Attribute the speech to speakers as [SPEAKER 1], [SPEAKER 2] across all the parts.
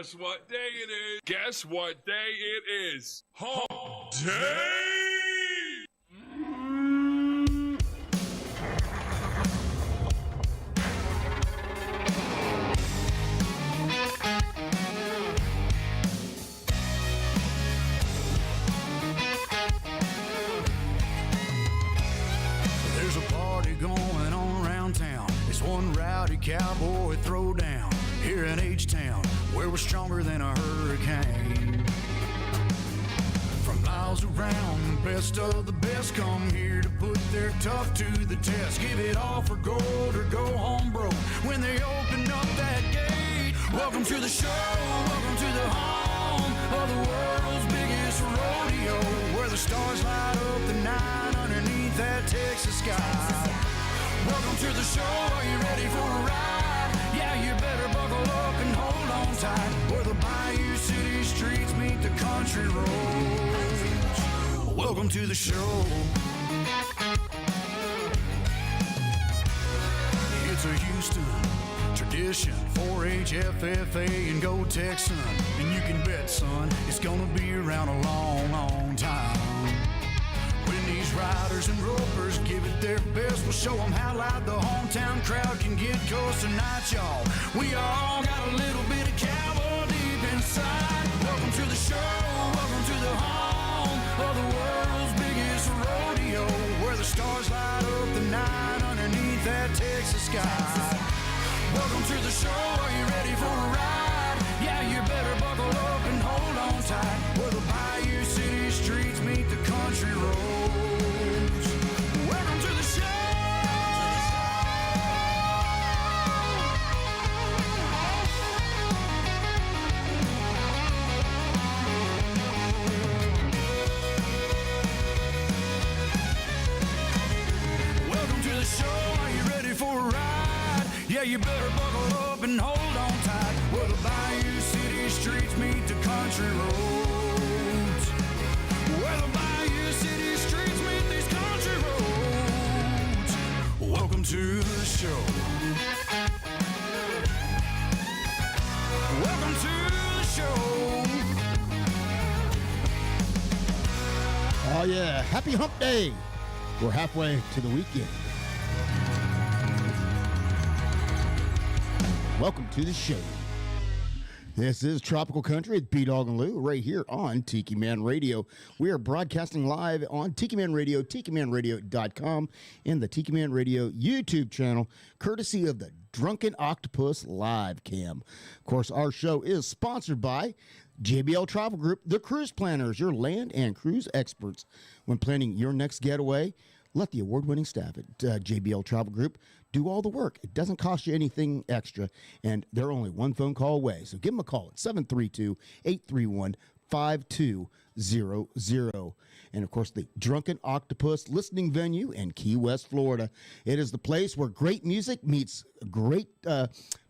[SPEAKER 1] Guess what day it is? Guess what day it is? Hump Day!
[SPEAKER 2] There's a party going on around town. It's one rowdy cowboy throwdown here in H-Town, where we're stronger than a hurricane. From miles around, the best of the best come here to put their tough to the test. Give it all for gold or go home broke when they open up that gate. Welcome to the show, welcome to the home of the world's biggest rodeo, where the stars light up the night underneath that Texas sky. Welcome to the show, are you ready for a ride? Yeah, you better buckle up and hold on tight, where the Bayou City streets meet the country roads. Welcome to the show. It's a Houston tradition, 4-H, FFA, and Go Texan. And you can bet, son, it's gonna be around a long, long time. When these riders and ropers give it their best, we'll show them how loud the hometown crowd can get. 'Cause tonight, y'all, we all got a little bit of cowboy deep inside. Welcome to the show, welcome to the home of the world's biggest rodeo, where the stars light up the night underneath that Texas sky. Welcome to the show, are you ready for a ride? Yeah, you better buckle up and hold on tight, where the Bayou City streets meet the country roads. Welcome to the show. Welcome to the show, are you ready for a ride? Yeah, you better buckle up and hold on tight, where the Bayou City streets meet the country roads. Where the Bayou City streets meet these country roads. Welcome to the show. Welcome to the show.
[SPEAKER 3] Oh yeah, happy hump day. We're halfway to the weekend. Welcome to the show. This is Tropical Country with B-Dawg and Lou right here on Tiki Man Radio. We are broadcasting live on Tiki Man Radio, tikimanradio.com, and the Tiki Man Radio YouTube channel, courtesy of the Drunken Octopus Live Cam. Of course, our show is sponsored by JBL Travel Group, the cruise planners, your land and cruise experts. When planning your next getaway, let the award-winning staff at JBL Travel Group do all the work. It doesn't cost you anything extra, and they're only one phone call away. So give them a call at 732-831-5200. And, of course, the Drunken Octopus listening venue in Key West, Florida. It is the place where great music meets great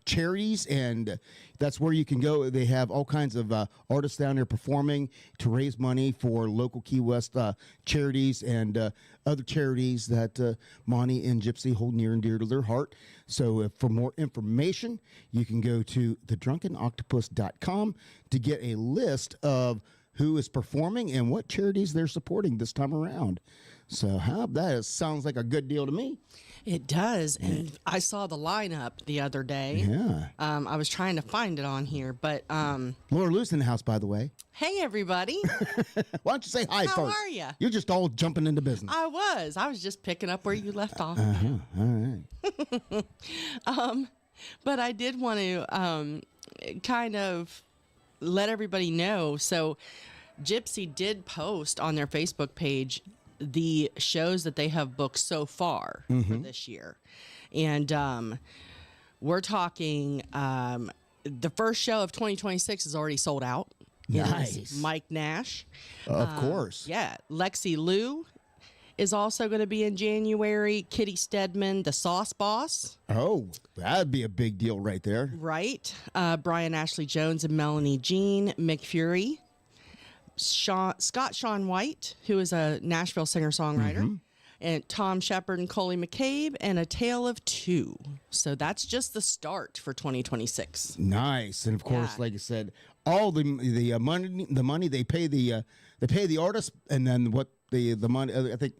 [SPEAKER 3] charities, and that's where you can go. They have all kinds of artists down there performing to raise money for local Key West charities and other charities that Monty and Gypsy hold near and dear to their heart. So for more information, you can go to thedrunkenoctopus.com to get a list of who is performing and what charities they're supporting this time around. So sounds like a good deal to me.
[SPEAKER 4] It does. And I saw the lineup the other day.
[SPEAKER 3] Yeah.
[SPEAKER 4] I was trying to find it on here, but
[SPEAKER 3] Laura Lou's in the house, by the way.
[SPEAKER 4] hey, everybody.
[SPEAKER 3] Why don't you say hi first?
[SPEAKER 4] How are you?
[SPEAKER 3] You're just all jumping into business.
[SPEAKER 4] I was just picking up where you left off.
[SPEAKER 3] All right.
[SPEAKER 4] But I did want to kind of let everybody know. So Gypsy did post on their Facebook page the shows that they have booked so far for this year. And we're talking the first show of 2026 is already sold out.
[SPEAKER 3] Nice.
[SPEAKER 4] Mike Nash.
[SPEAKER 3] Of course.
[SPEAKER 4] Yeah. Lexi Lou is also going to be in January. Kitty Stedman, the Sauce Boss.
[SPEAKER 3] Oh, that'd be a big deal right there.
[SPEAKER 4] Right. Brian Ashley Jones and Melanie Jean. Mick Fury. Scott Sean White, who is a Nashville singer-songwriter. and Tom Shepard and Coley McCabe, and A Tale of Two. So that's just the start for 2026.
[SPEAKER 3] Nice, and of course,
[SPEAKER 4] Yeah.
[SPEAKER 3] like I said, all the money they pay the artist, and then what the money, I think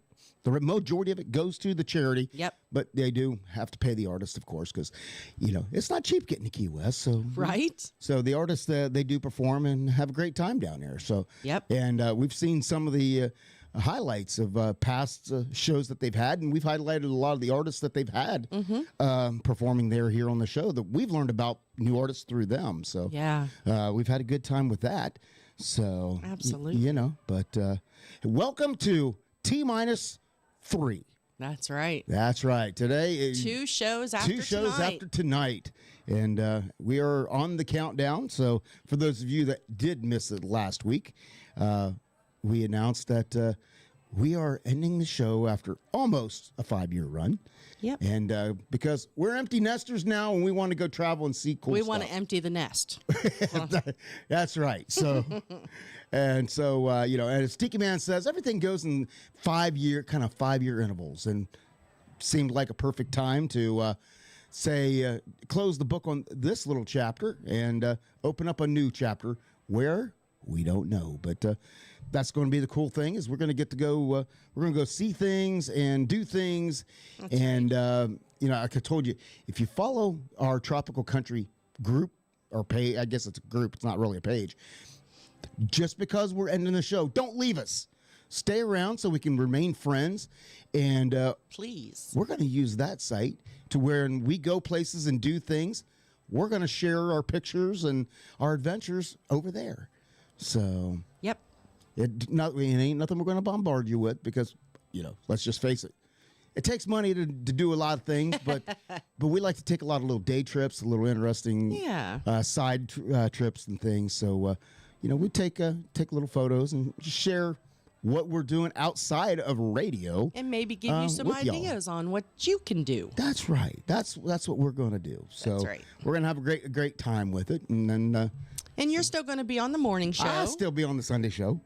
[SPEAKER 3] the majority of it goes to the charity.
[SPEAKER 4] Yep.
[SPEAKER 3] But they do have to pay the artist, of course, because it's not cheap getting to Key West. So
[SPEAKER 4] Right?
[SPEAKER 3] So the artists they do perform and have a great time down there. So
[SPEAKER 4] Yep.
[SPEAKER 3] And we've seen some of the highlights of past shows that they've had, and we've highlighted a lot of the artists that they've had performing here on the show that we've learned about new artists through them. So
[SPEAKER 4] Yeah.
[SPEAKER 3] we've had a good time with that. So
[SPEAKER 4] Absolutely.
[SPEAKER 3] But welcome to T-3.
[SPEAKER 4] That's right.
[SPEAKER 3] That's right. Today is
[SPEAKER 4] 2 shows after
[SPEAKER 3] two shows
[SPEAKER 4] tonight.
[SPEAKER 3] after tonight, and we are on the countdown. So for those of you that did miss it last week, we announced that we are ending the show after almost a 5-year run.
[SPEAKER 4] Yep.
[SPEAKER 3] And because we're empty nesters now, and we want to go travel and see cool
[SPEAKER 4] We
[SPEAKER 3] stuff.
[SPEAKER 4] want to empty the nest.
[SPEAKER 3] That's right. So, and as Tiki Man says, everything goes in 5-year intervals, and seemed like a perfect time to close the book on this little chapter and open up a new chapter where we don't know, but that's going to be the cool thing is we're going to get to go. We're going to go see things and do things, and like I told you, if you follow our Tropical Country group or page, I guess it's a group. It's not really a page. Just because we're ending the show, don't leave us. Stay around so we can remain friends, and
[SPEAKER 4] Please.
[SPEAKER 3] we're going to use that site to where when we go places and do things, we're going to share our pictures and our adventures over there. So
[SPEAKER 4] Yep.
[SPEAKER 3] it ain't nothing we're going to bombard you with because, let's just face it. It takes money to do a lot of things, but we like to take a lot of little day trips, a little interesting
[SPEAKER 4] Yeah.
[SPEAKER 3] side trips and things. So, we take little photos and just share what we're doing outside of radio.
[SPEAKER 4] And maybe give you some
[SPEAKER 3] with y'all.
[SPEAKER 4] ideas on what you can do.
[SPEAKER 3] That's right. That's what we're going to do. So
[SPEAKER 4] That's right.
[SPEAKER 3] we're going to have a great time with it, and then
[SPEAKER 4] And you're still going to be on the morning show.
[SPEAKER 3] I'll still be on the Sunday show.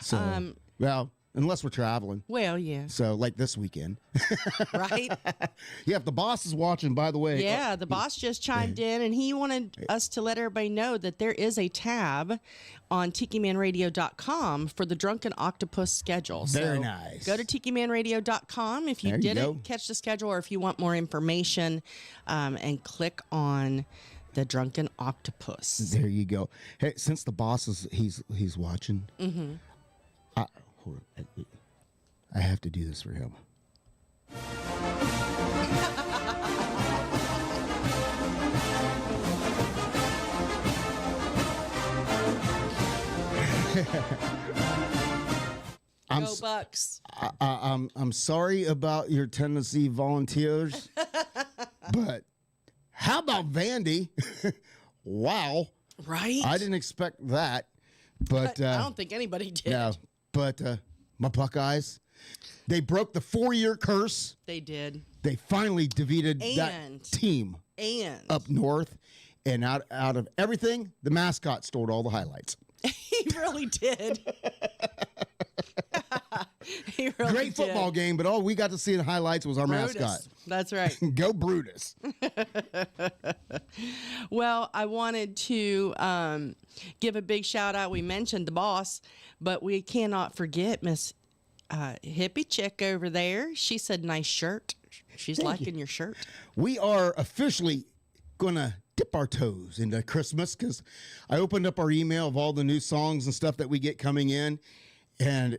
[SPEAKER 3] So, well, unless we're traveling.
[SPEAKER 4] Well, yeah.
[SPEAKER 3] So, like this weekend.
[SPEAKER 4] Right?
[SPEAKER 3] Yeah, if the boss is watching, by the way.
[SPEAKER 4] Yeah, the boss just chimed in, and he wanted us to let everybody know that there is a tab on TikiManRadio.com for the Drunken Octopus schedule.
[SPEAKER 3] Very
[SPEAKER 4] So
[SPEAKER 3] nice.
[SPEAKER 4] Go to TikiManRadio.com if you
[SPEAKER 3] There you
[SPEAKER 4] didn't
[SPEAKER 3] go.
[SPEAKER 4] catch the schedule or if you want more information, and click on the Drunken Octopus.
[SPEAKER 3] There you go. Hey, since the boss is he's watching, hold on. I have to do this for him.
[SPEAKER 4] Go Bucks.
[SPEAKER 3] I'm sorry about your Tennessee Volunteers, but how about Vandy? Wow,
[SPEAKER 4] Right?
[SPEAKER 3] I didn't expect that, but
[SPEAKER 4] I don't think anybody did.
[SPEAKER 3] no, but my Buckeyes, they broke the 4-year curse.
[SPEAKER 4] They did.
[SPEAKER 3] They finally defeated that
[SPEAKER 4] And-
[SPEAKER 3] team
[SPEAKER 4] And
[SPEAKER 3] up north, and out of everything, the mascot stored all the highlights.
[SPEAKER 4] he really did. He really
[SPEAKER 3] Great football game, but all we got to see in the highlights was our mascot.
[SPEAKER 4] Brutus. That's right.
[SPEAKER 3] Go Brutus.
[SPEAKER 4] Well, I wanted to give a big shout out. We mentioned the boss, but we cannot forget Miss Hippie Chick over there. She said, "Nice shirt." She's liking your shirt.
[SPEAKER 3] We are officially going to dip our toes into Christmas because I opened up our email of all the new songs and stuff that we get coming in, and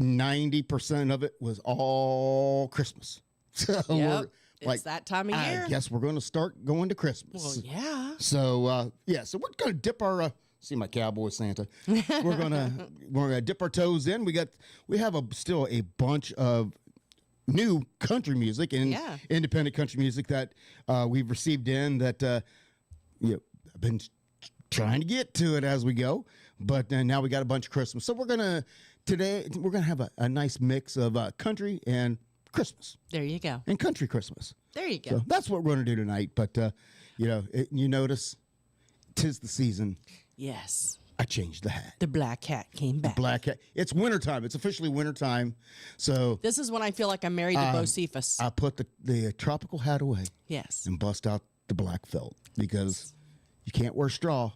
[SPEAKER 3] 90% of it was all Christmas. So we're
[SPEAKER 4] It's that time of year.
[SPEAKER 3] I guess we're going to start going to Christmas.
[SPEAKER 4] Well, yeah.
[SPEAKER 3] So so we're going to dip our see my cowboy Santa. we're gonna dip our toes in. We have still a bunch of new country music and independent country music that we've received in that I've been trying to get to it as we go, but now we got a bunch of Christmas. So today we're gonna have a nice mix of country and Christmas.
[SPEAKER 4] There you go.
[SPEAKER 3] And country Christmas.
[SPEAKER 4] There you go.
[SPEAKER 3] So that's what we're going to do tonight. But, you notice 'tis the season.
[SPEAKER 4] Yes.
[SPEAKER 3] I changed the hat.
[SPEAKER 4] The black cat came back.
[SPEAKER 3] Black hat. It's wintertime. It's officially wintertime. So
[SPEAKER 4] This is when I feel like I'm married to Bocephus.
[SPEAKER 3] I put the tropical hat away
[SPEAKER 4] Yes.
[SPEAKER 3] and bust out the black felt because you can't wear straw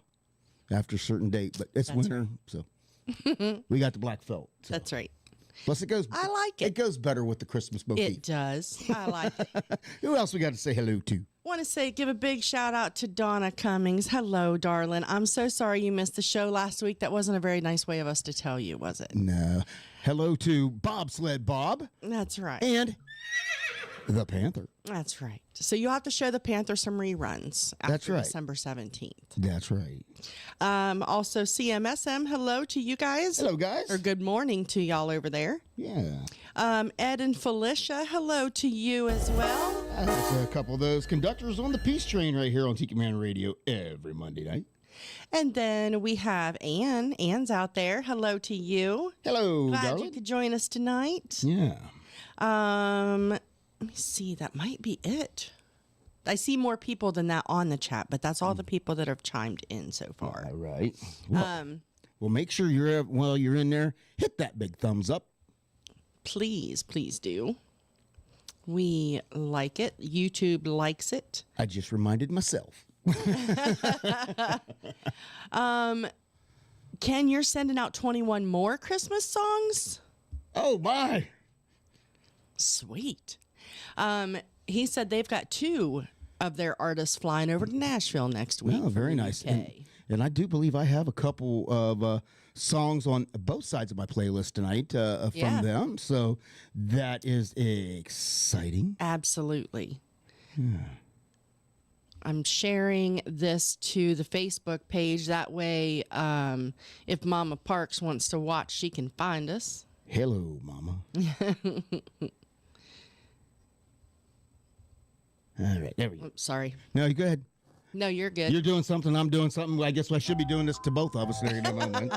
[SPEAKER 3] after a certain date. But it's winter, so we got the black felt. So.
[SPEAKER 4] That's right.
[SPEAKER 3] Plus, it goes.
[SPEAKER 4] I like it.
[SPEAKER 3] It goes better with the Christmas motif.
[SPEAKER 4] It does. I like it.
[SPEAKER 3] Who else we got to say hello to?
[SPEAKER 4] Want to give a big shout out to Donna Cummings. Hello, darling. I'm so sorry you missed the show last week. That wasn't a very nice way of us to tell you, was it?
[SPEAKER 3] No. Hello to Bobsled Bob.
[SPEAKER 4] That's right.
[SPEAKER 3] And the Panther.
[SPEAKER 4] That's right. So you'll have to show the Panther some reruns after
[SPEAKER 3] That's right.
[SPEAKER 4] December 17th.
[SPEAKER 3] That's right.
[SPEAKER 4] Also, CMSM, hello to you guys.
[SPEAKER 3] Hello, guys.
[SPEAKER 4] Or good morning to y'all over there.
[SPEAKER 3] Yeah.
[SPEAKER 4] Ed and Felicia, hello to you as well.
[SPEAKER 3] That's a couple of those conductors on the Peace Train right here on Tiki Man Radio every Monday night.
[SPEAKER 4] And then we have Ann. Ann's out there. Hello to you.
[SPEAKER 3] Hello,
[SPEAKER 4] Glad
[SPEAKER 3] darling.
[SPEAKER 4] you could join us tonight.
[SPEAKER 3] Yeah.
[SPEAKER 4] Let me see. That might be it. I see more people than that on the chat, but that's all the people that have chimed in so far.
[SPEAKER 3] All right. Well, make sure while you're in there, hit that big thumbs up.
[SPEAKER 4] Please do. We like it. YouTube likes it.
[SPEAKER 3] I just reminded myself.
[SPEAKER 4] Ken, you're sending out 21 more Christmas songs?
[SPEAKER 3] Oh, my.
[SPEAKER 4] Sweet. He said they've got 2 of their artists flying over to Nashville next week.
[SPEAKER 3] Oh, very nice. And I do believe I have a couple of songs on both sides of my playlist tonight from them. So that is exciting.
[SPEAKER 4] Absolutely. I'm sharing this to the Facebook page. That way, if Mama Parks wants to watch, she can find us.
[SPEAKER 3] Hello, Mama. All right, there we go.
[SPEAKER 4] Sorry.
[SPEAKER 3] No, you go ahead.
[SPEAKER 4] No, you're good.
[SPEAKER 3] You're doing something, I'm doing something. I guess I should be doing this to both of us there in a moment.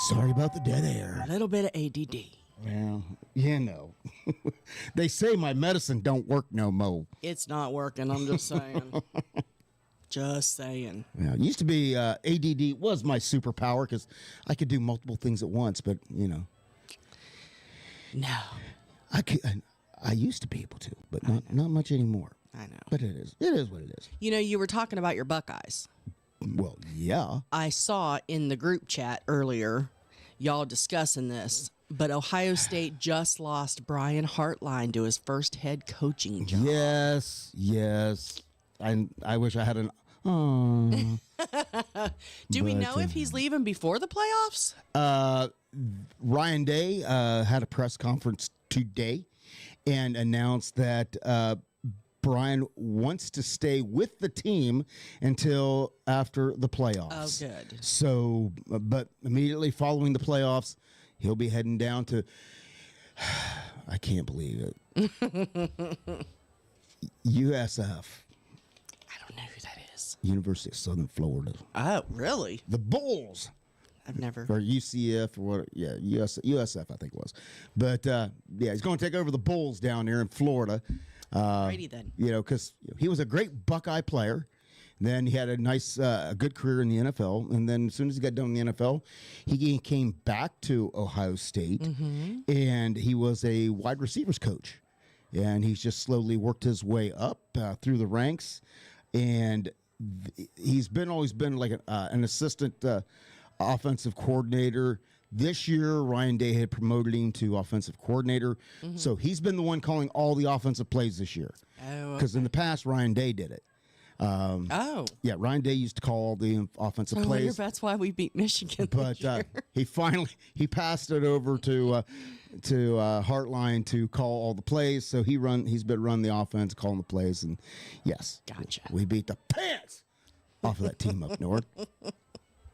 [SPEAKER 3] Sorry about the dead air.
[SPEAKER 4] A little bit of ADD.
[SPEAKER 3] Well, you know. They say my medicine don't work no more.
[SPEAKER 4] It's not working, I'm just saying. Just saying.
[SPEAKER 3] Yeah, it used to be ADD was my superpower because I could do multiple things at once, but, you know.
[SPEAKER 4] No.
[SPEAKER 3] I used to be able to, but not much anymore.
[SPEAKER 4] I know.
[SPEAKER 3] But it is what it is.
[SPEAKER 4] You know, you were talking about your Buckeyes.
[SPEAKER 3] Well, yeah.
[SPEAKER 4] I saw in the group chat earlier, y'all discussing this, but Ohio State just lost Brian Hartline to his first head coaching job.
[SPEAKER 3] Yes. I wish I had an...
[SPEAKER 4] Do we know if he's leaving before the playoffs?
[SPEAKER 3] Ryan Day had a press conference today and announced that Brian wants to stay with the team until after the playoffs.
[SPEAKER 4] Oh, good.
[SPEAKER 3] So, but immediately following the playoffs, he'll be heading down to, I can't believe it, USF.
[SPEAKER 4] I don't know who that is.
[SPEAKER 3] University of Southern Florida.
[SPEAKER 4] Oh, really?
[SPEAKER 3] The Bulls.
[SPEAKER 4] I've never.
[SPEAKER 3] Or UCF or what? Yeah, USF I think it was. But yeah, he's going to take over the Bulls down there in Florida.
[SPEAKER 4] Righty then.
[SPEAKER 3] You know, because he was a great Buckeye player. Then he had a nice, good career in the NFL. And then as soon as he got done in the NFL, he came back to Ohio State, and he was a wide receivers coach. And he's just slowly worked his way up through the ranks. And he's always been like an assistant offensive coordinator. This year, Ryan Day had promoted him to offensive coordinator. So he's been the one calling all the offensive plays this year.
[SPEAKER 4] Oh,
[SPEAKER 3] Because in the past, Ryan Day did it. Yeah, Ryan Day used to call all the offensive
[SPEAKER 4] I wonder
[SPEAKER 3] plays.
[SPEAKER 4] if that's why we beat Michigan.
[SPEAKER 3] But he passed it over to Hartline to call all the plays. So he's been running the offense, calling the plays, and yes,
[SPEAKER 4] Gotcha.
[SPEAKER 3] we beat the pants off of that team up north.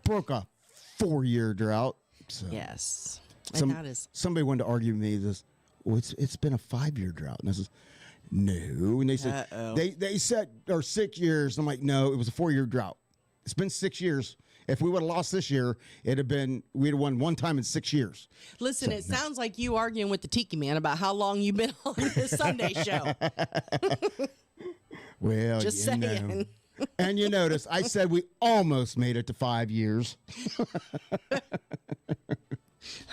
[SPEAKER 3] Broke a 4-year drought. So
[SPEAKER 4] Yes. And that is.
[SPEAKER 3] somebody wanted to argue with me this. Well, it's been a 5-year drought, and I said, no. And they said they said or 6 years. I'm like, no, it was a 4-year drought. It's been 6 years. If we would have lost this year, we'd have won one time in 6 years.
[SPEAKER 4] Listen, it sounds like you arguing with the Tiki Man about how long you've been on this Sunday show.
[SPEAKER 3] Well,
[SPEAKER 4] Just
[SPEAKER 3] you know.
[SPEAKER 4] saying.
[SPEAKER 3] And you notice I said we almost made it to 5 years.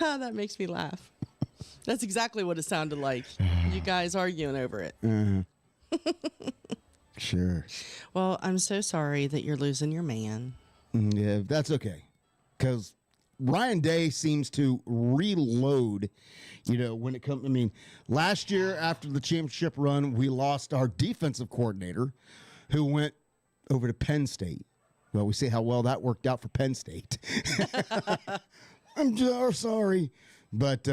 [SPEAKER 4] Oh, that makes me laugh. That's exactly what it sounded like. You guys arguing over it.
[SPEAKER 3] Sure.
[SPEAKER 4] Well, I'm so sorry that you're losing your man.
[SPEAKER 3] Yeah, that's okay. Because Ryan Day seems to reload, when it comes. I mean, last year after the championship run, we lost our defensive coordinator who went over to Penn State. Well, we see how well that worked out for Penn State. I'm just sorry. But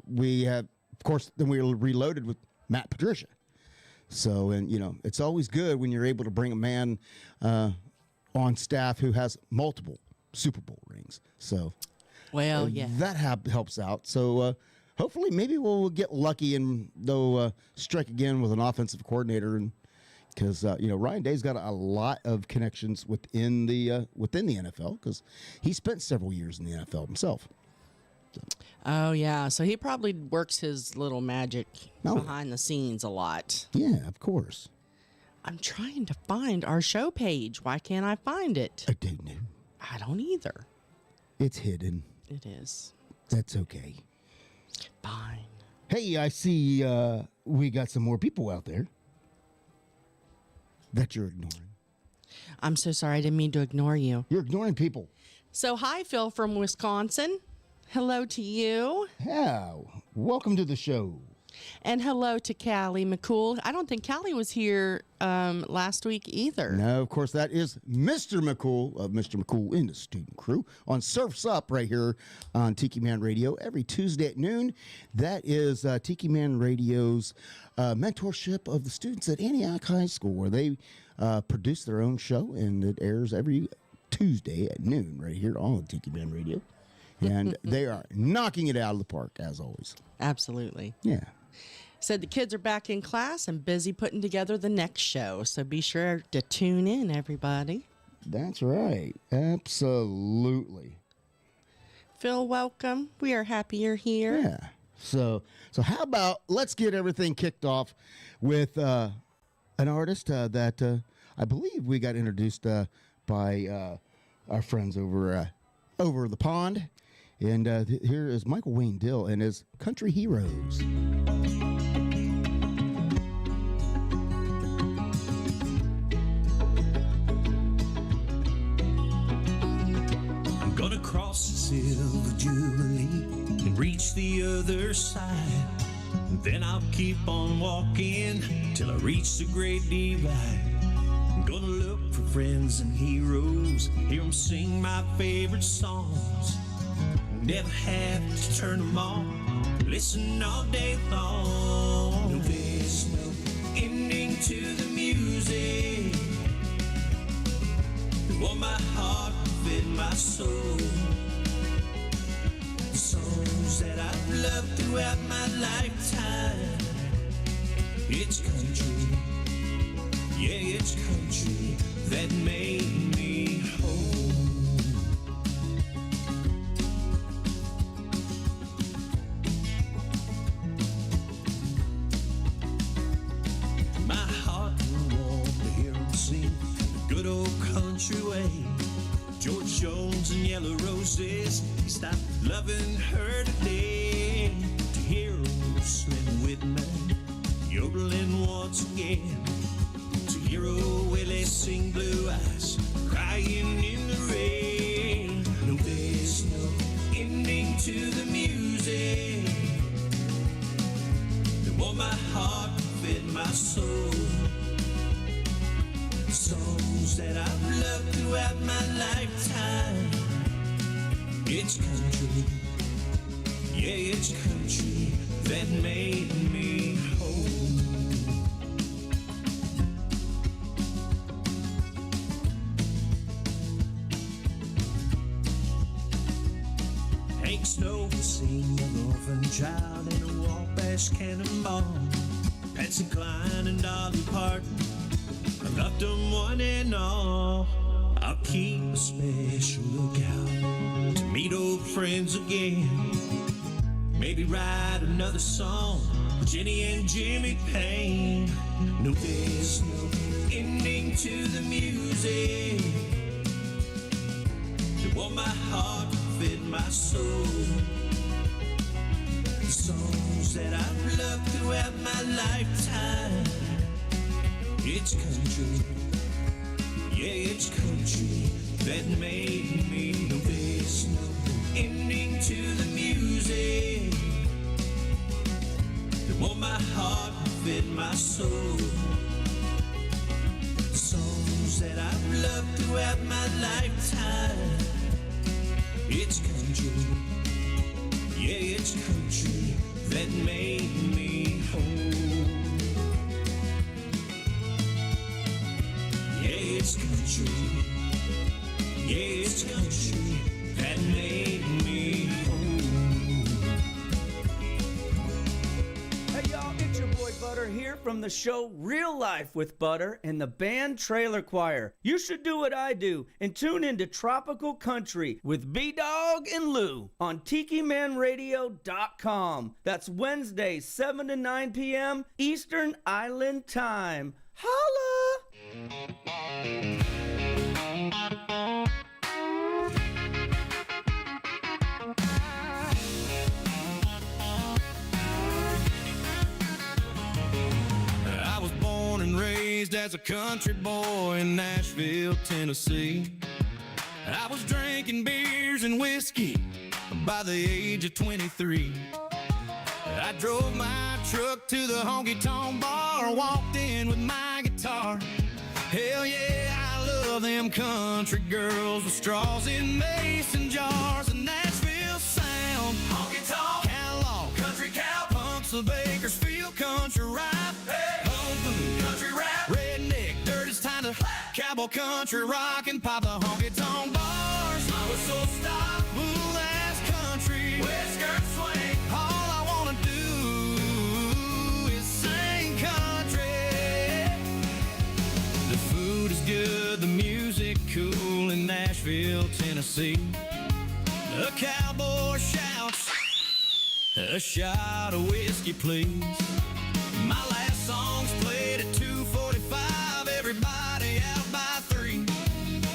[SPEAKER 3] we have, of course, then we reloaded with Matt Patricia. So, and, it's always good when you're able to bring a man on staff who has multiple Super Bowl rings. So,
[SPEAKER 4] well, yeah,
[SPEAKER 3] that helps out. So, hopefully, maybe we'll get lucky and they'll strike again with an offensive coordinator, and because Ryan Day's got a lot of connections within the NFL because he spent several years in the NFL himself. So.
[SPEAKER 4] Oh yeah, so he probably works his little magic behind the scenes a lot.
[SPEAKER 3] Yeah, of course.
[SPEAKER 4] I'm trying to find our show page. Why can't I find it?
[SPEAKER 3] I don't know.
[SPEAKER 4] I don't either.
[SPEAKER 3] It's hidden.
[SPEAKER 4] It is.
[SPEAKER 3] That's okay.
[SPEAKER 4] Fine.
[SPEAKER 3] Hey, I see we got some more people out there that you're ignoring.
[SPEAKER 4] I'm so sorry. I didn't mean to ignore you.
[SPEAKER 3] You're ignoring people.
[SPEAKER 4] So, hi, Phil from Wisconsin. Hello to you.
[SPEAKER 3] Yeah. Welcome to the show.
[SPEAKER 4] And hello to Callie McCool. I don't think Callie was here last week either.
[SPEAKER 3] No, of course, that is Mr. McCool of Mr. McCool in the Student Crew on Surf's Up right here on Tiki Man Radio every Tuesday at noon. That is Tiki Man Radio's mentorship of the students at Antioch High School, where they produce their own show, and it airs every Tuesday at noon right here on Tiki Man Radio. And they are knocking it out of the park, as always.
[SPEAKER 4] Absolutely.
[SPEAKER 3] Yeah.
[SPEAKER 4] Said the kids are back in class and busy putting together the next show. So be sure to tune in, everybody.
[SPEAKER 3] That's right. Absolutely.
[SPEAKER 4] Phil, welcome. We are happy you're here.
[SPEAKER 3] Yeah. So how about let's get everything kicked off with an artist that I believe we got introduced by our friends over the pond. And here is Michael Wayne Dill and his Country Heroes.
[SPEAKER 5] I'm gonna cross the Silver Jubilee and reach the other side. And then I'll keep on walking till I reach the Great Divide. I'm gonna look for friends and heroes, hear them sing my favorite songs. Never have to turn them on, listen all day long. No, there's no ending to the music. It warmed my heart, fed my soul. The songs that I've loved throughout my lifetime. It's country, yeah, it's country that made me whole. Good old country way. George Jones and Yellow Roses, he stopped loving her today. To hear old Slim Whitman yodeling once again. To hear old Willie sing Blue Eyes crying in the rain. No, there's no ending to the music that warmed my heart, fed my soul. Songs that I've loved throughout my lifetime. It's country, yeah, it's country that made me whole. Hank Snow sing an orphan child in a Wabash Cannonball. Patsy Cline and Dolly Parton, I loved them one and all. I'll keep a special lookout to meet old friends again. Maybe write another song Jenny and Jimmy Payne. No, there's no ending to the music. They want my heart, fit my soul. The songs that I've loved throughout my lifetime. It's country, yeah, it's country that made me. No, there's no ending to the music. They want my heart, fit my soul. The songs that I've loved throughout my lifetime. It's country, yeah, it's country that made me whole. Yeah, it's country, yeah, it's country that made me whole.
[SPEAKER 6] Hey y'all, it's your boy Butter here from the show Real Life with Butter and the band Trailer Choir. You should do what I do and tune into Tropical Country with B-Dawg and Lou on TikiManRadio.com. That's Wednesday, 7 to 9 p.m. Eastern Island Time. Holla!
[SPEAKER 5] I was born and raised as a country boy in Nashville, Tennessee. I was drinking beers and whiskey by the age of 23. I drove my truck to the honky-tonk bar, walked in with my guitar. Hell yeah, I love them country girls with straws in mason jars. The Nashville sound, honky-tonk, catalog, country cow, punks of Bakersfield, country rap, hey, home country rap, redneck, dirt, it's time to cowboy country rock and pop the honky-tonk bars. My whistle stop, blue ass country, whisker swing. All I wanna do is sing country. The food is good, the music cool in Nashville, Tennessee. A cowboy shouts, a shot of whiskey, please. My last song's played at 2:45. Everybody out by 3.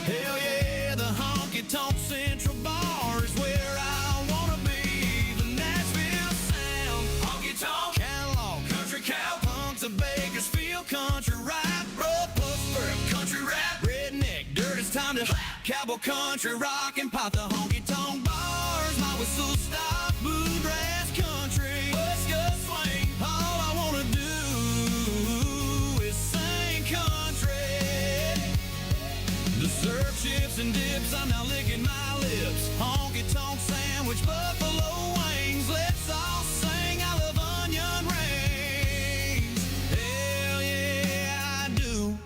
[SPEAKER 5] Hell yeah, the honky-tonk Central Bar is where I wanna be. The Nashville sound, honky-tonk, catalog, country cow, punks of Bakersfield, country rap, road push, country rap, redneck, dirt, it's time to cowboy country rock and pop the honky-tonk bars. My whistle stop, bluegrass country, whisker swing. All I wanna do is sing country. The surf chips and dips, I'm now licking my lips. Honky-tonk sandwich, buffalo wings. Let's all sing, I love onion rings. Hell yeah, I do.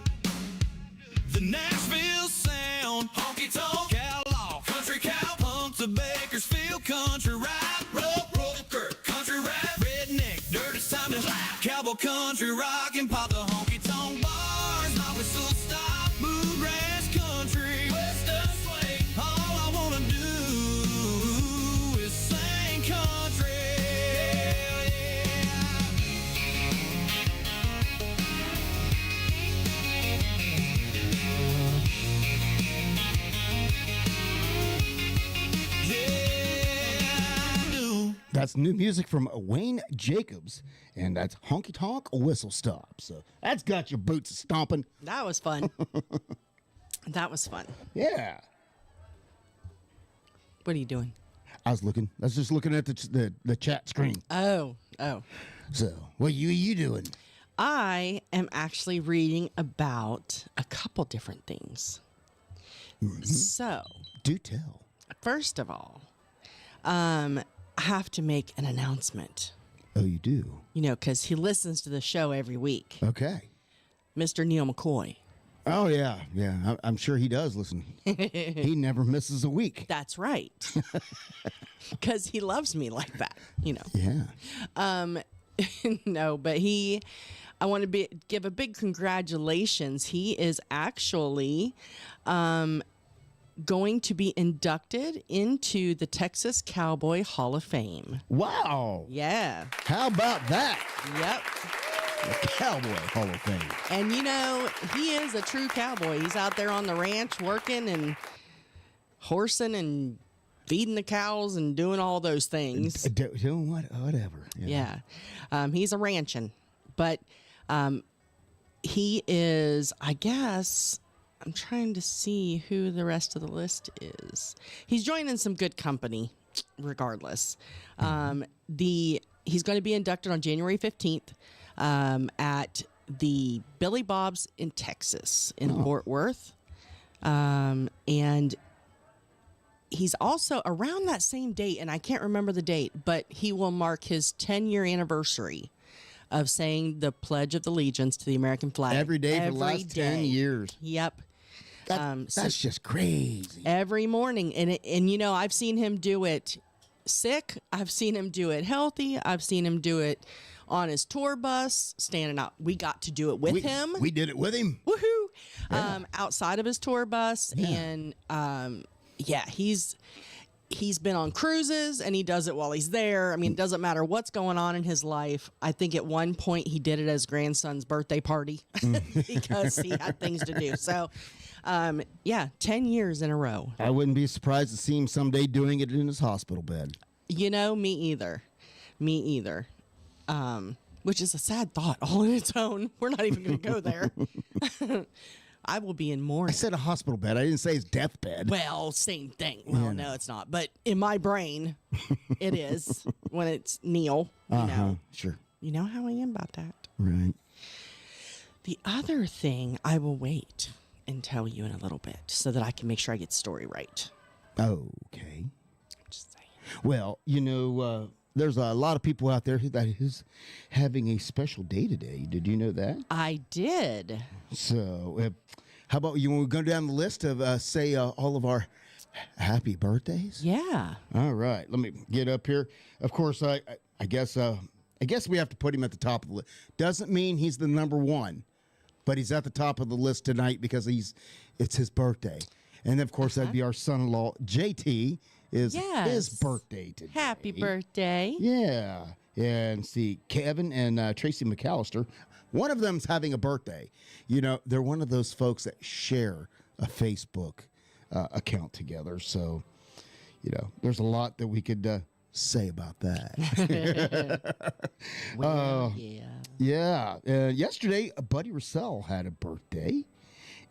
[SPEAKER 5] The Nashville sound, honky-tonk, catalog, country cow, punks of Bakersfield, country rap, roker, country rap, redneck, dirt, it's time to cowboy country rock and pop the honky-tonk bars. My whistle stop, bluegrass country, western swing. All I wanna do is sing country. Hell yeah, I do.
[SPEAKER 3] That's new music from Wayne Jacobs, and that's Honky Tonk Whistle Stop. So that's got your boots stomping.
[SPEAKER 4] That was fun. That was fun.
[SPEAKER 3] Yeah.
[SPEAKER 4] What are you doing?
[SPEAKER 3] I was just looking at the chat screen.
[SPEAKER 4] Oh.
[SPEAKER 3] So what you doing?
[SPEAKER 4] I am actually reading about a couple different things. So,
[SPEAKER 3] Do tell.
[SPEAKER 4] first of all, I have to make an announcement.
[SPEAKER 3] Oh, you do?
[SPEAKER 4] You know, because he listens to the show every week.
[SPEAKER 3] Okay.
[SPEAKER 4] Mr. Neil McCoy.
[SPEAKER 3] Oh, yeah. I'm sure he does listen. He never misses a week.
[SPEAKER 4] That's right. Because he loves me like that, you know.
[SPEAKER 3] Yeah.
[SPEAKER 4] No, but I want to give a big congratulations. He is actually going to be inducted into the Texas Cowboy Hall of Fame.
[SPEAKER 3] Wow.
[SPEAKER 4] Yeah.
[SPEAKER 3] How about that?
[SPEAKER 4] Yep.
[SPEAKER 3] The Cowboy Hall of Fame.
[SPEAKER 4] And, you know, he is a true cowboy. He's out there on the ranch working and horsing and feeding the cows and doing all those things.
[SPEAKER 3] Doing whatever.
[SPEAKER 4] Yeah. He's a ranchin'. But he is, I guess, I'm trying to see who the rest of the list is. He's joining some good company, regardless. He's going to be inducted on January 15th at the Billy Bob's in Texas, in Fort Worth. And he's also around that same date, and I can't remember the date, but he will mark his 10-year anniversary of saying the Pledge of Allegiance to the American flag.
[SPEAKER 3] Every day for the last 10 years.
[SPEAKER 4] Yep.
[SPEAKER 3] That's just crazy.
[SPEAKER 4] Every morning. And you know, I've seen him do it sick. I've seen him do it healthy. I've seen him do it on his tour bus, standing out. We got to do it with him.
[SPEAKER 3] We did it with him.
[SPEAKER 4] Woohoo!
[SPEAKER 3] Yeah.
[SPEAKER 4] Outside of his tour bus.
[SPEAKER 3] Yeah.
[SPEAKER 4] And he's been on cruises and he does it while he's there. I mean, it doesn't matter what's going on in his life. I think at one point he did it as grandson's birthday party because he had things to do. So, 10 years in a row.
[SPEAKER 3] I wouldn't be surprised to see him someday doing it in his hospital bed.
[SPEAKER 4] You know, me either. Which is a sad thought all on its own. We're not even going to go there. I will be in mourning.
[SPEAKER 3] I said a hospital bed. I didn't say his deathbed.
[SPEAKER 4] Well, same thing. Well, no, it's not. But in my brain, it is when it's Neil. You know.
[SPEAKER 3] Sure.
[SPEAKER 4] You know how I am about that.
[SPEAKER 3] Right.
[SPEAKER 4] The other thing, I will wait and tell you in a little bit so that I can make sure I get the story right.
[SPEAKER 3] Okay.
[SPEAKER 4] Just saying.
[SPEAKER 3] Well, you know, there's a lot of people out there that is having a special day today. Did you know that?
[SPEAKER 4] I did.
[SPEAKER 3] So, how about you want to go down the list of, say, all of our happy birthdays?
[SPEAKER 4] Yeah.
[SPEAKER 3] All right. Let me get up here. Of course, I guess we have to put him at the top of the list. Doesn't mean he's the number one, but he's at the top of the list tonight because it's his birthday. And, of course, that'd be our son-in-law, JT, is his birthday today.
[SPEAKER 4] Happy birthday.
[SPEAKER 3] Yeah. And see, Kevin and Tracy McAllister, one of them's having a birthday. You know, they're one of those folks that share a Facebook account together. So, you know, there's a lot that we could say about that.
[SPEAKER 4] Well, yeah.
[SPEAKER 3] Yeah. Yesterday, Buddy Russell had a birthday.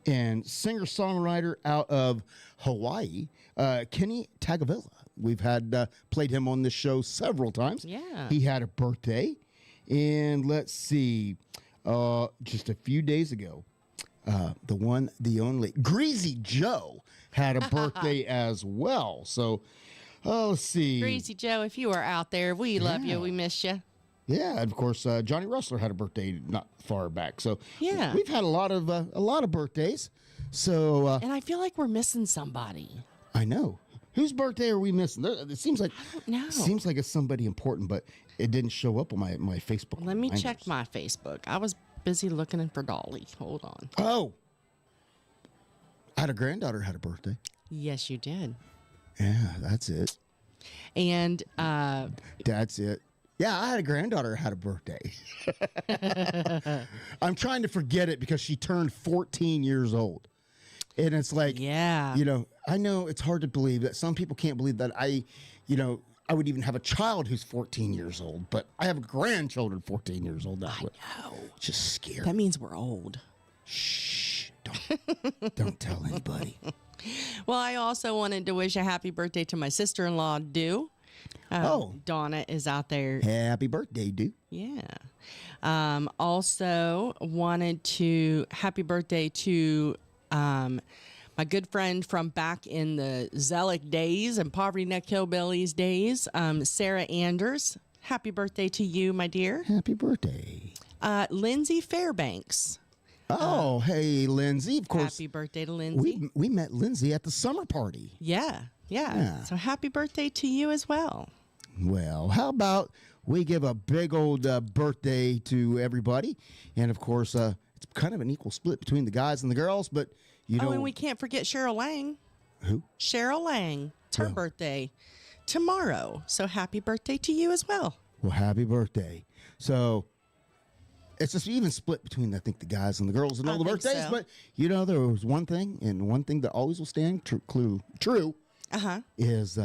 [SPEAKER 3] And singer-songwriter out of Hawaii, Kenny Tagavilla. We've had played him on this show several times.
[SPEAKER 4] Yeah.
[SPEAKER 3] He had a birthday. And let's see, just a few days ago, the one, the only, Greasy Joe had a birthday as well. So, let's see.
[SPEAKER 4] Greasy Joe, if you are out there, we love you. We miss you.
[SPEAKER 3] Yeah, and of course, Johnny Rustler had a birthday not far back. So
[SPEAKER 4] yeah,
[SPEAKER 3] we've had a lot of birthdays. So
[SPEAKER 4] and I feel like we're missing somebody.
[SPEAKER 3] I know. Whose birthday are we missing? It seems like
[SPEAKER 4] I don't know.
[SPEAKER 3] Seems like it's somebody important, but it didn't show up on my Facebook.
[SPEAKER 4] Let me check my Facebook. I was busy looking for Dolly. Hold on.
[SPEAKER 3] Oh, I had a granddaughter had a birthday.
[SPEAKER 4] Yes, you did.
[SPEAKER 3] Yeah, that's it.
[SPEAKER 4] And
[SPEAKER 3] that's it. Yeah, I had a granddaughter had a birthday. I'm trying to forget it because she turned 14 years old. And it's like,
[SPEAKER 4] yeah,
[SPEAKER 3] you know, I know it's hard to believe that some people can't believe that I would even have a child who's 14 years old, but I have a grandchildren 14 years old.
[SPEAKER 4] I know.
[SPEAKER 3] It's just scary.
[SPEAKER 4] That means we're old.
[SPEAKER 3] Shh. Don't tell anybody.
[SPEAKER 4] Well, I also wanted to wish a happy birthday to my sister-in-law, Dew. Donna is out there.
[SPEAKER 3] Happy birthday, dude.
[SPEAKER 4] Yeah. Also wanted to happy birthday to my good friend from back in the Zellick days and Poverty Neck Hillbillies days, Sarah Anders. Happy birthday to you, my dear.
[SPEAKER 3] Happy birthday.
[SPEAKER 4] Lindsay Fairbanks.
[SPEAKER 3] Oh, hey, Lindsay. Of course.
[SPEAKER 4] Happy birthday to Lindsay.
[SPEAKER 3] We met Lindsay at the summer party.
[SPEAKER 4] Yeah. So happy birthday to you as well.
[SPEAKER 3] Well, how about we give a big old birthday to everybody? And, of course, it's kind of an equal split between the guys and the girls, but, you know.
[SPEAKER 4] Oh, and we can't forget Cheryl Lang.
[SPEAKER 3] Who?
[SPEAKER 4] Cheryl Lang. It's her birthday tomorrow. So happy birthday to you as well.
[SPEAKER 3] Well, happy birthday. So it's just even split between, I think, the guys and the girls and all the
[SPEAKER 4] think
[SPEAKER 3] birthdays.
[SPEAKER 4] so.
[SPEAKER 3] But, there was one thing, and one thing that always will stand true is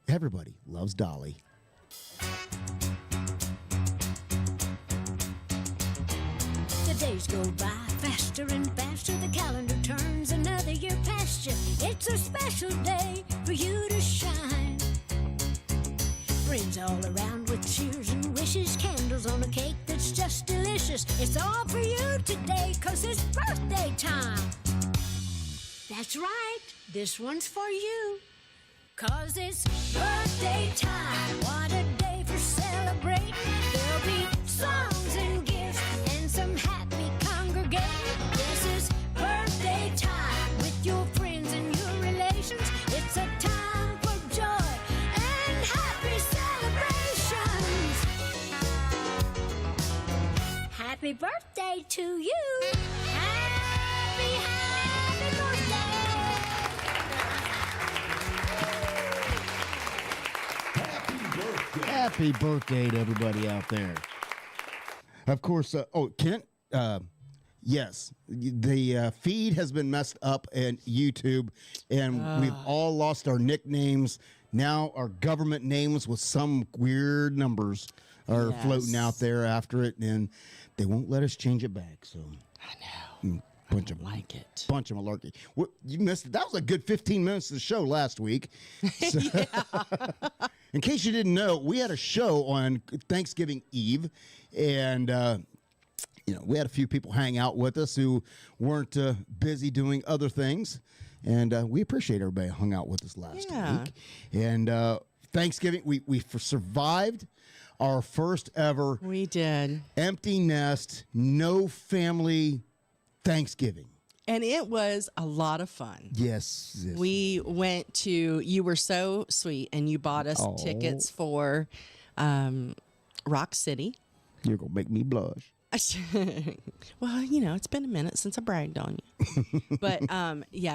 [SPEAKER 3] everybody loves Dolly.
[SPEAKER 7] The days go by faster and faster. The calendar turns another year past you. It's a special day for you to shine. Friends all around with cheers and wishes. Candles on a cake that's just delicious. It's all for you today, 'cause it's birthday time. That's right, this one's for you. 'Cause it's birthday time. What a day for celebrating. There'll be songs and gifts and some happy congregating. This is birthday time with your friends and your relations. It's a time for joy and happy celebrations. Happy birthday to you. Happy birthday.
[SPEAKER 3] Happy birthday to everybody out there. Of course, Kent, yes, the feed has been messed up in YouTube, and we've all lost our nicknames. Now our government names with some weird numbers are floating out there after it, and they won't let us change it back. So
[SPEAKER 4] I know.
[SPEAKER 3] Bunch of
[SPEAKER 4] Like it.
[SPEAKER 3] Bunch of malarkey. You missed it. That was a good 15 minutes of the show last week. So, in case you didn't know, we had a show on Thanksgiving Eve, and we had a few people hang out with us who weren't busy doing other things, and we appreciate everybody who hung out with us last week. And Thanksgiving, we survived our first ever
[SPEAKER 4] We did.
[SPEAKER 3] empty nest, no family Thanksgiving.
[SPEAKER 4] And it was a lot of fun.
[SPEAKER 3] Yes.
[SPEAKER 4] We went to, you were so sweet, and you bought us tickets for Rock City.
[SPEAKER 3] You're going to make me blush.
[SPEAKER 4] Well, it's been a minute since I bragged on you. But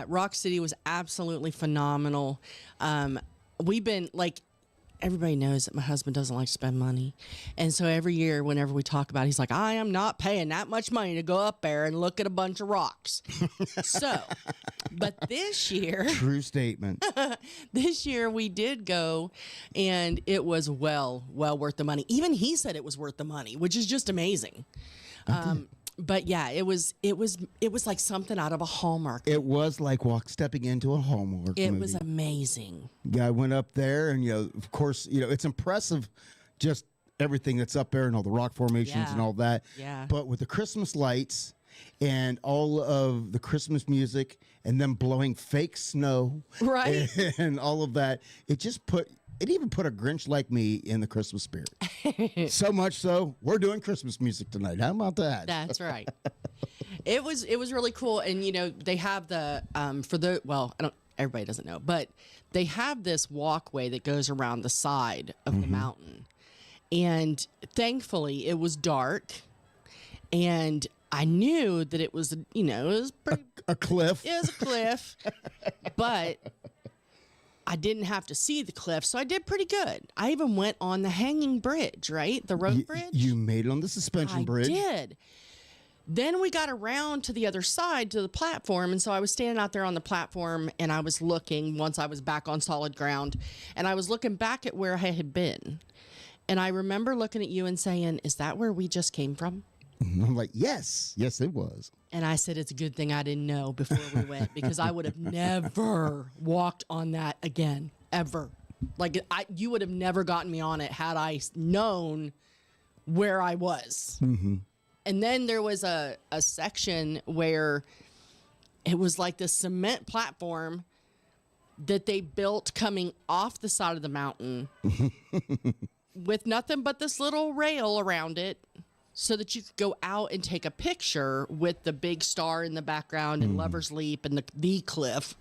[SPEAKER 4] Rock City was absolutely phenomenal. We've been everybody knows that my husband doesn't like to spend money. And so every year, whenever we talk about it, he's like, I am not paying that much money to go up there and look at a bunch of rocks. But this year,
[SPEAKER 3] true statement.
[SPEAKER 4] This year we did go, and it was well worth the money. Even he said it was worth the money, which is just amazing. But yeah, it was like something out of a Hallmark.
[SPEAKER 3] It was like stepping into a Hallmark movie.
[SPEAKER 4] It was amazing.
[SPEAKER 3] Guy went up there, and of course, it's impressive, just everything that's up there and all the rock formations and all that.
[SPEAKER 4] Yeah.
[SPEAKER 3] But with the Christmas lights and all of the Christmas music, and them blowing fake snow,
[SPEAKER 4] right,
[SPEAKER 3] and all of that, it even put a Grinch like me in the Christmas spirit. So much so, we're doing Christmas music tonight. How about that?
[SPEAKER 4] That's right. It was really cool, and they have the everybody doesn't know, but they have this walkway that goes around the side of the mountain, and thankfully it was dark, and I knew that it was it was pretty,
[SPEAKER 3] a cliff.
[SPEAKER 4] It was a cliff, but I didn't have to see the cliff, so I did pretty good. I even went on the hanging bridge, right? The rope bridge.
[SPEAKER 3] You made it on the suspension bridge.
[SPEAKER 4] I did. Then we got around to the other side, to the platform, and so I was standing out there on the platform, and I was looking once I was back on solid ground, and I was looking back at where I had been. And I remember looking at you and saying, is that where we just came from?
[SPEAKER 3] And I'm like, yes, it was.
[SPEAKER 4] And I said, it's a good thing I didn't know before we went, because I would have never walked on that again, ever. You would have never gotten me on it had I known where I was. Mm-hmm. And then there was a section where it was like the cement platform that they built coming off the side of the mountain with nothing but this little rail around it, so that you could go out and take a picture with the big star in the background and Lover's Leap and the cliff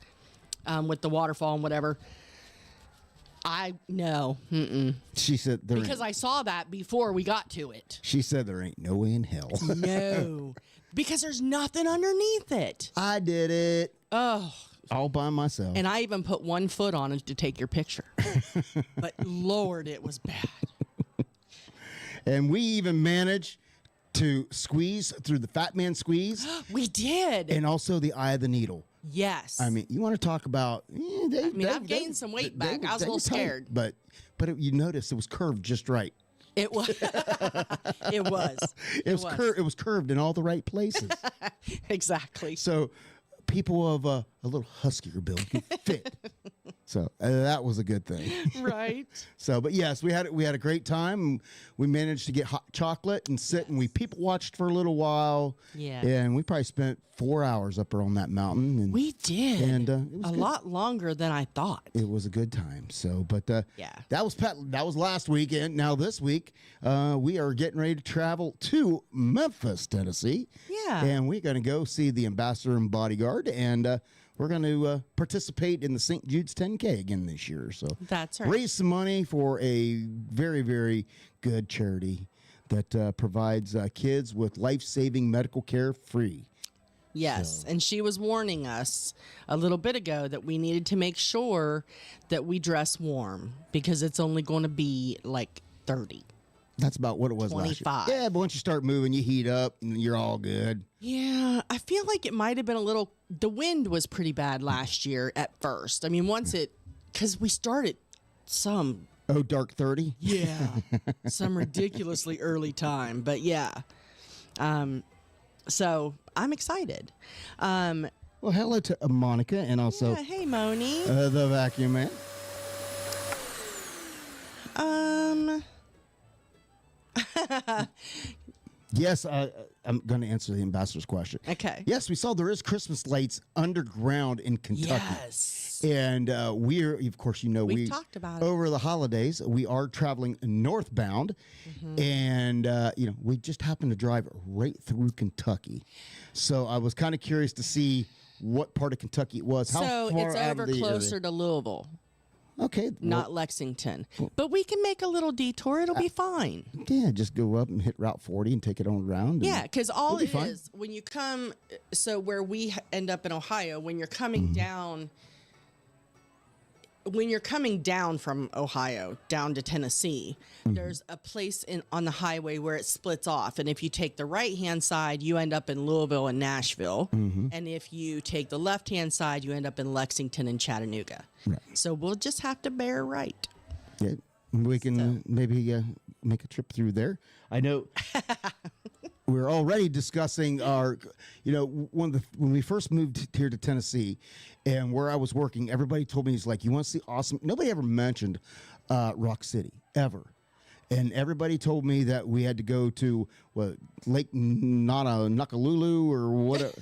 [SPEAKER 4] with the waterfall and whatever.
[SPEAKER 3] She said
[SPEAKER 4] because I saw that before we got to it.
[SPEAKER 3] She said there ain't no way in hell.
[SPEAKER 4] No, because there's nothing underneath it.
[SPEAKER 3] I did it.
[SPEAKER 4] Oh,
[SPEAKER 3] all by myself.
[SPEAKER 4] And I even put one foot on it to take your picture. But Lord, it was bad.
[SPEAKER 3] And we even managed to squeeze through the Fat Man Squeeze.
[SPEAKER 4] We did.
[SPEAKER 3] And also the Eye of the Needle.
[SPEAKER 4] Yes.
[SPEAKER 3] I mean, you want to talk about...
[SPEAKER 4] I've gained some weight back. I was a little scared.
[SPEAKER 3] But you noticed it was curved just right.
[SPEAKER 4] It was. It was.
[SPEAKER 3] It was curved in all the right places.
[SPEAKER 4] Exactly.
[SPEAKER 3] So people of a little huskier build could fit. So that was a good thing.
[SPEAKER 4] Right.
[SPEAKER 3] So, but yes, we had a great time. We managed to get hot chocolate and sit, and we people watched for a little while.
[SPEAKER 4] Yeah.
[SPEAKER 3] And we probably spent 4 hours up there on that mountain. And
[SPEAKER 4] We did.
[SPEAKER 3] And it was
[SPEAKER 4] a
[SPEAKER 3] good.
[SPEAKER 4] lot longer than I thought.
[SPEAKER 3] It was a good time. So, but
[SPEAKER 4] Yeah.
[SPEAKER 3] that was last weekend. Now this week, we are getting ready to travel to Memphis, Tennessee.
[SPEAKER 4] Yeah.
[SPEAKER 3] And we're going to go see the Ambassador and Bodyguard, and we're going to participate in the St. Jude's 10K again this year. So
[SPEAKER 4] That's right.
[SPEAKER 3] raise some money for a very, very good charity that provides kids with life-saving medical care free.
[SPEAKER 4] Yes, and she was warning us a little bit ago that we needed to make sure that we dress warm because it's only going to be like 30.
[SPEAKER 3] That's about what it was
[SPEAKER 4] 25.
[SPEAKER 3] last year. Yeah, but once you start moving, you heat up and you're all good.
[SPEAKER 4] Yeah, I feel like it might have been a little. The wind was pretty bad last year at first. I mean, because we started some.
[SPEAKER 3] Oh, dark 30?
[SPEAKER 4] Yeah, some ridiculously early time, but yeah. So I'm excited.
[SPEAKER 3] Well, hello to Monica and also
[SPEAKER 4] Yeah, hey, Moni.
[SPEAKER 3] the vacuum man. Yes, I'm going to answer the ambassador's question.
[SPEAKER 4] Okay.
[SPEAKER 3] Yes, we saw there is Christmas lights underground in Kentucky.
[SPEAKER 4] Yes.
[SPEAKER 3] And we're, of course,
[SPEAKER 4] We've talked about it.
[SPEAKER 3] Over the holidays, we are traveling northbound.
[SPEAKER 4] Mm-hmm.
[SPEAKER 3] And, we just happened to drive right through Kentucky. So I was kind of curious to see what part of Kentucky it was. How
[SPEAKER 4] So
[SPEAKER 3] far
[SPEAKER 4] it's
[SPEAKER 3] out
[SPEAKER 4] over
[SPEAKER 3] of the
[SPEAKER 4] closer
[SPEAKER 3] area?
[SPEAKER 4] to Louisville,
[SPEAKER 3] Okay.
[SPEAKER 4] not Lexington. But we can make a little detour. It'll be fine.
[SPEAKER 3] Yeah, just go up and hit Route 40 and take it on around.
[SPEAKER 4] Yeah, because all
[SPEAKER 3] it'll be
[SPEAKER 4] it
[SPEAKER 3] fine.
[SPEAKER 4] is, when you come, so where we end up in Ohio, when you're coming
[SPEAKER 3] Mm-hmm.
[SPEAKER 4] down, from Ohio down to Tennessee,
[SPEAKER 3] Mm-hmm.
[SPEAKER 4] there's a place on the highway where it splits off. And if you take the right-hand side, you end up in Louisville and Nashville.
[SPEAKER 3] Mm-hmm.
[SPEAKER 4] And if you take the left-hand side, you end up in Lexington and Chattanooga.
[SPEAKER 3] Right.
[SPEAKER 4] So we'll just have to bear right.
[SPEAKER 3] Yeah, we can maybe make a trip through there. I know we're already discussing our, when we first moved here to Tennessee and where I was working, everybody told me, he's like, you want to see awesome. Nobody ever mentioned Rock City, ever. And everybody told me that we had to go to Lake Nakalulu or whatever,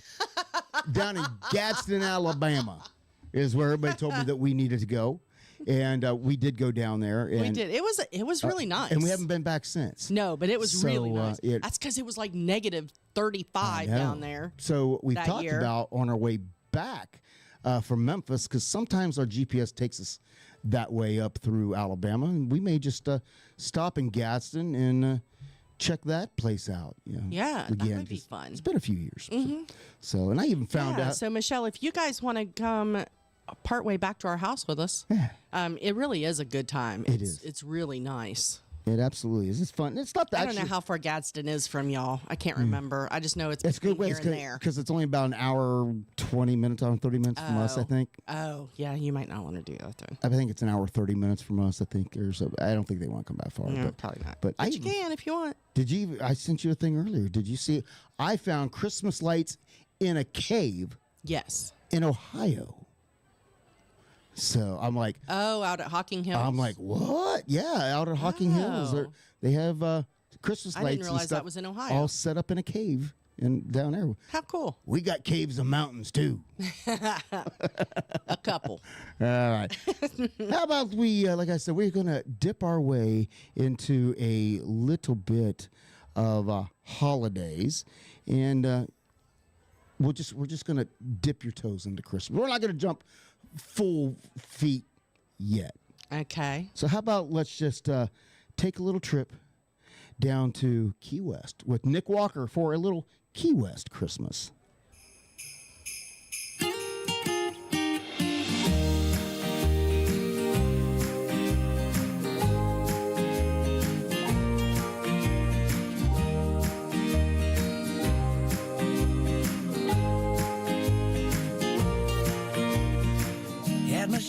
[SPEAKER 3] down in Gadsden, Alabama, is where everybody told me that we needed to go. And we did go down there. And,
[SPEAKER 4] We did. It was really nice.
[SPEAKER 3] And we haven't been back since.
[SPEAKER 4] No, but it was
[SPEAKER 3] So,
[SPEAKER 4] really nice.
[SPEAKER 3] it-
[SPEAKER 4] That's because it was like negative 35
[SPEAKER 3] I know.
[SPEAKER 4] down there.
[SPEAKER 3] So we
[SPEAKER 4] that
[SPEAKER 3] talked
[SPEAKER 4] year.
[SPEAKER 3] about on our way back from Memphis, because sometimes our GPS takes us that way up through Alabama, and we may just stop in Gadsden and check that place out.
[SPEAKER 4] Yeah, that
[SPEAKER 3] again,
[SPEAKER 4] would be
[SPEAKER 3] 'cause
[SPEAKER 4] fun.
[SPEAKER 3] It's been a few years. So and I even found
[SPEAKER 4] Yeah,
[SPEAKER 3] out.
[SPEAKER 4] so Michelle, if you guys want to come partway back to our house with us, it really is a good time.
[SPEAKER 3] It is.
[SPEAKER 4] It's really nice.
[SPEAKER 3] It absolutely is. It's fun. It's not that.
[SPEAKER 4] I don't know how far Gadsden is from y'all. I can't remember. I just know it's between here and there.
[SPEAKER 3] because it's only about an hour, 20 minutes, hour, 30 minutes from us, I think.
[SPEAKER 4] Oh, yeah, you might not want to do that then.
[SPEAKER 3] I think it's an hour, 30 minutes from us, I think. Or so. I don't think they want to come that far.
[SPEAKER 4] No,
[SPEAKER 3] but,
[SPEAKER 4] probably not.
[SPEAKER 3] But
[SPEAKER 4] You can if you want.
[SPEAKER 3] Did you? I sent you a thing earlier. Did you see? I found Christmas lights in a cave
[SPEAKER 4] Yes.
[SPEAKER 3] in Ohio. So I'm like,
[SPEAKER 4] Oh, out at Hocking Hills.
[SPEAKER 3] I'm like, what? Yeah, out at Hocking Hills,
[SPEAKER 4] Oh.
[SPEAKER 3] they have Christmas
[SPEAKER 4] I
[SPEAKER 3] lights.
[SPEAKER 4] didn't realize
[SPEAKER 3] and stuff
[SPEAKER 4] that was in Ohio.
[SPEAKER 3] all set up in a cave and down there.
[SPEAKER 4] How cool.
[SPEAKER 3] We got caves and mountains too.
[SPEAKER 4] A couple.
[SPEAKER 3] All right. How about we, like I said, we're going to dip our way into a little bit of holidays, and we're just going to dip your toes into Christmas. We're not going to jump full feet yet.
[SPEAKER 4] Okay.
[SPEAKER 3] So how about let's just take a little trip down to Key West with Nick Walker for a little Key West Christmas.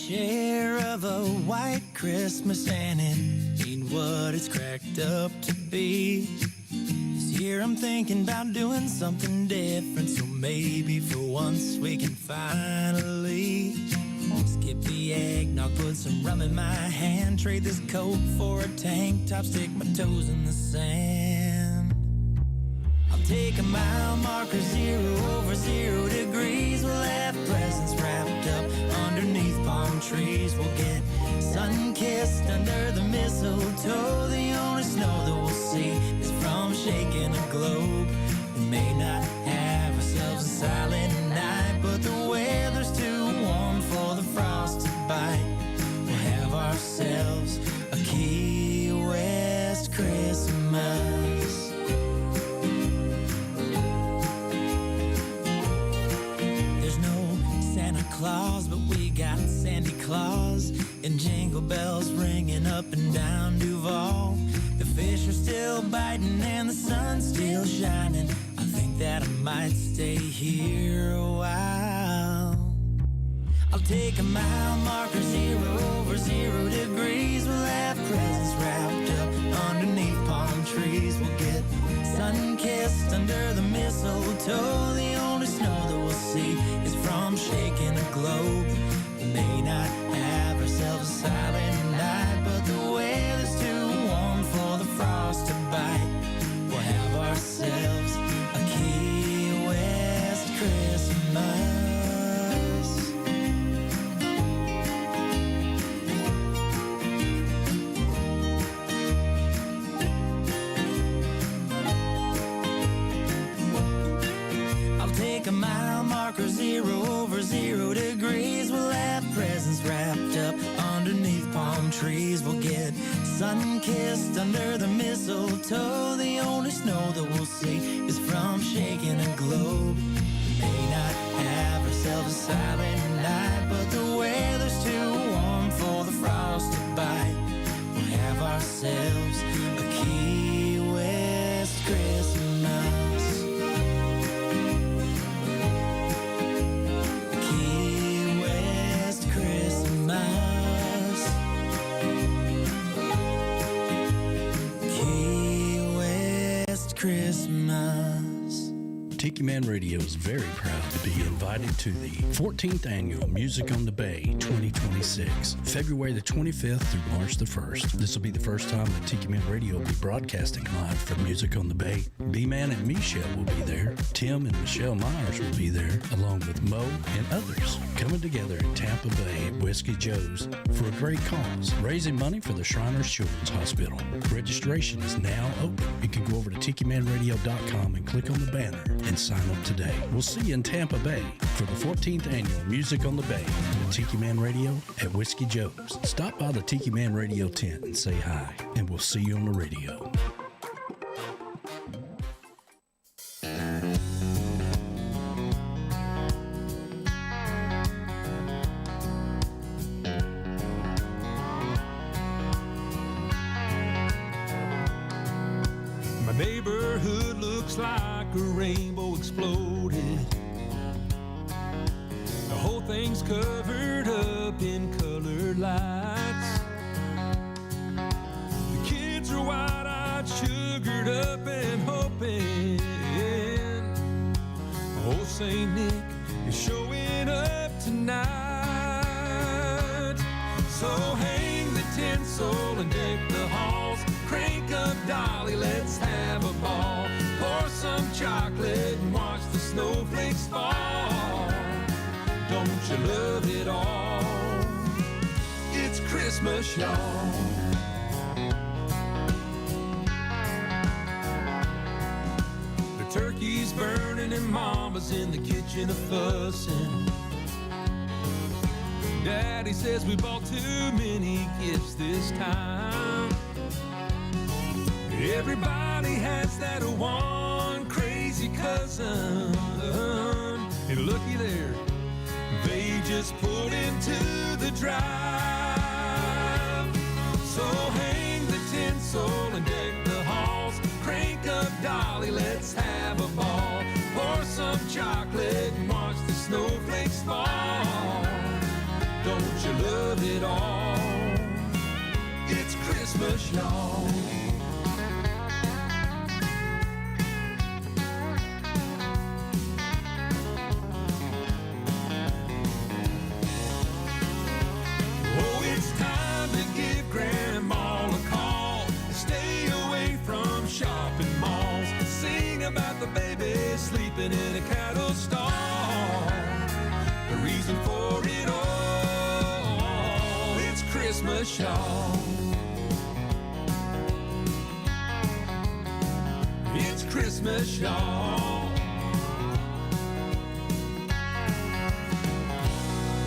[SPEAKER 8] share of a white Christmas, and it ain't what it's cracked up to be. This year I'm thinking about doing something different, so maybe for once we can finally skip the eggnog, put some rum in my hand, trade this coat for a tank top, stick my toes in the sand. I'll take a mile marker, 0 over 0 degrees. We'll have presents wrapped up underneath palm trees. We'll get sun-kissed under the mistletoe. The only snow that we'll see is from shaking a globe. We may not have ourselves a silent night, but the weather's too warm for the frost to bite. We'll have ourselves a Key West Christmas. There's no Santa Claus, but we got Sandy Claus, and jingle bells ringing up and down Duval. The fish are still biting and the sun's still shining. I think that I might stay here a while. I'll take a mile marker, 0 over 0 degrees. We'll have presents wrapped up underneath palm trees. We'll get sun-kissed under the mistletoe. The only snow that we'll see is from shaking a globe. We may not have ourselves a silent night, but the weather's too warm for the frost to bite. We'll have ourselves a Key West Christmas. Take a mile marker, 0 over 0 degrees. We'll have presents wrapped up underneath palm trees. We'll get sun-kissed under the mistletoe. The only snow that we'll see is from shaking a globe. We may not have ourselves a silent night, but the weather's too warm for the frost to bite. We'll have ourselves a Key West Christmas. Christmas.
[SPEAKER 9] Tiki Man Radio is very proud to be invited to the 14th Annual Music on the Bay 2026, February the 25th through March the 1st. This will be the first time that Tiki Man Radio will be broadcasting live from Music on the Bay. B-Man and Michelle will be there. Tim and Michelle Myers will be there, along with Mo and others, coming together in Tampa Bay at Whiskey Joe's for a great cause, raising money for the Shriners Children's Hospital. Registration is now open. You can go over to TikiManRadio.com and click on the banner and sign up today. We'll see you in Tampa Bay for the 14th Annual Music on the Bay with Tiki Man Radio at Whiskey Joe's. Stop by the Tiki Man Radio tent and say hi, and we'll see you on the radio.
[SPEAKER 5] My neighborhood looks like a rainbow exploded. The whole thing's covered up in colored lights. The kids are wide-eyed, sugared up and hoping old St. Nick is showing up tonight. So hang the tinsel and deck the halls, crank up Dolly, let's have a ball. Pour some chocolate and watch the snowflakes fall. Don't you love it all? It's Christmas, y'all. The turkey's burning and Mama's in the kitchen a-fussing. Daddy says we bought too many gifts this time. Everybody has that one crazy cousin. And looky there, they just pulled into the drive. So hang the tinsel and deck the halls, crank up Dolly, let's have a ball. Pour some chocolate and watch the snowflakes fall. Don't you love
[SPEAKER 8] Christmas, y'all. Oh, it's time to give Grandma a call. Stay away from shopping malls. Sing about the baby sleeping in a cattle stall. The reason for it all, it's Christmas, y'all. It's Christmas, y'all.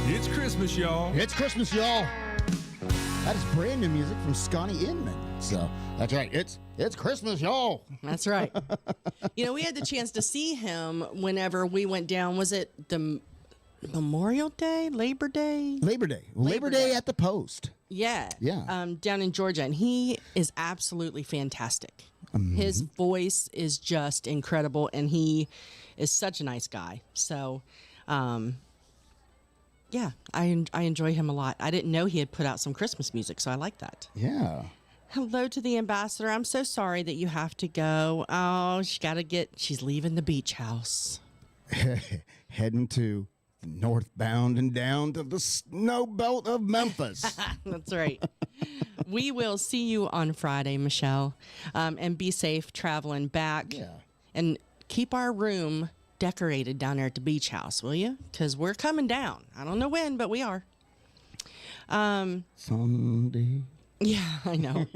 [SPEAKER 8] It's Christmas, y'all.
[SPEAKER 3] It's Christmas, y'all. That is brand new music from Scotty Inman. So that's right. It's Christmas, y'all.
[SPEAKER 4] That's right. You know, we had the chance to see him whenever we went down. Was it the Memorial Day, Labor Day?
[SPEAKER 3] Labor Day. Labor Day at the Post.
[SPEAKER 4] Yeah.
[SPEAKER 3] Yeah.
[SPEAKER 4] Down in Georgia. And he is absolutely fantastic. His voice is just incredible. And he is such a nice guy. So, yeah, I enjoy him a lot. I didn't know he had put out some Christmas music, so I like that.
[SPEAKER 3] Yeah.
[SPEAKER 4] Hello to the ambassador. I'm so sorry that you have to go. Oh, she's leaving the beach house.
[SPEAKER 3] Heading to the northbound and down to the snow belt of Memphis.
[SPEAKER 4] That's right. We will see you on Friday, Michelle. And be safe traveling back.
[SPEAKER 3] Yeah.
[SPEAKER 4] And keep our room decorated down there at the beach house, will you? Because we're coming down. I don't know when, but we are.
[SPEAKER 3] Someday.
[SPEAKER 4] Yeah, I know.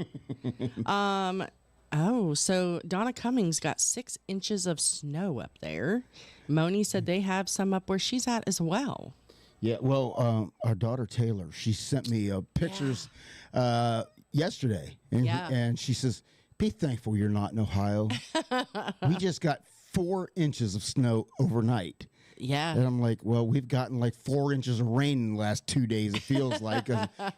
[SPEAKER 4] So Donna Cummings got 6 inches of snow up there. Moni said they have some up where she's at as well.
[SPEAKER 3] Yeah, well, our daughter Taylor, she sent me pictures yesterday, and she says, "Be thankful you're not in Ohio. We just got 4 inches of snow overnight."
[SPEAKER 4] Yeah.
[SPEAKER 3] And I'm like, well, we've gotten like 4 inches of rain in the last 2 days, it feels like.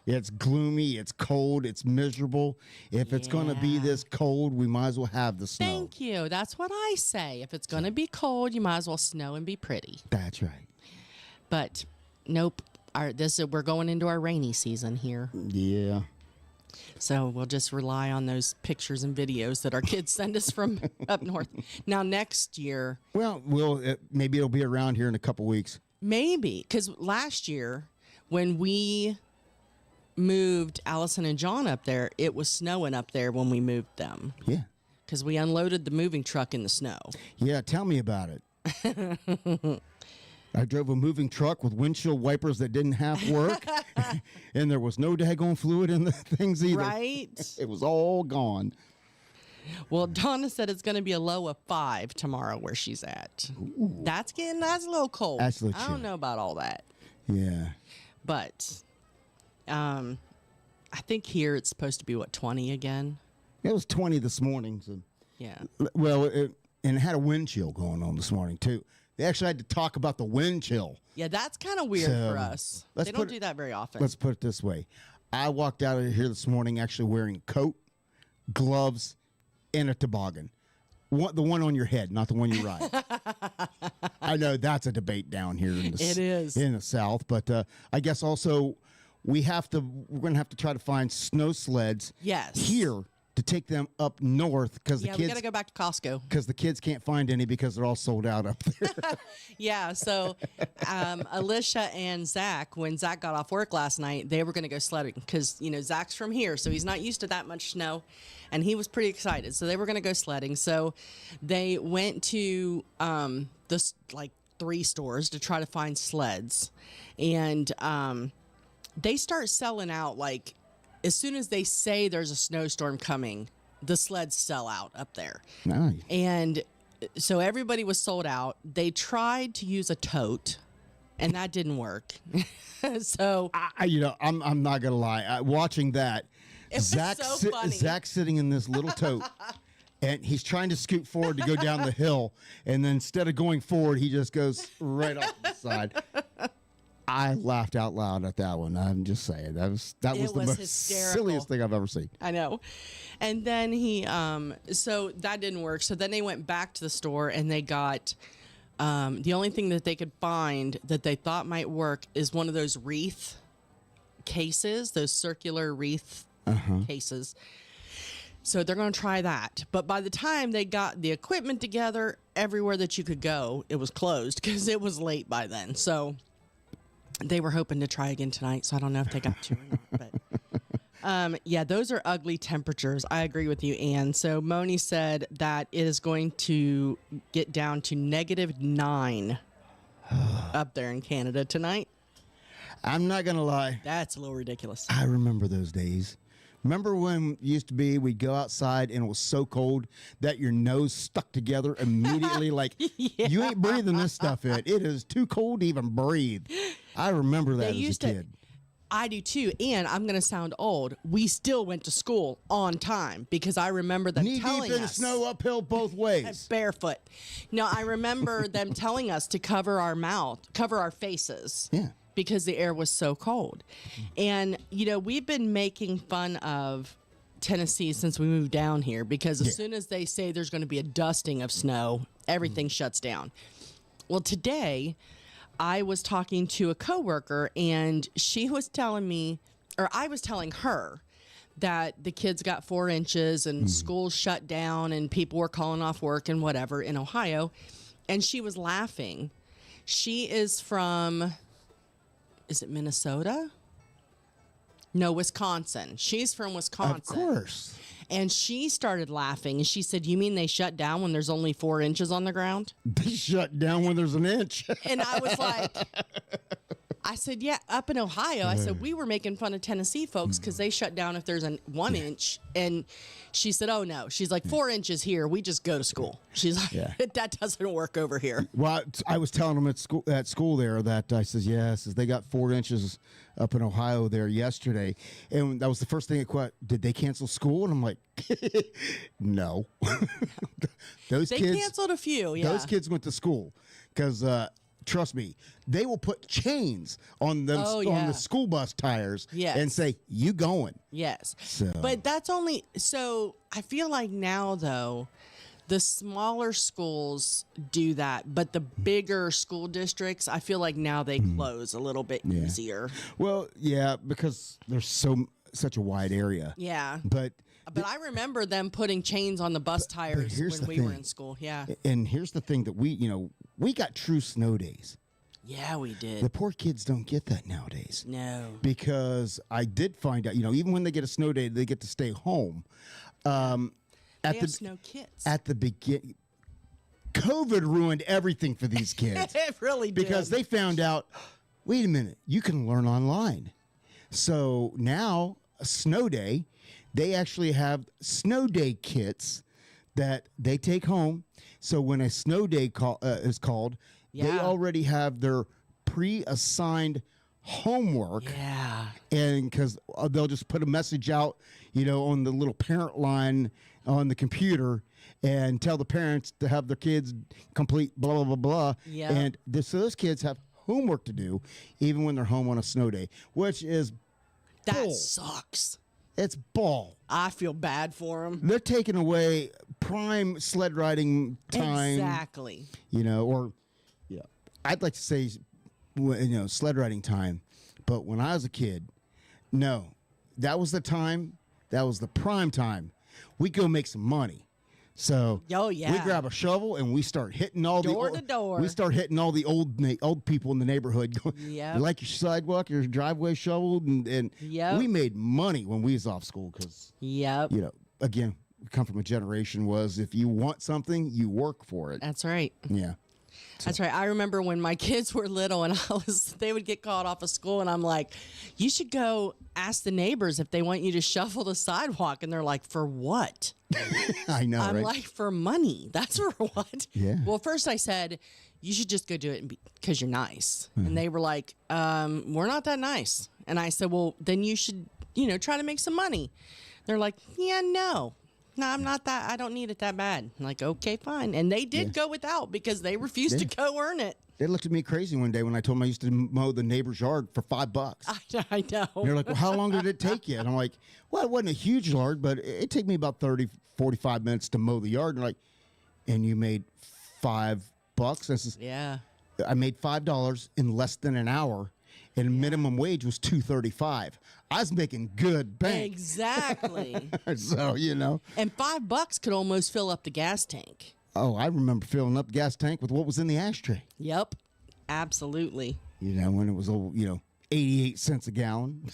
[SPEAKER 3] It's gloomy, it's cold, it's miserable. If it's going to be this cold, we might as well have the snow.
[SPEAKER 4] Thank you. That's what I say. If it's going to be cold, you might as well snow and be pretty.
[SPEAKER 3] That's right.
[SPEAKER 4] But nope. We're going into our rainy season here.
[SPEAKER 3] Yeah.
[SPEAKER 4] So we'll just rely on those pictures and videos that our kids send us from up north. Now, next year.
[SPEAKER 3] Well, maybe it'll be around here in a couple weeks.
[SPEAKER 4] Maybe. Because last year, when we moved Allison and John up there, it was snowing up there when we moved them.
[SPEAKER 3] Yeah.
[SPEAKER 4] Because we unloaded the moving truck in the snow.
[SPEAKER 3] Yeah, tell me about it. I drove a moving truck with windshield wipers that didn't half work, and there was no daggone fluid in the things either.
[SPEAKER 4] Right?
[SPEAKER 3] It was all gone.
[SPEAKER 4] Well, Donna said it's going to be a low of 5 tomorrow where she's at.
[SPEAKER 3] Ooh.
[SPEAKER 4] That's a little cold.
[SPEAKER 3] That's a little
[SPEAKER 4] I don't know about all that.
[SPEAKER 3] Yeah.
[SPEAKER 4] But I think here it's supposed to be, 20 again?
[SPEAKER 3] It was 20 this morning. So.
[SPEAKER 4] Yeah.
[SPEAKER 3] Well, it had a wind chill going on this morning, too. They actually had to talk about the wind chill.
[SPEAKER 4] Yeah, that's kind of weird for us. They don't do that very often.
[SPEAKER 3] Let's put it this way. I walked out of here this morning actually wearing a coat, gloves, and a toboggan. The one on your head, not the one you ride. I know that's a debate down here in the South, but I guess also we're going to have to try to find snow sleds here to take them up north because the kids.
[SPEAKER 4] We got to go back to Costco
[SPEAKER 3] because the kids can't find any because they're all sold out up there.
[SPEAKER 4] Yeah, so Alicia and Zach, when Zach got off work last night, they were going to go sledding because Zach's from here, so he's not used to that much snow, and he was pretty excited. So they were going to go sledding. So they went to this 3 stores to try to find sleds, and they start selling out as soon as they say there's a snowstorm coming, the sleds sell out up there.
[SPEAKER 3] Nice.
[SPEAKER 4] And so everybody was sold out. They tried to use a tote, and that didn't work. So
[SPEAKER 3] I'm not gonna lie. Watching that, Zach's sitting in this little tote, and he's trying to scoot forward to go down the hill, and then instead of going forward, he just goes right off the side. I laughed out loud at that one. I'm just saying that was the most silliest thing I've ever seen.
[SPEAKER 4] I know. And then so that didn't work. So then they went back to the store and they got the only thing that they could find that they thought might work is one of those wreath cases, those circular wreath cases. So they're going to try that. But by the time they got the equipment together, everywhere that you could go, it was closed because it was late by then. So they were hoping to try again tonight. So I don't know if they got to or not. But yeah, those are ugly temperatures. I agree with you, Ann. So Moni said that it is going to get down to -9 up there in Canada tonight.
[SPEAKER 3] I'm not going to lie.
[SPEAKER 4] That's a little ridiculous.
[SPEAKER 3] I remember those days. Remember when it used to be we'd go outside and it was so cold that your nose stuck together immediately? Like, you ain't breathing this stuff in. It is too cold to even breathe. I remember that as a kid.
[SPEAKER 4] I do too. And I'm going to sound old. We still went to school on time because I remember them telling us.
[SPEAKER 3] Knee deep in the snow, uphill both ways.
[SPEAKER 4] Barefoot. No, I remember them telling us to cover our mouth, cover our faces.
[SPEAKER 3] Yeah.
[SPEAKER 4] Because the air was so cold. And, you know, we've been making fun of Tennessee since we moved down here because as soon as they say there's going to be a dusting of snow, everything shuts down. Well, today I was talking to a coworker and she was telling me, or I was telling her, that the kids got 4 inches and schools shut down and people were calling off work and whatever in Ohio. And she was laughing. She is from... Is it Minnesota? No, Wisconsin. She's from Wisconsin.
[SPEAKER 3] Of course.
[SPEAKER 4] And she started laughing. And she said, you mean they shut down when there's only 4 inches on the ground?
[SPEAKER 3] They shut down when there's an inch.
[SPEAKER 4] And I was like, I said, yeah, up in Ohio. I said, we were making fun of Tennessee folks because they shut down if there's a 1 inch. And she said, oh, no. She's like, 4 inches here. We just go to school. She's like, that doesn't work over here.
[SPEAKER 3] Well, I was telling them at school there that I says, yes, they got 4 inches up in Ohio there yesterday. And that was the first thing did they cancel school? And I'm like, no. They
[SPEAKER 4] canceled a few, yeah.
[SPEAKER 3] Those kids went to school because, trust me, they will put chains on them on the school bus tires and say, you going.
[SPEAKER 4] Yes.
[SPEAKER 3] So.
[SPEAKER 4] But that's only, so I feel like now, though, the smaller schools do that, but the bigger school districts, I feel like now they close a little bit easier.
[SPEAKER 3] Well, yeah, because there's such a wide area.
[SPEAKER 4] Yeah.
[SPEAKER 3] But
[SPEAKER 4] I remember them putting chains on the bus tires when we were in school. Yeah.
[SPEAKER 3] And here's the thing that we got true snow days.
[SPEAKER 4] Yeah, we did.
[SPEAKER 3] The poor kids don't get that nowadays.
[SPEAKER 4] No.
[SPEAKER 3] Because I did find out, even when they get a snow day, they get to stay home.
[SPEAKER 4] They have snow kits.
[SPEAKER 3] At the beginning, COVID ruined everything for these kids.
[SPEAKER 4] It really did.
[SPEAKER 3] Because they found out, wait a minute, you can learn online. So now, a snow day, they actually have snow day kits that they take home. So when a snow day is called, they already have their pre-assigned homework.
[SPEAKER 4] Yeah.
[SPEAKER 3] And because they'll just put a message out, on the little parent line on the computer and tell the parents to have their kids complete blah, blah, blah, blah.
[SPEAKER 4] Yeah.
[SPEAKER 3] And so those kids have homework to do even when they're home on a snow day, which is bull.
[SPEAKER 4] Sucks.
[SPEAKER 3] It's bull.
[SPEAKER 4] I feel bad for them.
[SPEAKER 3] They're taking away prime sled riding time.
[SPEAKER 4] Exactly.
[SPEAKER 3] I'd like to say, sled riding time. But when I was a kid, no, that was the time. That was the prime time. We go make some money. So we grab a shovel and we start hitting all
[SPEAKER 4] door to door.
[SPEAKER 3] We start hitting all the old people in the neighborhood. You like your sidewalk, your driveway shoveled, and we made money when we was off school because again, we come from a generation was if you want something, you work for it.
[SPEAKER 4] That's right.
[SPEAKER 3] Yeah.
[SPEAKER 4] That's right. I remember when my kids were little and they would get called off of school and I'm like, you should go ask the neighbors if they want you to shovel the sidewalk. And they're like, for what?
[SPEAKER 3] I know,
[SPEAKER 4] I'm
[SPEAKER 3] right?
[SPEAKER 4] like, for money. That's for what?
[SPEAKER 3] Yeah.
[SPEAKER 4] Well, first I said, you should just go do it because you're nice. And they were like, we're not that nice. And I said, well, then you should, try to make some money. They're like, yeah, no, I'm not that. I don't need it that bad. I'm like, okay, fine. And they did go without because they refused to go earn it.
[SPEAKER 3] They looked at me crazy one day when I told them I used to mow the neighbor's yard for $5.
[SPEAKER 4] I know.
[SPEAKER 3] And they're like, well, how long did it take you? And I'm like, well, it wasn't a huge yard, but it took me about 30, 45 minutes to mow the yard. And they're like, and you made $5? I says,
[SPEAKER 4] yeah.
[SPEAKER 3] I made $5 in less than an hour. and minimum wage was $2.35. I was making good bank.
[SPEAKER 4] Exactly.
[SPEAKER 3] So,
[SPEAKER 4] And $5 could almost fill up the gas tank.
[SPEAKER 3] Oh, I remember filling up gas tank with what was in the ashtray.
[SPEAKER 4] Yep. Absolutely.
[SPEAKER 3] When it was, 88 cents a gallon.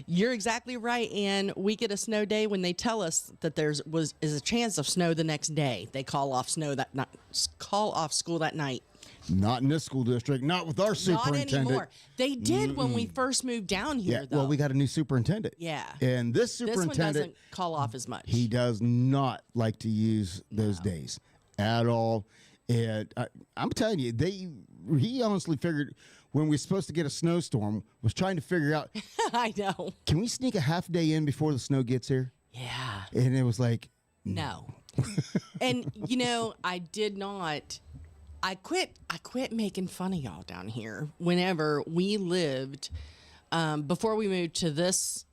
[SPEAKER 4] You're exactly right. And we get a snow day when they tell us that is a chance of snow the next day. They call off school that night.
[SPEAKER 3] Not in this school district. Not with our superintendent.
[SPEAKER 4] Not anymore. They did when we first moved down here, though.
[SPEAKER 3] Well, we got a new superintendent.
[SPEAKER 4] Yeah.
[SPEAKER 3] And this superintendent.
[SPEAKER 4] This one doesn't call off as much.
[SPEAKER 3] He does not like to use those days at all. And I'm telling you, he honestly figured when we were supposed to get a snowstorm, was trying to figure out.
[SPEAKER 4] I know.
[SPEAKER 3] Can we sneak a half day in before the snow gets here?
[SPEAKER 4] Yeah.
[SPEAKER 3] And it was like.
[SPEAKER 4] No. And, I did not. I quit making fun of y'all down here whenever we lived, before we moved to this,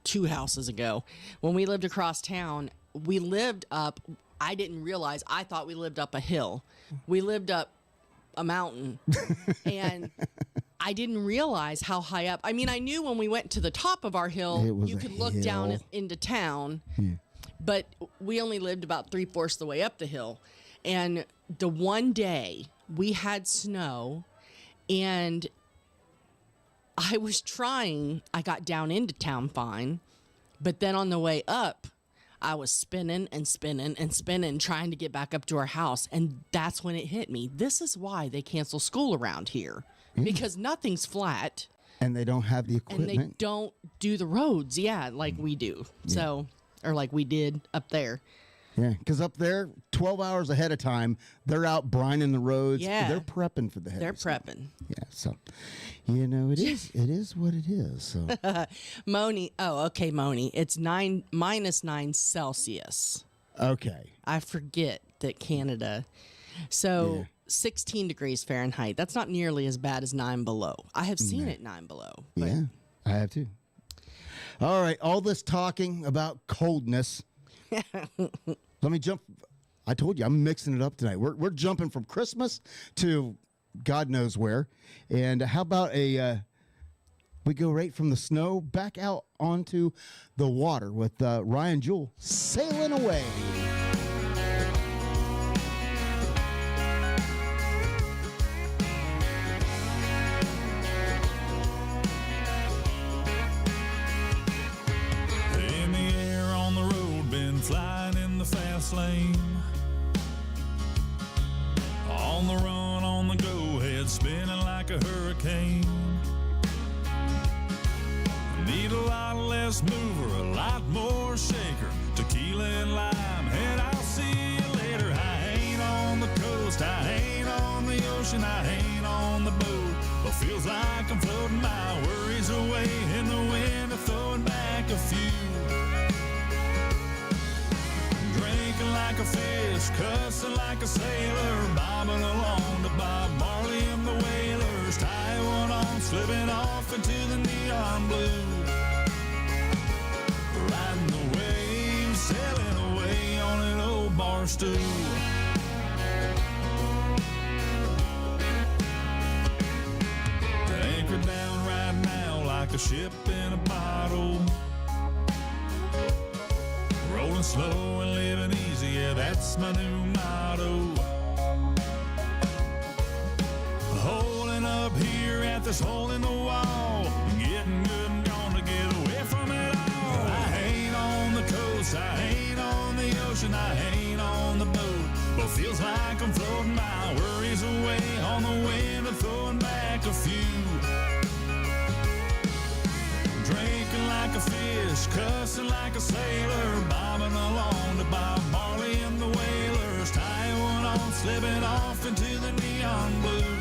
[SPEAKER 4] 2 houses ago, when we lived across town, we lived up, I didn't realize, I thought we lived up a hill. We lived up a mountain, and I didn't realize how high up. I mean, I knew when we went to the top of our hill, you could look down into town, but we only lived about 3/4 the way up the hill. And the one day we had snow, and I got down into town fine, but then on the way up, I was spinning and spinning and spinning, trying to get back up to our house. And that's when it hit me. This is why they cancel school around here, because nothing's flat.
[SPEAKER 3] And they don't have the equipment.
[SPEAKER 4] And they don't do the roads, like we do. So, or like we did up there.
[SPEAKER 3] Yeah, because up there, 12 hours ahead of time, they're out brining the roads.
[SPEAKER 4] Yeah.
[SPEAKER 3] They're prepping for the heavy
[SPEAKER 4] They're
[SPEAKER 3] snow.
[SPEAKER 4] prepping.
[SPEAKER 3] Yeah, so, it is what it is. So,
[SPEAKER 4] Moni, Moni, it's -9 Celsius.
[SPEAKER 3] Okay.
[SPEAKER 4] I forget that Canada. So 16 degrees Fahrenheit. That's not nearly as bad as 9 below. I have seen it 9 below. But
[SPEAKER 3] Yeah, I have too. All right, all this talking about coldness. Let me jump. I told you I'm mixing it up tonight. We're jumping from Christmas to God knows where. And how about we go right from the snow back out onto the water with Ryan Jewell sailing away.
[SPEAKER 5] Flying in the fast lane, on the run, on the go, head spinning like a hurricane. Need a lot less mover, a lot more shaker, tequila and lime, and I'll see you later. I ain't on the coast, I ain't on the ocean, I ain't on the boat, but feels like I'm floating my worries away in the wind, throwing back a few. Drinking like a fish, cussing like a sailor, bobbing along to Bob Marley and the Wailers. Tie one on, slipping off into the neon blue. Riding the waves, sailing away on an old bar stool. Anchored down right now like a ship in a bottle. Rolling slow and living easy, yeah, that's my new motto. Holding up here at this hole in the wall, getting good and gonna get away from it all. I ain't on the coast, I ain't on the ocean, I ain't on the boat, but feels like I'm floating my worries away on the wind and throwing back a few. Drinking like a fish, cussing like a sailor, bobbing along to Bob Marley and the Wailers. Tie one on, slipping off into the neon blue.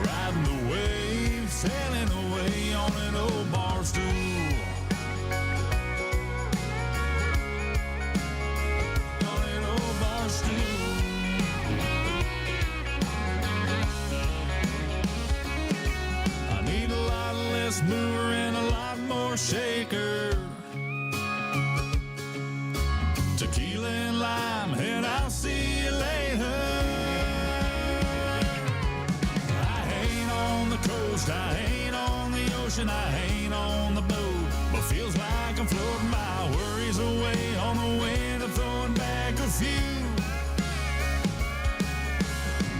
[SPEAKER 5] Riding the waves, sailing away on an old bar stool. On an old bar stool. Less mover and a lot more shaker. Tequila and lime, and I'll see you later.
[SPEAKER 10] ocean, I ain't on the boat, but feels like I'm floating my worries away on the wind and throwing back a few.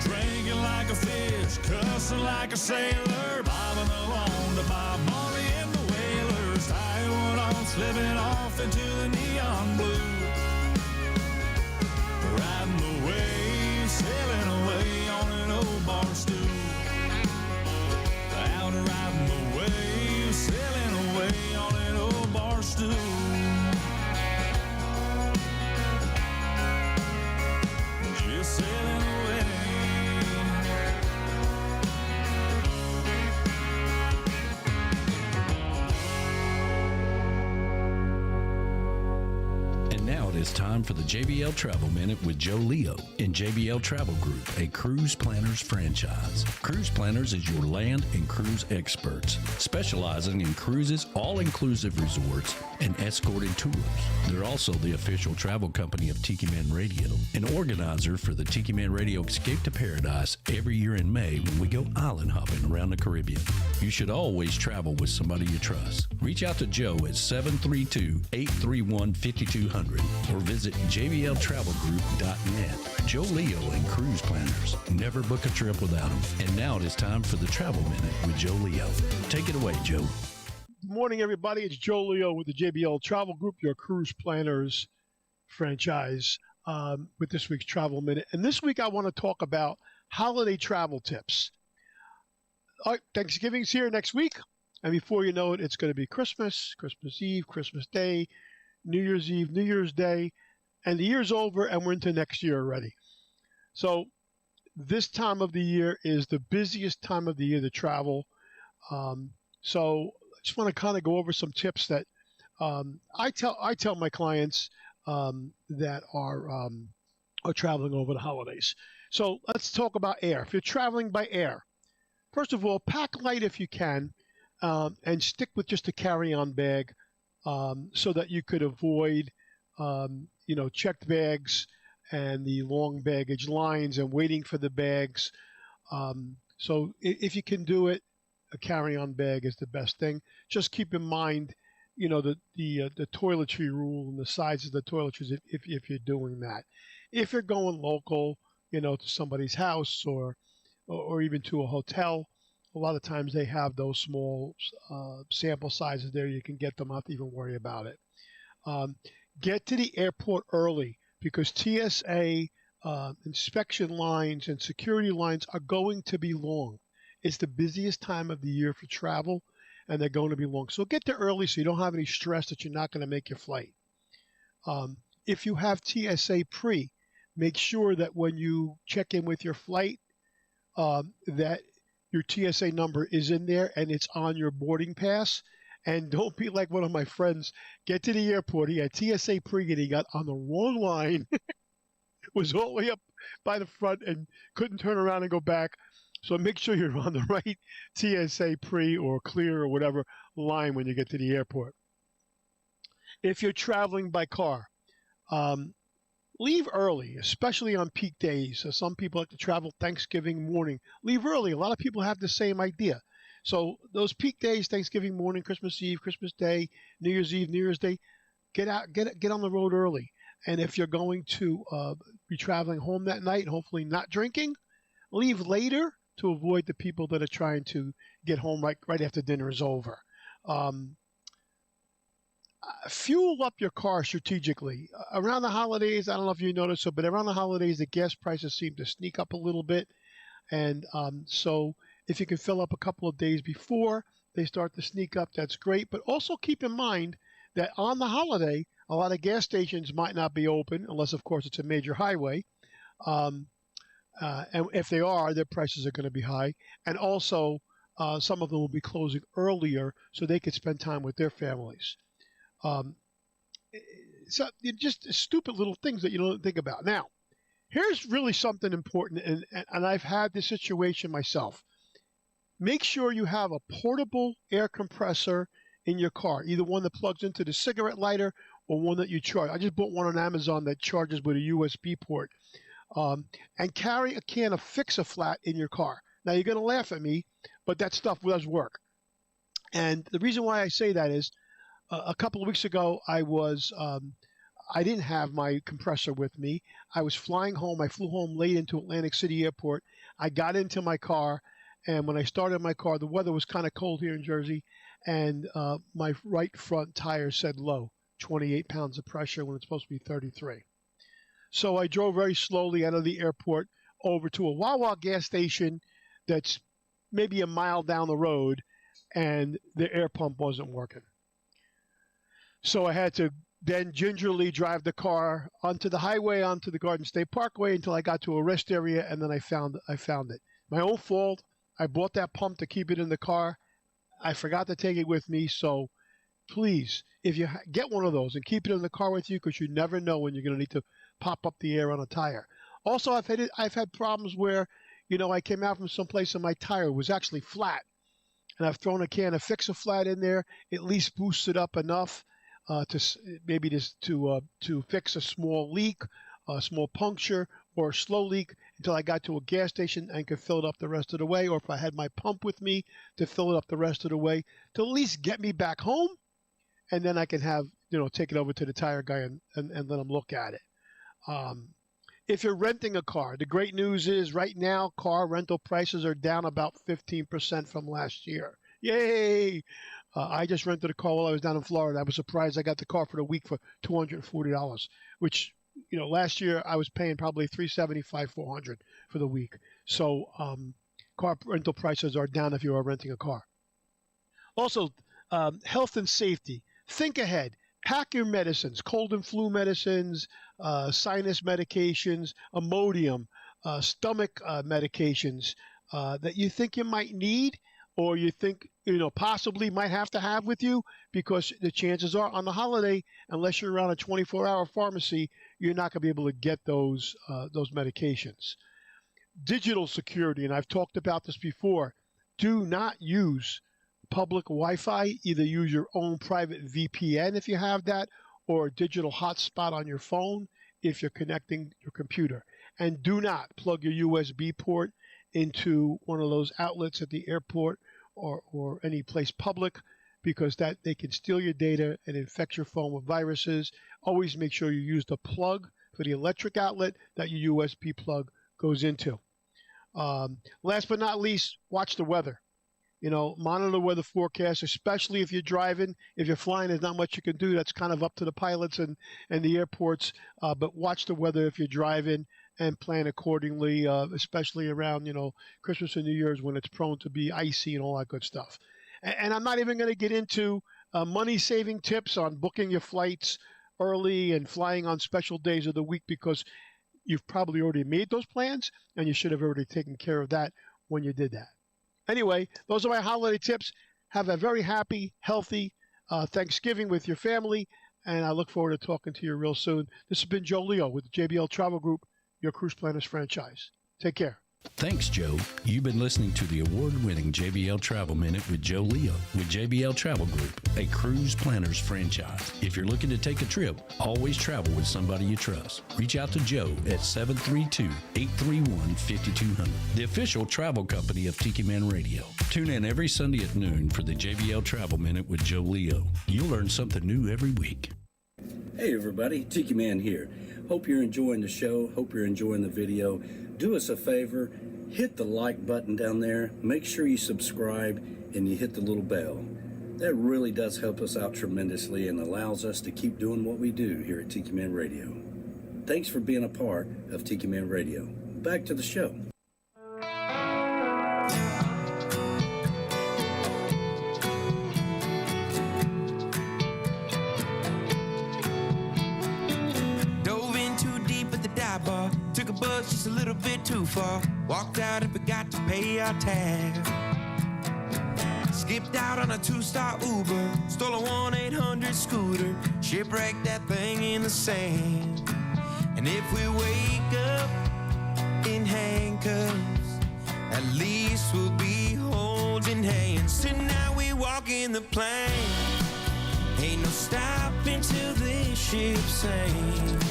[SPEAKER 10] Drinking like a fish, cussing like a sailor, bobbing along to Bob Marley and the Wailers, tying one on, slipping off into the neon blue. Riding the waves, sailing away on an old bar stool. Out riding the waves, sailing away on an old bar stool. Just sailing away.
[SPEAKER 9] Now it is time for the JBL Travel Minute with Joe Leo in JBL Travel Group, a cruise planners franchise. Cruise Planners is your land and cruise experts, specializing in cruises, all-inclusive resorts, and escorted tours. They're also the official travel company of Tiki Man Radio, an organizer for the Tiki Man Radio Escape to Paradise every year in May when we go island hopping around the Caribbean. You should always travel with somebody you trust. Reach out to Joe at 732-831-5200 or visit jbltravelgroup.net. Joe Leo and Cruise Planners. Never book a trip without them. And now it is time for the Travel Minute with Joe Leo. Take it away, Joe.
[SPEAKER 11] Good morning, everybody. It's Joe Leo with the JBL Travel Group, your Cruise Planners franchise, with this week's Travel Minute. And this week I want to talk about holiday travel tips. All right, Thanksgiving's here next week. And before you know it, it's going to be Christmas, Christmas Eve, Christmas Day, New Year's Eve, New Year's Day, and the year's over and we're into next year already. So this time of the year is the busiest time of the year to travel. So I just want to kind of go over some tips that I tell my clients that are traveling over the holidays. So let's talk about air. If you're traveling by air, first of all, pack light if you can, and stick with just a carry-on bag. So that you could avoid, checked bags and the long baggage lines and waiting for the bags. So if you can do it, a carry-on bag is the best thing. Just keep in mind, the toiletry rule and the size of the toiletries if you're doing that. If you're going local, to somebody's house or even to a hotel, a lot of times they have those small sample sizes there. You can get them, not to even worry about it. Get to the airport early because TSA inspection lines and security lines are going to be long. It's the busiest time of the year for travel, and they're going to be long. So get there early so you don't have any stress that you're not going to make your flight. If you have TSA pre, make sure that when you check in with your flight, that your TSA number is in there and it's on your boarding pass. And don't be like one of my friends. Get to the airport. He had TSA pre and he got on the wrong line. Was all the way up by the front and couldn't turn around and go back. So make sure you're on the right TSA pre or clear or whatever line when you get to the airport. If you're traveling by car, leave early, especially on peak days. So some people like to travel Thanksgiving morning. Leave early. A lot of people have the same idea. So those peak days, Thanksgiving morning, Christmas Eve, Christmas Day, New Year's Eve, New Year's Day, get out, get on the road early. And if you're going to be traveling home that night, hopefully not drinking, leave later to avoid the people that are trying to get home right after dinner is over. Fuel up your car strategically. Around the holidays, I don't know if you noticed, but around the holidays, the gas prices seem to sneak up a little bit. And so if you can fill up a couple of days before they start to sneak up, that's great. But also keep in mind that on the holiday, a lot of gas stations might not be open, unless, of course, it's a major highway. And if they are, their prices are going to be high. And also, some of them will be closing earlier so they could spend time with their families. So just stupid little things that you don't think about. Now, here's really something important, and I've had this situation myself. Make sure you have a portable air compressor in your car, either one that plugs into the cigarette lighter or one that you charge. I just bought one on Amazon that charges with a USB port. And carry a can of Fix-A-Flat in your car. Now, you're going to laugh at me, but that stuff does work. And the reason why I say that is a couple of weeks ago, I didn't have my compressor with me. I was flying home. I flew home late into Atlantic City Airport. I got into my car, and when I started my car, the weather was kind of cold here in Jersey, and my right front tire said low, 28 pounds of pressure when it's supposed to be 33. So I drove very slowly out of the airport over to a Wawa gas station that's maybe a mile down the road, and the air pump wasn't working. So I had to then gingerly drive the car onto the highway, onto the Garden State Parkway until I got to a rest area, and then I found it. My own fault. I bought that pump to keep it in the car. I forgot to take it with me, so please, if you get one of those and keep it in the car with you, because you never know when you're going to need to pop up the air on a tire. Also, I've had problems where, I came out from someplace and my tire was actually flat, and I've thrown a can of Fix-A-Flat in there. At least boosts it up enough to fix a small leak, a small puncture, or a slow leak until I got to a gas station and could fill it up the rest of the way, or if I had my pump with me to fill it up the rest of the way to at least get me back home, and then I can have, take it over to the tire guy and let him look at it. If you're renting a car, the great news is right now car rental prices are down about 15% from last year. Yay! I just rented a car while I was down in Florida. I was surprised I got the car for the week for $240, which, last year I was paying probably $375, $400 for the week. So car rental prices are down if you are renting a car. Also, health and safety. Think ahead. Pack your medicines, cold and flu medicines, sinus medications, Imodium, stomach medications that you think you might need, or you think, possibly might have to have with you, because the chances are on the holiday, unless you're around a 24-hour pharmacy, you're not going to be able to get those medications. Digital security, and I've talked about this before, do not use public Wi-Fi. Either use your own private VPN if you have that, or a digital hotspot on your phone if you're connecting your computer. And do not plug your USB port into one of those outlets at the airport or any place public, because that they can steal your data and infect your phone with viruses. Always make sure you use the plug for the electric outlet that your USB plug goes into. Last but not least, watch the weather. Monitor the weather forecast, especially if you're driving. If you're flying, there's not much you can do. That's kind of up to the pilots and the airports. But watch the weather if you're driving and plan accordingly, especially around, Christmas and New Year's when it's prone to be icy and all that good stuff. And I'm not even going to get into money-saving tips on booking your flights early and flying on special days of the week, because you've probably already made those plans and you should have already taken care of that when you did that. Anyway, those are my holiday tips. Have a very happy, healthy Thanksgiving with your family, and I look forward to talking to you real soon. This has been Joe Leo with the JBL Travel Group, your Cruise Planners franchise. Take care.
[SPEAKER 9] Thanks, Joe. You've been listening to the award-winning JBL Travel Minute with Joe Leo with JBL Travel Group, a Cruise Planners franchise. If you're looking to take a trip, always travel with somebody you trust. Reach out to Joe at 732-831-5200, the official travel company of Tiki Man Radio. Tune in every Sunday at noon for the JBL Travel Minute with Joe Leo. You'll learn something new every week.
[SPEAKER 12] Hey everybody, Tiki Man here. Hope you're enjoying the show. Hope you're enjoying the video. Do us a favor, hit the like button down there. Make sure you subscribe and you hit the little bell. That really does help us out tremendously and allows us to keep doing what we do here at Tiki Man Radio. Thanks for being a part of Tiki Man Radio. Back to the show.
[SPEAKER 13] Took a bus just a little bit too far. Walked out and forgot to pay our tab. Skipped out on a 2-star Uber. Stole a 1-800 scooter. Shipwrecked that thing in the sand. And if we wake up in handcuffs, at least we'll be holding hands. Tonight we walk in the plank. Ain't no stopping till this ship sinks.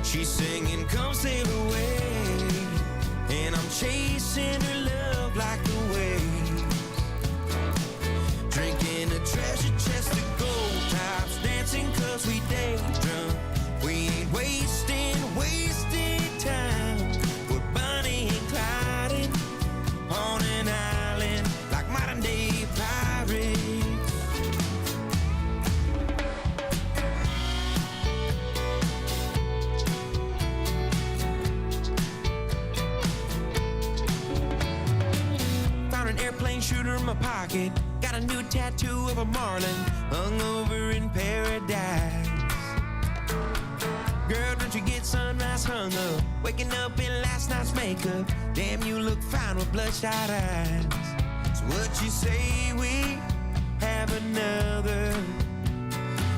[SPEAKER 13] She's singing, come sail away, and I'm chasing her love like the waves. an airplane shooter in my pocket. Got a new tattoo of a marlin hung over in paradise. Girl, don't you get sunrise hung up, waking up in last night's makeup. Damn, you look fine with bloodshot eyes. So what you say we have another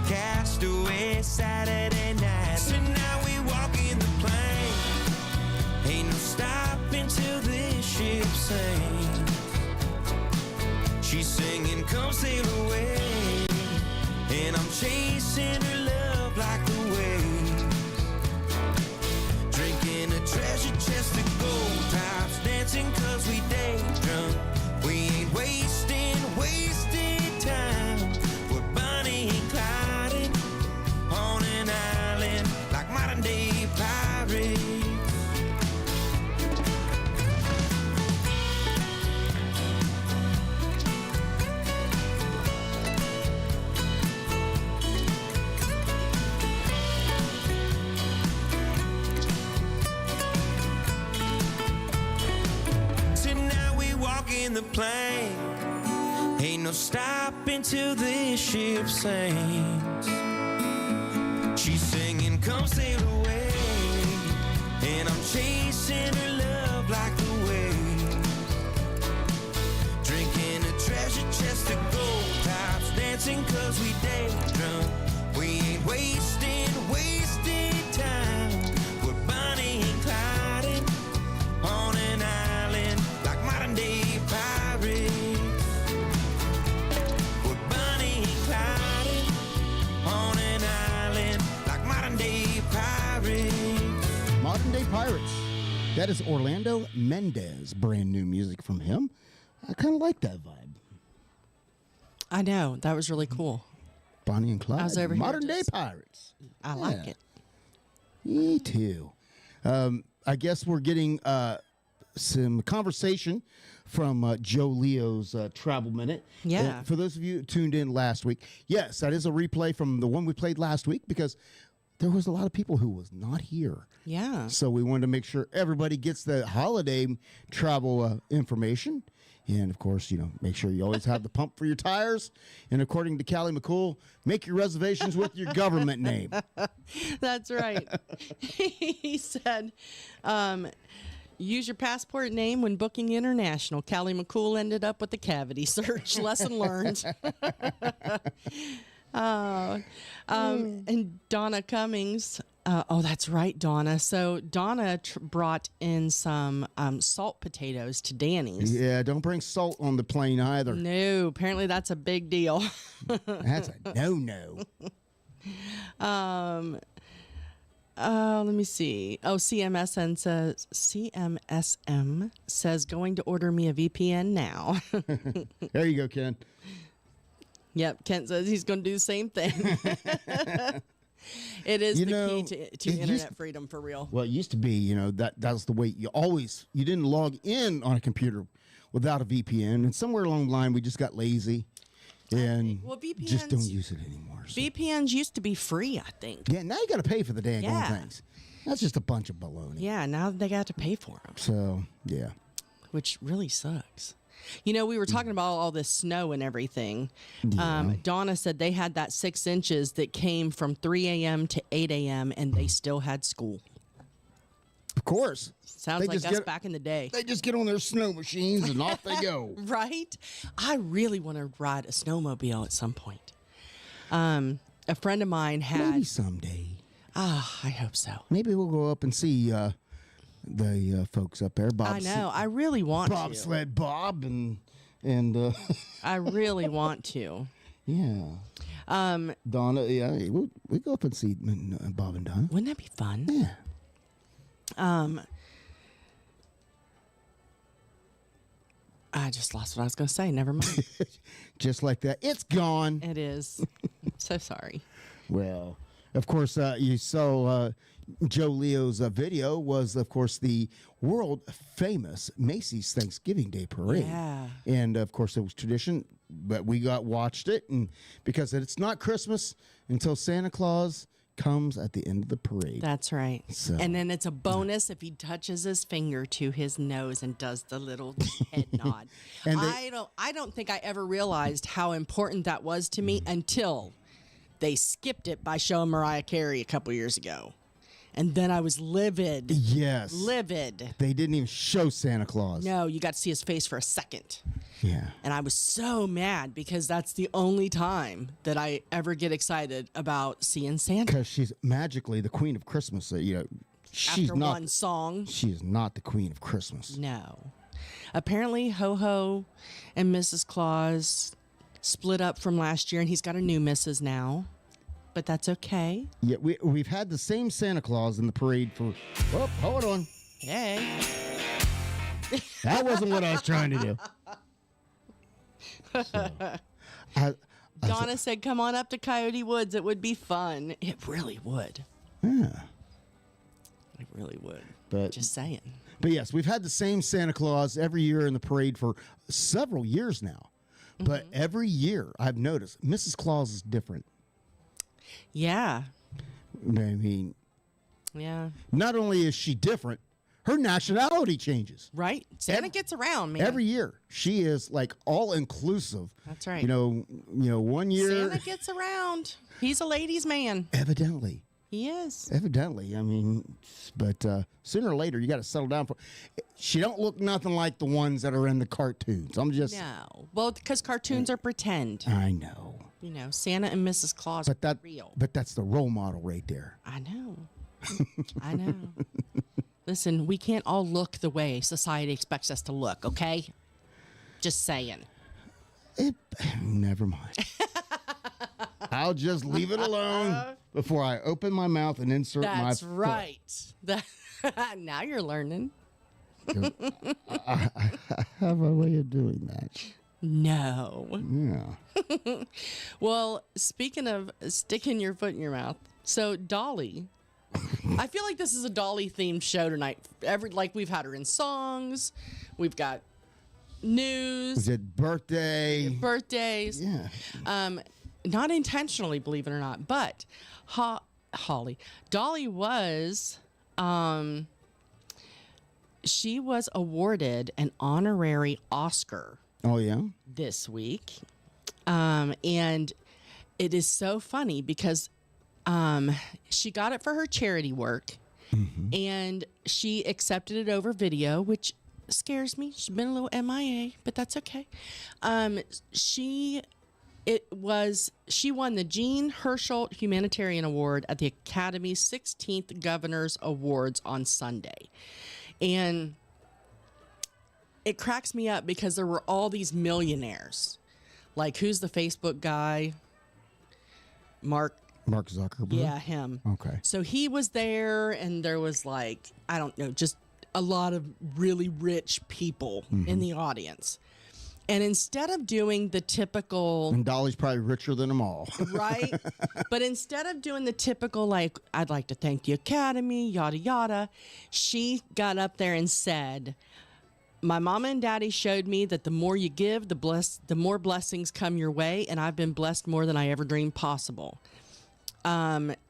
[SPEAKER 13] castaway Saturday night? So now we walk in the plane. Ain't no stopping till this ship sinks. She's singing, come sail away, and I'm chasing her love like the waves. Drinking a treasure chest of gold tops, dancing cause we day drunk. We ain't wasting time. We're Bonnie and Clyde on an island like modern day pirates. In the plane, ain't no stopping till this ship sinks. She's singing, come sail away, and I'm chasing her love like the waves. Drinking a treasure chest of gold tops, dancing cause we day drunk. We ain't wasting time. We're Bonnie and Clyde on an island like modern day pirates. We're Bonnie and Clyde on an island like modern day pirates.
[SPEAKER 3] Modern Day Pirates. That is Orlando Mendez. Brand new music from him. I kind of like that vibe.
[SPEAKER 4] I know. That was really cool.
[SPEAKER 3] Bonnie and Clyde.
[SPEAKER 4] I was over here
[SPEAKER 3] Modern Day
[SPEAKER 4] just-
[SPEAKER 3] Pirates.
[SPEAKER 4] I like it.
[SPEAKER 3] Me too. I guess we're getting some conversation from Joe Leo's Travel Minute.
[SPEAKER 4] Yeah.
[SPEAKER 3] For those of you who tuned in last week, yes, that is a replay from the one we played last week because there was a lot of people who was not here.
[SPEAKER 4] Yeah.
[SPEAKER 3] So we wanted to make sure everybody gets the holiday travel information. And, of course, you know, make sure you always have the pump for your tires. And according to Callie McCool, make your reservations with your government name.
[SPEAKER 4] That's right. He said, use your passport name when booking international. Callie McCool ended up with the cavity search. Lesson learned. And Donna Cummings. Oh, that's right, Donna. So Donna brought in some salt potatoes to Danny's.
[SPEAKER 3] Yeah, don't bring salt on the plane either.
[SPEAKER 4] No, apparently that's a big deal.
[SPEAKER 3] That's a no-no.
[SPEAKER 4] Let me see. Oh, CMSM says going to order me a VPN now.
[SPEAKER 3] There you go, Ken.
[SPEAKER 4] Yep, Kent says he's going to do the same thing. It is the key to internet freedom for real.
[SPEAKER 3] Well, it used to be, you know, that's the way you didn't log in on a computer without a VPN. And somewhere along the line, we just got lazy and just don't use it anymore. So.
[SPEAKER 4] VPNs used to be free, I think.
[SPEAKER 3] Yeah, now you got to pay for the dang things. That's just a bunch of baloney.
[SPEAKER 4] Yeah, now they got to pay for them.
[SPEAKER 3] So, yeah.
[SPEAKER 4] Which really sucks. You know, we were talking about all this snow and everything.
[SPEAKER 3] Yeah.
[SPEAKER 4] Donna said they had that 6 inches that came from 3 a.m. to 8 a.m. and they still had school.
[SPEAKER 3] Of course.
[SPEAKER 4] Sounds like us back in the day.
[SPEAKER 3] They just get on their snow machines and off they go.
[SPEAKER 4] Right? I really want to ride a snowmobile at some point. A friend of mine had...
[SPEAKER 3] Maybe someday.
[SPEAKER 4] I hope so.
[SPEAKER 3] Maybe we'll go up and see... the folks up there, Bob.
[SPEAKER 4] I know. I really want to.
[SPEAKER 3] Bobsled Bob and
[SPEAKER 4] I really want to.
[SPEAKER 3] Yeah. Donna. Yeah. We go up and see Bob and Donna.
[SPEAKER 4] Wouldn't that be fun?
[SPEAKER 3] Yeah.
[SPEAKER 4] I just lost what I was going to say. Never mind.
[SPEAKER 3] Just like that, it's gone.
[SPEAKER 4] It is. So sorry.
[SPEAKER 3] Well, of course, you saw. Joe Leo's video was, of course, the world famous Macy's Thanksgiving Day Parade.
[SPEAKER 4] Yeah.
[SPEAKER 3] And, of course, it was tradition, but we watched it. And because it's not Christmas until Santa Claus comes at the end of the parade.
[SPEAKER 4] That's right.
[SPEAKER 3] So,
[SPEAKER 4] and then it's a bonus if he touches his finger to his nose and does the little head nod.
[SPEAKER 3] And
[SPEAKER 4] I don't think I ever realized how important that was to me until they skipped it by showing Mariah Carey a couple years ago. And then I was livid.
[SPEAKER 3] Yes.
[SPEAKER 4] Livid.
[SPEAKER 3] They didn't even show Santa Claus.
[SPEAKER 4] No, you got to see his face for a second.
[SPEAKER 3] Yeah.
[SPEAKER 4] And I was so mad because that's the only time that I ever get excited about seeing Santa.
[SPEAKER 3] Because she's magically the queen of Christmas. She's
[SPEAKER 4] After
[SPEAKER 3] not
[SPEAKER 4] one song.
[SPEAKER 3] She is not the queen of Christmas.
[SPEAKER 4] No. Apparently, Ho-Ho and Mrs. Claus split up from last year, and he's got a new missus now. But that's okay.
[SPEAKER 3] Yeah, we've had the same Santa Claus in the parade for... Oh, hold on.
[SPEAKER 4] Hey.
[SPEAKER 3] That wasn't what I was trying to do. So,
[SPEAKER 4] Donna said, come on up to Coyote Woods. It would be fun. It really would.
[SPEAKER 3] Yeah.
[SPEAKER 4] It really would.
[SPEAKER 3] But,
[SPEAKER 4] just saying.
[SPEAKER 3] But yes, we've had the same Santa Claus every year in the parade for several years now. Mm-hmm. But every year, I've noticed, Mrs. Claus is different.
[SPEAKER 4] Yeah.
[SPEAKER 3] I mean,
[SPEAKER 4] yeah.
[SPEAKER 3] Not only is she different, her nationality changes.
[SPEAKER 4] Right. Santa gets around, man.
[SPEAKER 3] Every year. She is like all inclusive.
[SPEAKER 4] That's right.
[SPEAKER 3] You know, 1 year.
[SPEAKER 4] Santa gets around. He's a ladies' man.
[SPEAKER 3] Evidently.
[SPEAKER 4] He is.
[SPEAKER 3] Evidently. I mean, but sooner or later, you got to settle down. She don't look nothing like the ones that are in the cartoons. I'm just.
[SPEAKER 4] No. Well, because cartoons are pretend.
[SPEAKER 3] I know.
[SPEAKER 4] You know, Santa and Mrs. Claus are real.
[SPEAKER 3] But that's the role model right there.
[SPEAKER 4] I know. I know. Listen, we can't all look the way society expects us to look, okay? Just saying.
[SPEAKER 3] Never mind. I'll just leave it alone before I open my mouth and insert my
[SPEAKER 4] That's right. Now you're learning.
[SPEAKER 3] I have a way of doing that.
[SPEAKER 4] No.
[SPEAKER 3] Yeah.
[SPEAKER 4] Well, speaking of sticking your foot in your mouth, so Dolly, I feel like this is a Dolly themed show tonight. We've had her in songs, we've got news.
[SPEAKER 3] Is it
[SPEAKER 4] birthdays?
[SPEAKER 3] Yeah.
[SPEAKER 4] Not intentionally, believe it or not, but Dolly was, she was awarded an honorary Oscar.
[SPEAKER 3] Oh, yeah?
[SPEAKER 4] This week. And it is so funny because she got it for her charity work. Mm-hmm. And she accepted it over video, which scares me. She's been a little MIA, but that's okay. She won the Jean Herschel Humanitarian Award at the Academy's 16th Governors Awards on Sunday. And it cracks me up because there were all these millionaires. Like, who's the Facebook guy? Mark
[SPEAKER 3] Zuckerberg?
[SPEAKER 4] Yeah, him.
[SPEAKER 3] Okay.
[SPEAKER 4] So he was there, and there was like, I don't know, just a lot of really rich people in the audience. And instead of doing the typical...
[SPEAKER 3] And Dolly's probably richer than them all.
[SPEAKER 4] Right? But instead of doing the typical, like, I'd like to thank the Academy, yada, yada, she got up there and said, my mama and daddy showed me that the more you give, the more blessings come your way, and I've been blessed more than I ever dreamed possible.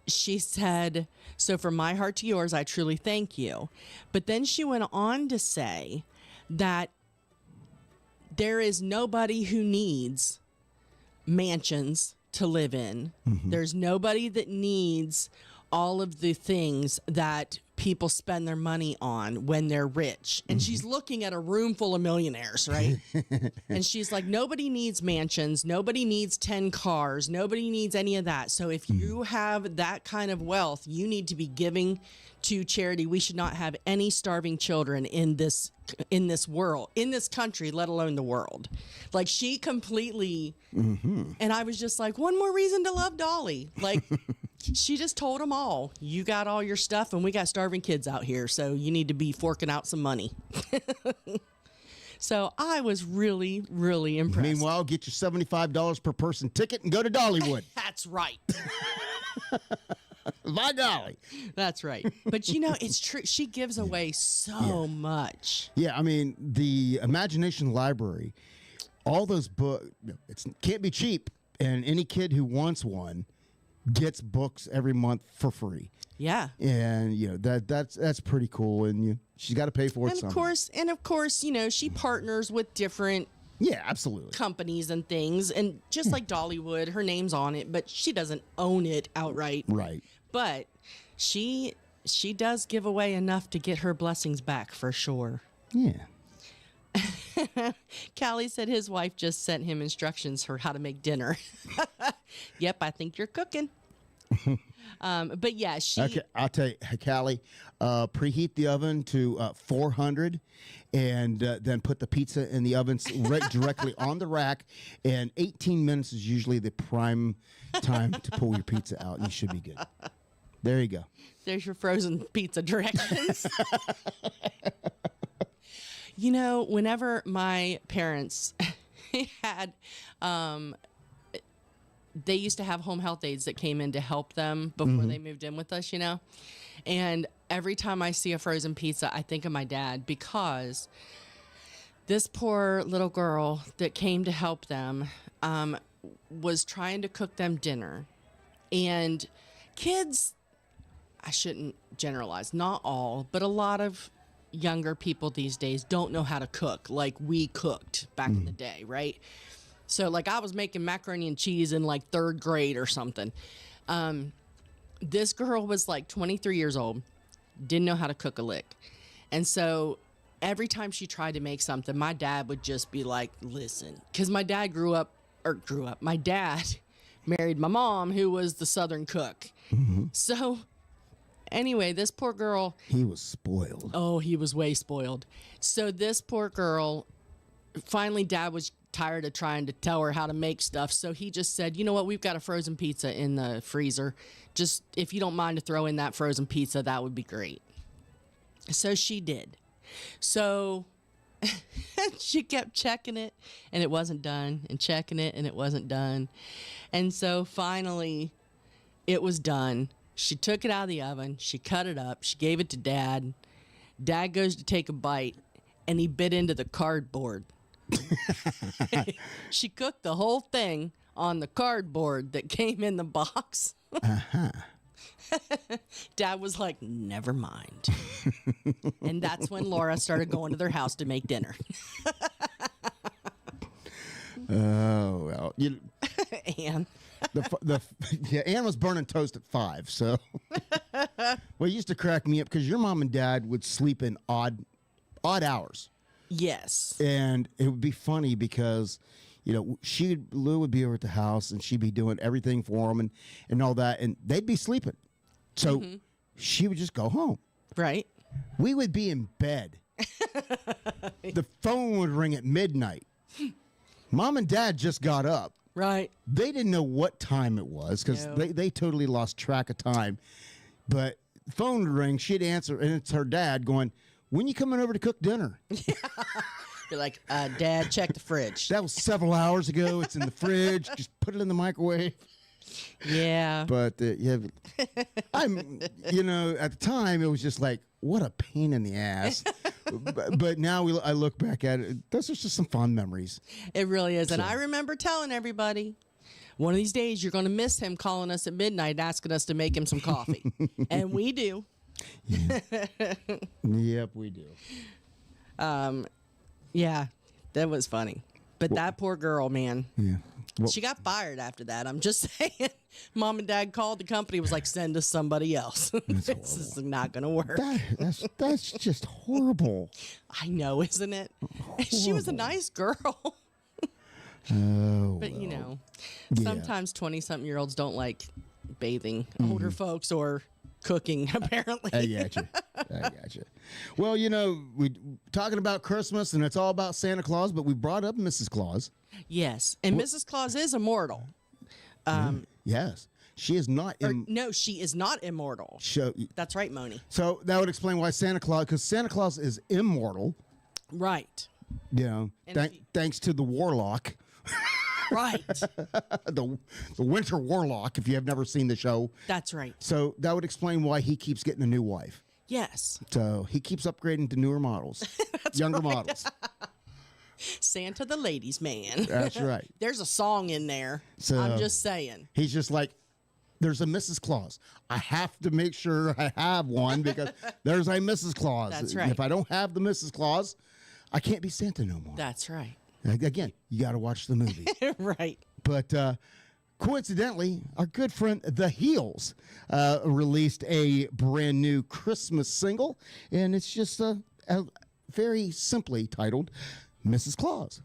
[SPEAKER 4] She said, so from my heart to yours, I truly thank you. But then she went on to say that there is nobody who needs mansions to live in. Mm-hmm. There's nobody that needs all of the things that people spend their money on when they're rich. And she's looking at a room full of millionaires, right? And she's like, nobody needs mansions. Nobody needs 10 cars. Nobody needs any of that. So if you have that kind of wealth, you need to be giving to charity. We should not have any starving children in this world, in this country, let alone the world. Like, she completely, and I was just like, one more reason to love Dolly. Like, she just told them all, you got all your stuff and we got starving kids out here, so you need to be forking out some money. So I was really, really impressed.
[SPEAKER 3] Meanwhile, get your $75 per person ticket and go to Dollywood.
[SPEAKER 4] That's right.
[SPEAKER 3] By Dolly.
[SPEAKER 4] That's right. But you know, it's true. She gives away so much.
[SPEAKER 3] Yeah, I mean, the Imagination Library, all those books, it can't be cheap. And any kid who wants one gets books every month for free.
[SPEAKER 4] Yeah.
[SPEAKER 3] And that's pretty cool, and she's got to pay for it somehow.
[SPEAKER 4] Of course, she partners with different
[SPEAKER 3] absolutely
[SPEAKER 4] companies and things, and just like Dollywood, her name's on it, but she doesn't own it outright.
[SPEAKER 3] Right.
[SPEAKER 4] But she does give away enough to get her blessings back for sure.
[SPEAKER 3] Yeah.
[SPEAKER 4] Callie said his wife just sent him instructions for how to make dinner. Yep, I think you're cooking. But yeah,
[SPEAKER 3] Okay, I'll tell you, Callie, preheat the oven to 400, and then put the pizza in the oven directly on the rack. And 18 minutes is usually the prime time to pull your pizza out, and you should be good. There you go.
[SPEAKER 4] There's your frozen pizza directions. Whenever my parents had, they used to have home health aides that came in to help them before they moved in with us, And every time I see a frozen pizza, I think of my dad, because this poor little girl that came to help them was trying to cook them dinner. And kids, I shouldn't generalize, not all, but a lot of younger people these days don't know how to cook like we cooked back in the day, right? So like I was making macaroni and cheese in like 3rd grade or something. This girl was like 23 years old, didn't know how to cook a lick. And so every time she tried to make something, my dad would just be like, listen, because my dad my dad married my mom, who was the Southern cook. So anyway, this poor girl.
[SPEAKER 3] He was spoiled.
[SPEAKER 4] Oh, he was way spoiled. So this poor girl, finally Dad was tired of trying to tell her how to make stuff. So he just said, you know what? We've got a frozen pizza in the freezer. Just if you don't mind to throw in that frozen pizza, that would be great. So she did. So she kept checking it and it wasn't done, and checking it and it wasn't done. And so finally it was done. She took it out of the oven. She cut it up. She gave it to Dad. Dad goes to take a bite, and he bit into the cardboard. She cooked the whole thing on the cardboard that came in the box. Dad was like, never mind. And that's when Laura started going to their house to make dinner.
[SPEAKER 3] Oh, well.
[SPEAKER 4] Anne.
[SPEAKER 3] Ann was burning toast at 5, so. Well, it used to crack me up because your mom and dad would sleep in odd hours.
[SPEAKER 4] Yes.
[SPEAKER 3] And it would be funny because, Lou would be over at the house and she'd be doing everything for them and all that, and they'd be sleeping. So she would just go home.
[SPEAKER 4] Right.
[SPEAKER 3] We would be in bed. The phone would ring at midnight. Mom and dad just got up.
[SPEAKER 4] Right.
[SPEAKER 3] They didn't know what time it was because they totally lost track of time. But the phone would ring, she'd answer, and it's her dad going, when you coming over to cook dinner?
[SPEAKER 4] You're like, Dad, check the fridge.
[SPEAKER 3] That was several hours ago. It's in the fridge. Just put it in the microwave.
[SPEAKER 4] Yeah.
[SPEAKER 3] But, at the time, it was just like, what a pain in the ass. But now I look back at it. Those are just some fond memories.
[SPEAKER 4] It really is. And I remember telling everybody, one of these days you're going to miss him calling us at midnight asking us to make him some coffee. And we do.
[SPEAKER 3] Yeah. Yep, we do.
[SPEAKER 4] Yeah, that was funny. But that poor girl, man.
[SPEAKER 3] Yeah. Well,
[SPEAKER 4] she got fired after that. I'm just saying. Mom and Dad called the company, was like, send us somebody else. This is not going to work.
[SPEAKER 3] That's just horrible.
[SPEAKER 4] I know, isn't it? Horrible. She was a nice girl. But, sometimes 20-something-year-olds don't like bathing older folks or cooking, apparently.
[SPEAKER 3] I got you. Well, we talking about Christmas, and it's all about Santa Claus, but we brought up Mrs. Claus.
[SPEAKER 4] Yes, and Mrs. Claus is immortal.
[SPEAKER 3] Yes. She is not.
[SPEAKER 4] No, she is not immortal. That's right, Moni.
[SPEAKER 3] So that would explain why Santa Claus, because Santa Claus is immortal.
[SPEAKER 4] Right.
[SPEAKER 3] Thanks to the warlock.
[SPEAKER 4] Right.
[SPEAKER 3] the Winter Warlock, if you have never seen the show.
[SPEAKER 4] That's right.
[SPEAKER 3] So that would explain why he keeps getting a new wife.
[SPEAKER 4] Yes.
[SPEAKER 3] So he keeps upgrading to newer models, younger models.
[SPEAKER 4] Santa the ladies' man.
[SPEAKER 3] That's right.
[SPEAKER 4] There's a song in there. So I'm just saying.
[SPEAKER 3] He's just like, there's a Mrs. Claus. I have to make sure I have one because there's a Mrs. Claus.
[SPEAKER 4] That's right.
[SPEAKER 3] If I don't have the Mrs. Claus, I can't be Santa no more.
[SPEAKER 4] That's right.
[SPEAKER 3] Again, you got to watch the movie.
[SPEAKER 4] Right.
[SPEAKER 3] But coincidentally, our good friend The Heels released a brand new Christmas single, and it's just very simply titled Mrs. Claus.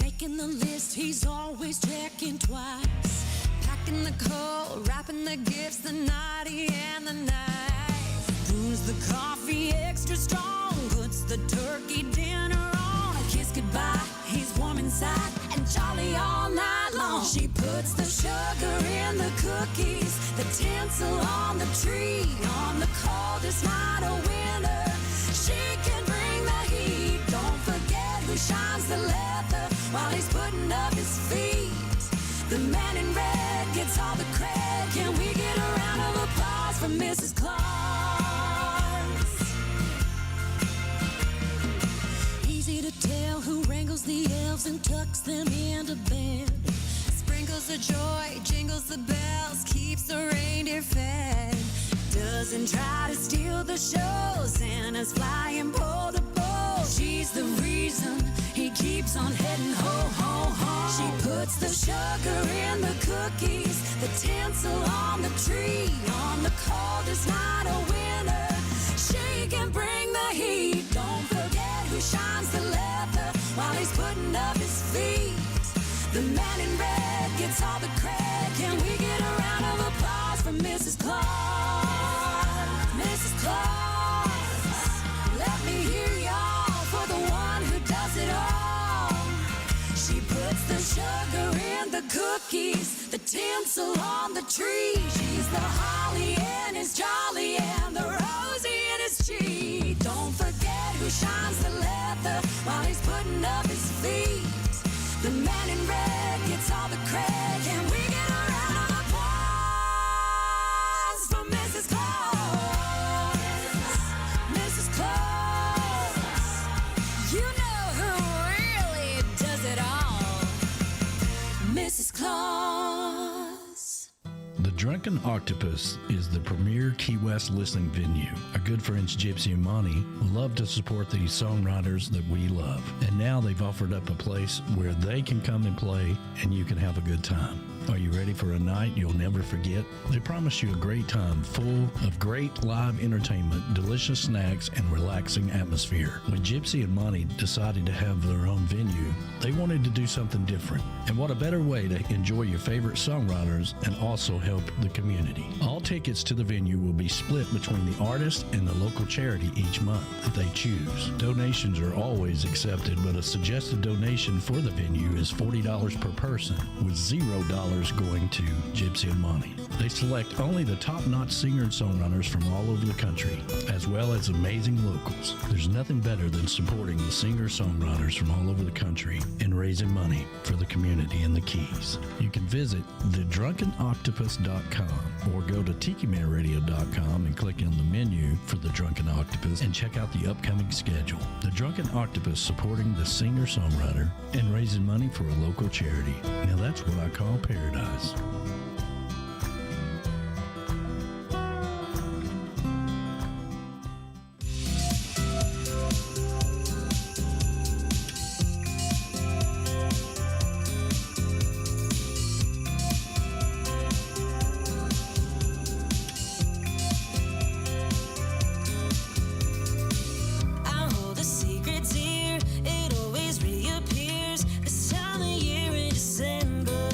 [SPEAKER 14] Making the list, he's always checking twice. Packing the coal, wrapping the gifts, the naughty and the nice. Brews the coffee extra strong, puts the turkey dinner on. A kiss goodbye, he's warm inside and jolly all night long. She puts the sugar in the cookies, the tinsel on the tree. On the coldest night of winter, she can bring the heat. Don't forget who shines the leather while he's putting up his feet. The man in red gets all the credit. Can we get a round of applause for Mrs. Claus? Easy to tell who wrangles the elves and tucks them into bed. Sprinkles the joy, jingles the bells, keeps the reindeer fed. Doesn't try to steal the show, Santa's flying pole to pole. She's the reason he keeps on heading ho, ho, ho. She puts the sugar in the cookies, the tinsel on the tree. On the coldest night of winter, she can bring the heat. Don't forget who shines the leather while he's putting up his feet. The man in red gets all the credit. Can we get a round of applause for Mrs. Claus? Mrs. Claus, let me hear y'all for the one who does it all. She puts the sugar in the cookies, the tinsel on the tree. She's the holly in his jolly and the rosy in his cheek. Don't forget who shines the leather while he's putting up his feet. The man in red gets all the credit. Can we get a round of applause for Mrs. Claus? Mrs. Claus, you know who really does it all. Mrs. Claus.
[SPEAKER 9] The Drunken Octopus is the premier Key West listening venue. Our good friends Gypsy and Monty love to support these songwriters that we love. And now they've offered up a place where they can come and play and you can have a good time. Are you ready for a night you'll never forget? They promise you a great time full of great live entertainment, delicious snacks, and relaxing atmosphere. When Gypsy and Monty decided to have their own venue, they wanted to do something different. And what a better way to enjoy your favorite songwriters and also help the community. All tickets to the venue will be split between the artist and the local charity each month that they choose. Donations are always accepted, but a suggested donation for the venue is $40 per person, with $0 going to Gypsy and Monty. They select only the top-notch singer and songwriters from all over the country, as well as amazing locals. There's nothing better than supporting the singer-songwriters from all over the country and raising money for the community in the Keys. You can visit thedrunkenoctopus.com or go to tikimanradio.com and click on the menu for The Drunken Octopus and check out the upcoming schedule. The Drunken Octopus supporting the singer-songwriter and raising money for a local charity. Now that's what I call paradise.
[SPEAKER 14] This time of year in December,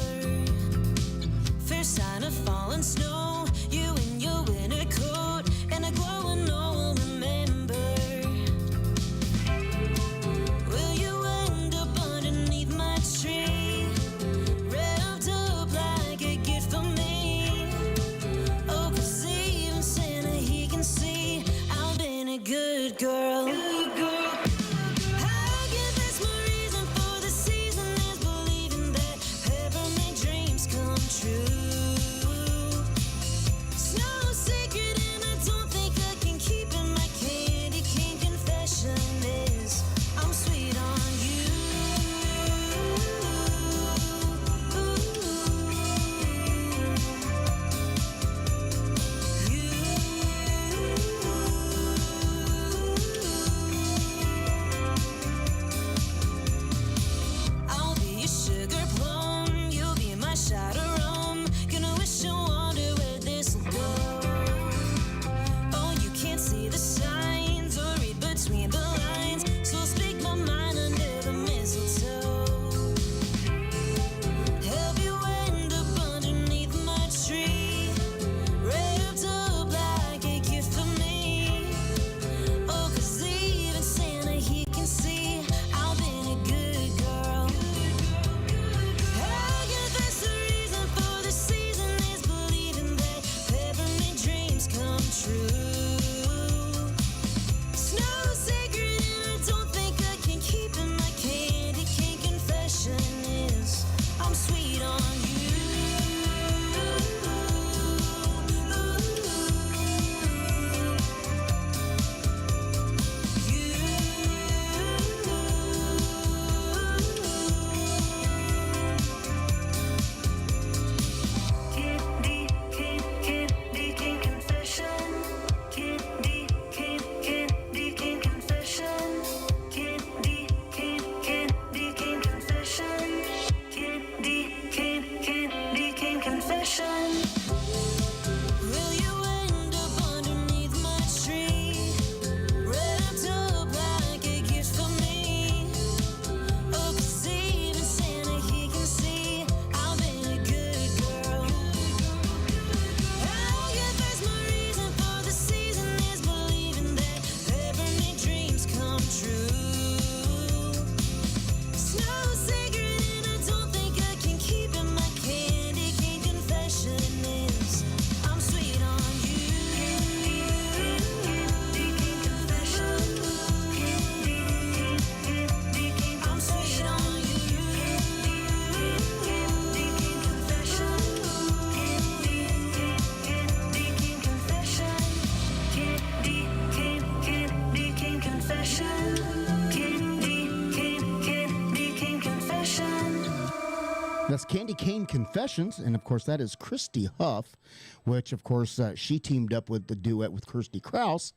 [SPEAKER 3] Yes, Candy Cane Confessions, and of course that is Christy Huff, which of course she teamed up with the duet with Kirsty Krause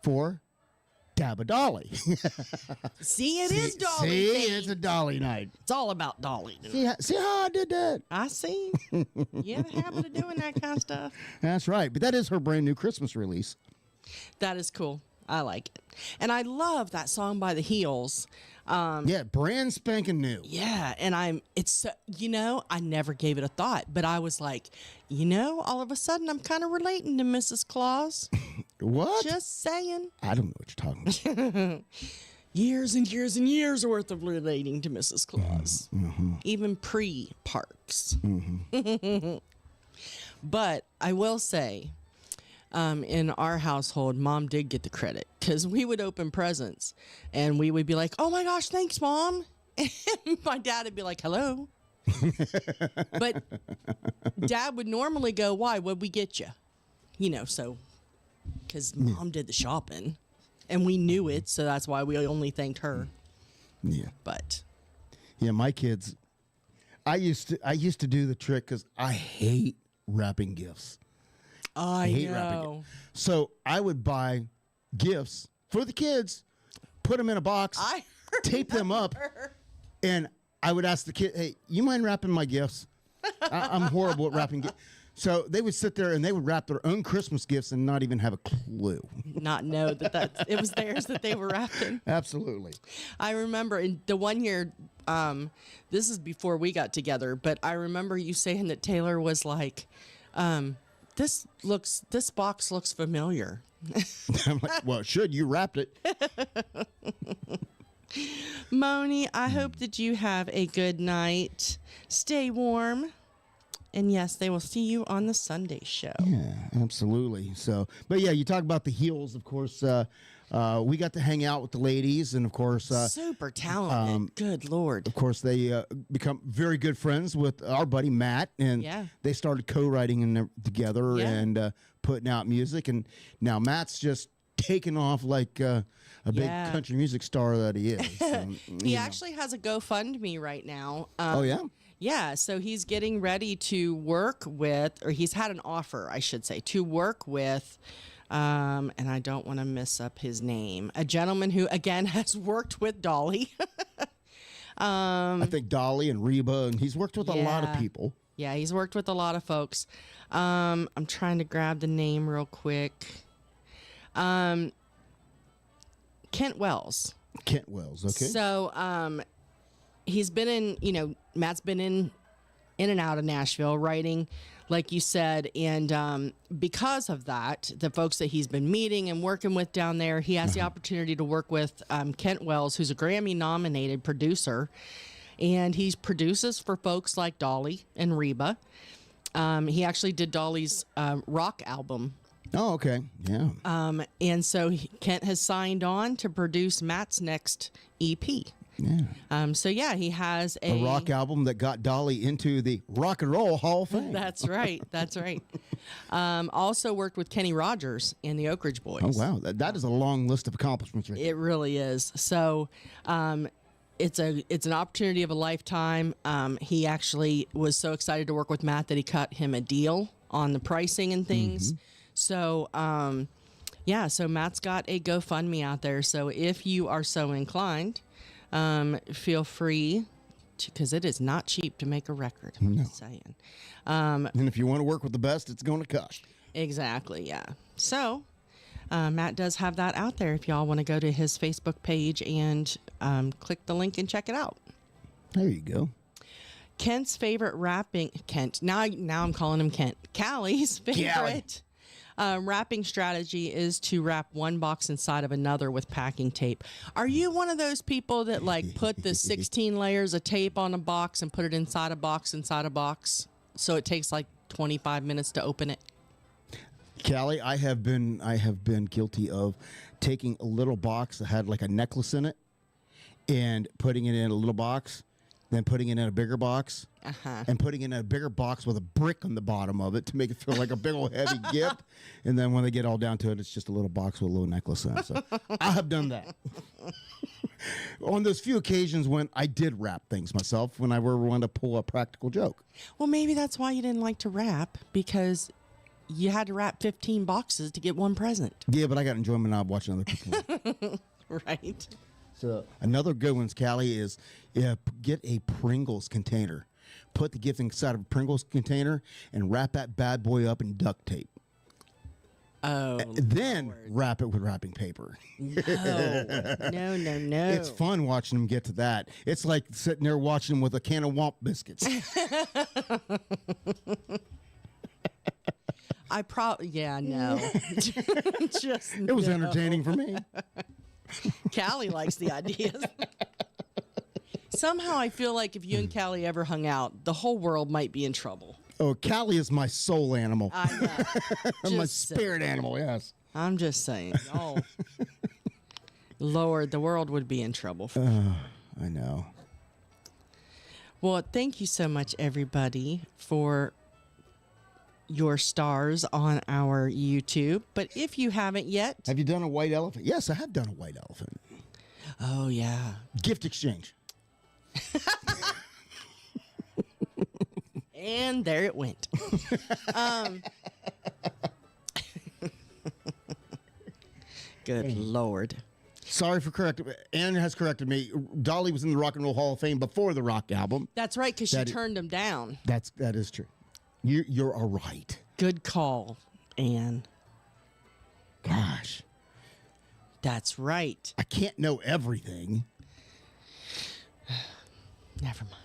[SPEAKER 3] for Dabba Dolly.
[SPEAKER 4] See, it is Dolly.
[SPEAKER 3] See,
[SPEAKER 4] thing.
[SPEAKER 3] it's a Dolly night.
[SPEAKER 4] It's all about Dolly.
[SPEAKER 3] See how I did that?
[SPEAKER 4] I see. You have a habit of doing that kind of stuff.
[SPEAKER 3] That's right. But that is her brand new Christmas release.
[SPEAKER 4] That is cool. I like it. And I love that song by the Heels.
[SPEAKER 3] Yeah, brand spanking new.
[SPEAKER 4] Yeah, and I never gave it a thought, but I was like, all of a sudden I'm kind of relating to Mrs. Claus.
[SPEAKER 3] What?
[SPEAKER 4] Just saying.
[SPEAKER 3] I don't know what you're talking about.
[SPEAKER 4] Years and years and years worth of relating to Mrs. Claus. Even pre-Parks. But I will say, in our household, Mom did get the credit because we would open presents and we would be like, "Oh my gosh, thanks, Mom." And my dad would be like, "Hello." But Dad would normally go, "Why? What'd we get you?" So because Mom did the shopping and we knew it. So that's why we only thanked her.
[SPEAKER 3] Yeah.
[SPEAKER 4] But
[SPEAKER 3] yeah, my kids, I used to do the trick because I hate wrapping gifts.
[SPEAKER 4] I
[SPEAKER 3] hate wrapping
[SPEAKER 4] know.
[SPEAKER 3] it. So I would buy gifts for the kids, put them in a box, tape them up, and I would ask the kid, "Hey, you mind wrapping my gifts?" I'm horrible at wrapping gifts. So they would sit there and they would wrap their own Christmas gifts and not even have a clue.
[SPEAKER 4] Not know that it was theirs that they were wrapping.
[SPEAKER 3] Absolutely.
[SPEAKER 4] I remember in the one year, this is before we got together, but I remember you saying that Taylor was like, this box looks familiar.
[SPEAKER 3] I'm like, well, it should. You wrapped it.
[SPEAKER 4] Moni, I hope that you have a good night. Stay warm. And yes, they will see you on the Sunday show.
[SPEAKER 3] Yeah, absolutely. So, but yeah, you talk about the Heels, of course. We got to hang out with the ladies, and of course,
[SPEAKER 4] super talented. Good Lord.
[SPEAKER 3] Of course, they become very good friends with our buddy Matt, and they started co-writing together and putting out music. And now Matt's just taken off like a big country music star that he is. So,
[SPEAKER 4] he actually has a GoFundMe right now.
[SPEAKER 3] Oh yeah.
[SPEAKER 4] Yeah, so he's getting ready to work with, or he's had an offer, I should say, to work with, and I don't want to mess up his name, a gentleman who, again, has worked with Dolly.
[SPEAKER 3] I think Dolly and Reba, and he's worked with a lot of people.
[SPEAKER 4] Yeah, he's worked with a lot of folks. I'm trying to grab the name real quick. Kent Wells.
[SPEAKER 3] Kent Wells, okay.
[SPEAKER 4] So, he's been in, Matt's been in and out of Nashville writing, like you said. And because of that, the folks that he's been meeting and working with down there, he has the opportunity to work with Kent Wells, who's a Grammy-nominated producer. And he produces for folks like Dolly and Reba. He actually did Dolly's rock album.
[SPEAKER 3] Oh, okay. Yeah.
[SPEAKER 4] And so Kent has signed on to produce Matt's next EP.
[SPEAKER 3] Yeah.
[SPEAKER 4] So yeah, he has a
[SPEAKER 3] rock album that got Dolly into the Rock and Roll Hall of Fame.
[SPEAKER 4] That's right. That's right. Also worked with Kenny Rogers and the Oak Ridge Boys.
[SPEAKER 3] Oh wow, that is a long list of accomplishments. Right
[SPEAKER 4] it really is. So, it's an opportunity of a lifetime. He actually was so excited to work with Matt that he cut him a deal on the pricing and things. So, so Matt's got a GoFundMe out there. So if you are so inclined, feel free to, because it is not cheap to make a record. I'm just saying.
[SPEAKER 3] And if you want to work with the best, it's going to cost.
[SPEAKER 4] Exactly. Yeah. So, Matt does have that out there if y'all want to go to his Facebook page and click the link and check it out.
[SPEAKER 3] There you go.
[SPEAKER 4] Kent's favorite now I'm calling him Kent. Callie's favorite wrapping strategy is to wrap one box inside of another with packing tape. Are you one of those people that like put the 16 layers of tape on a box and put it inside a box so it takes like 25 minutes to open it?
[SPEAKER 3] Callie, I have been guilty of taking a little box that had like a necklace in it and putting it in a little box, then putting it in a bigger box, and putting it in a bigger box with a brick on the bottom of it to make it feel like a big old heavy gift. And then when they get all down to it, it's just a little box with a little necklace in it. So I have done that. On those few occasions when I did rap things myself, when I ever wanted to pull a practical joke.
[SPEAKER 4] Well, maybe that's why you didn't like to rap, because you had to wrap 15 boxes to get one present.
[SPEAKER 3] Yeah, but I got enjoyment out of watching other people.
[SPEAKER 4] Right.
[SPEAKER 3] So another good one's, Callie, is get a Pringles container. Put the gift inside of a Pringles container and wrap that bad boy up in duct tape.
[SPEAKER 4] Oh.
[SPEAKER 3] Then wrap it with wrapping paper.
[SPEAKER 4] No. No.
[SPEAKER 3] It's fun watching them get to that. It's like sitting there watching them with a can of Womp biscuits.
[SPEAKER 4] No. Just
[SPEAKER 3] it was
[SPEAKER 4] no.
[SPEAKER 3] entertaining for me.
[SPEAKER 4] Callie likes the ideas. Somehow I feel like if you and Callie ever hung out, the whole world might be in trouble.
[SPEAKER 3] Oh, Callie is my soul animal.
[SPEAKER 4] I know.
[SPEAKER 3] My spirit animal, yes.
[SPEAKER 4] I'm just saying. Oh, Lord, the world would be in trouble.
[SPEAKER 3] I know.
[SPEAKER 4] Well, thank you so much, everybody, for your stars on our YouTube. But if you haven't yet...
[SPEAKER 3] Have you done a white elephant? Yes, I have done a white elephant.
[SPEAKER 4] Oh, yeah.
[SPEAKER 3] Gift exchange.
[SPEAKER 4] And there it went. Good Lord.
[SPEAKER 3] Sorry for correcting. Ann has corrected me. Dolly was in the Rock and Roll Hall of Fame before the rock album.
[SPEAKER 4] That's right, because she turned him down.
[SPEAKER 3] That is true. You're all right.
[SPEAKER 4] Good call, Ann.
[SPEAKER 3] Gosh.
[SPEAKER 4] That's right.
[SPEAKER 3] I can't know everything.
[SPEAKER 4] Never mind.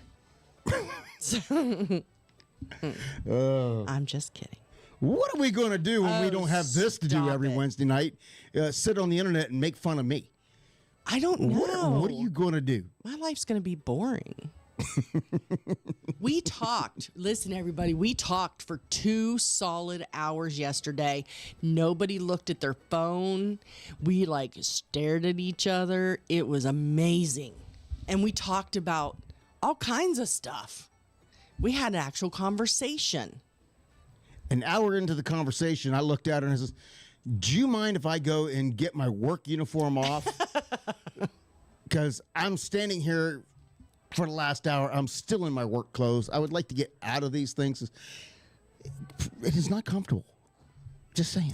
[SPEAKER 4] I'm just kidding.
[SPEAKER 3] What are we going to do when we don't have this to do every Wednesday night? Sit on the internet and make fun of me.
[SPEAKER 4] I don't know.
[SPEAKER 3] What are you going to do?
[SPEAKER 4] My life's going to be boring. We talked. Listen, everybody, we talked for 2 solid hours yesterday. Nobody looked at their phone. We stared at each other. It was amazing. And we talked about all kinds of stuff. We had an actual conversation.
[SPEAKER 3] An hour into the conversation, I looked at her and I says, do you mind if I go and get my work uniform off? Because I'm standing here for the last hour. I'm still in my work clothes. I would like to get out of these things. It is not comfortable. Just saying.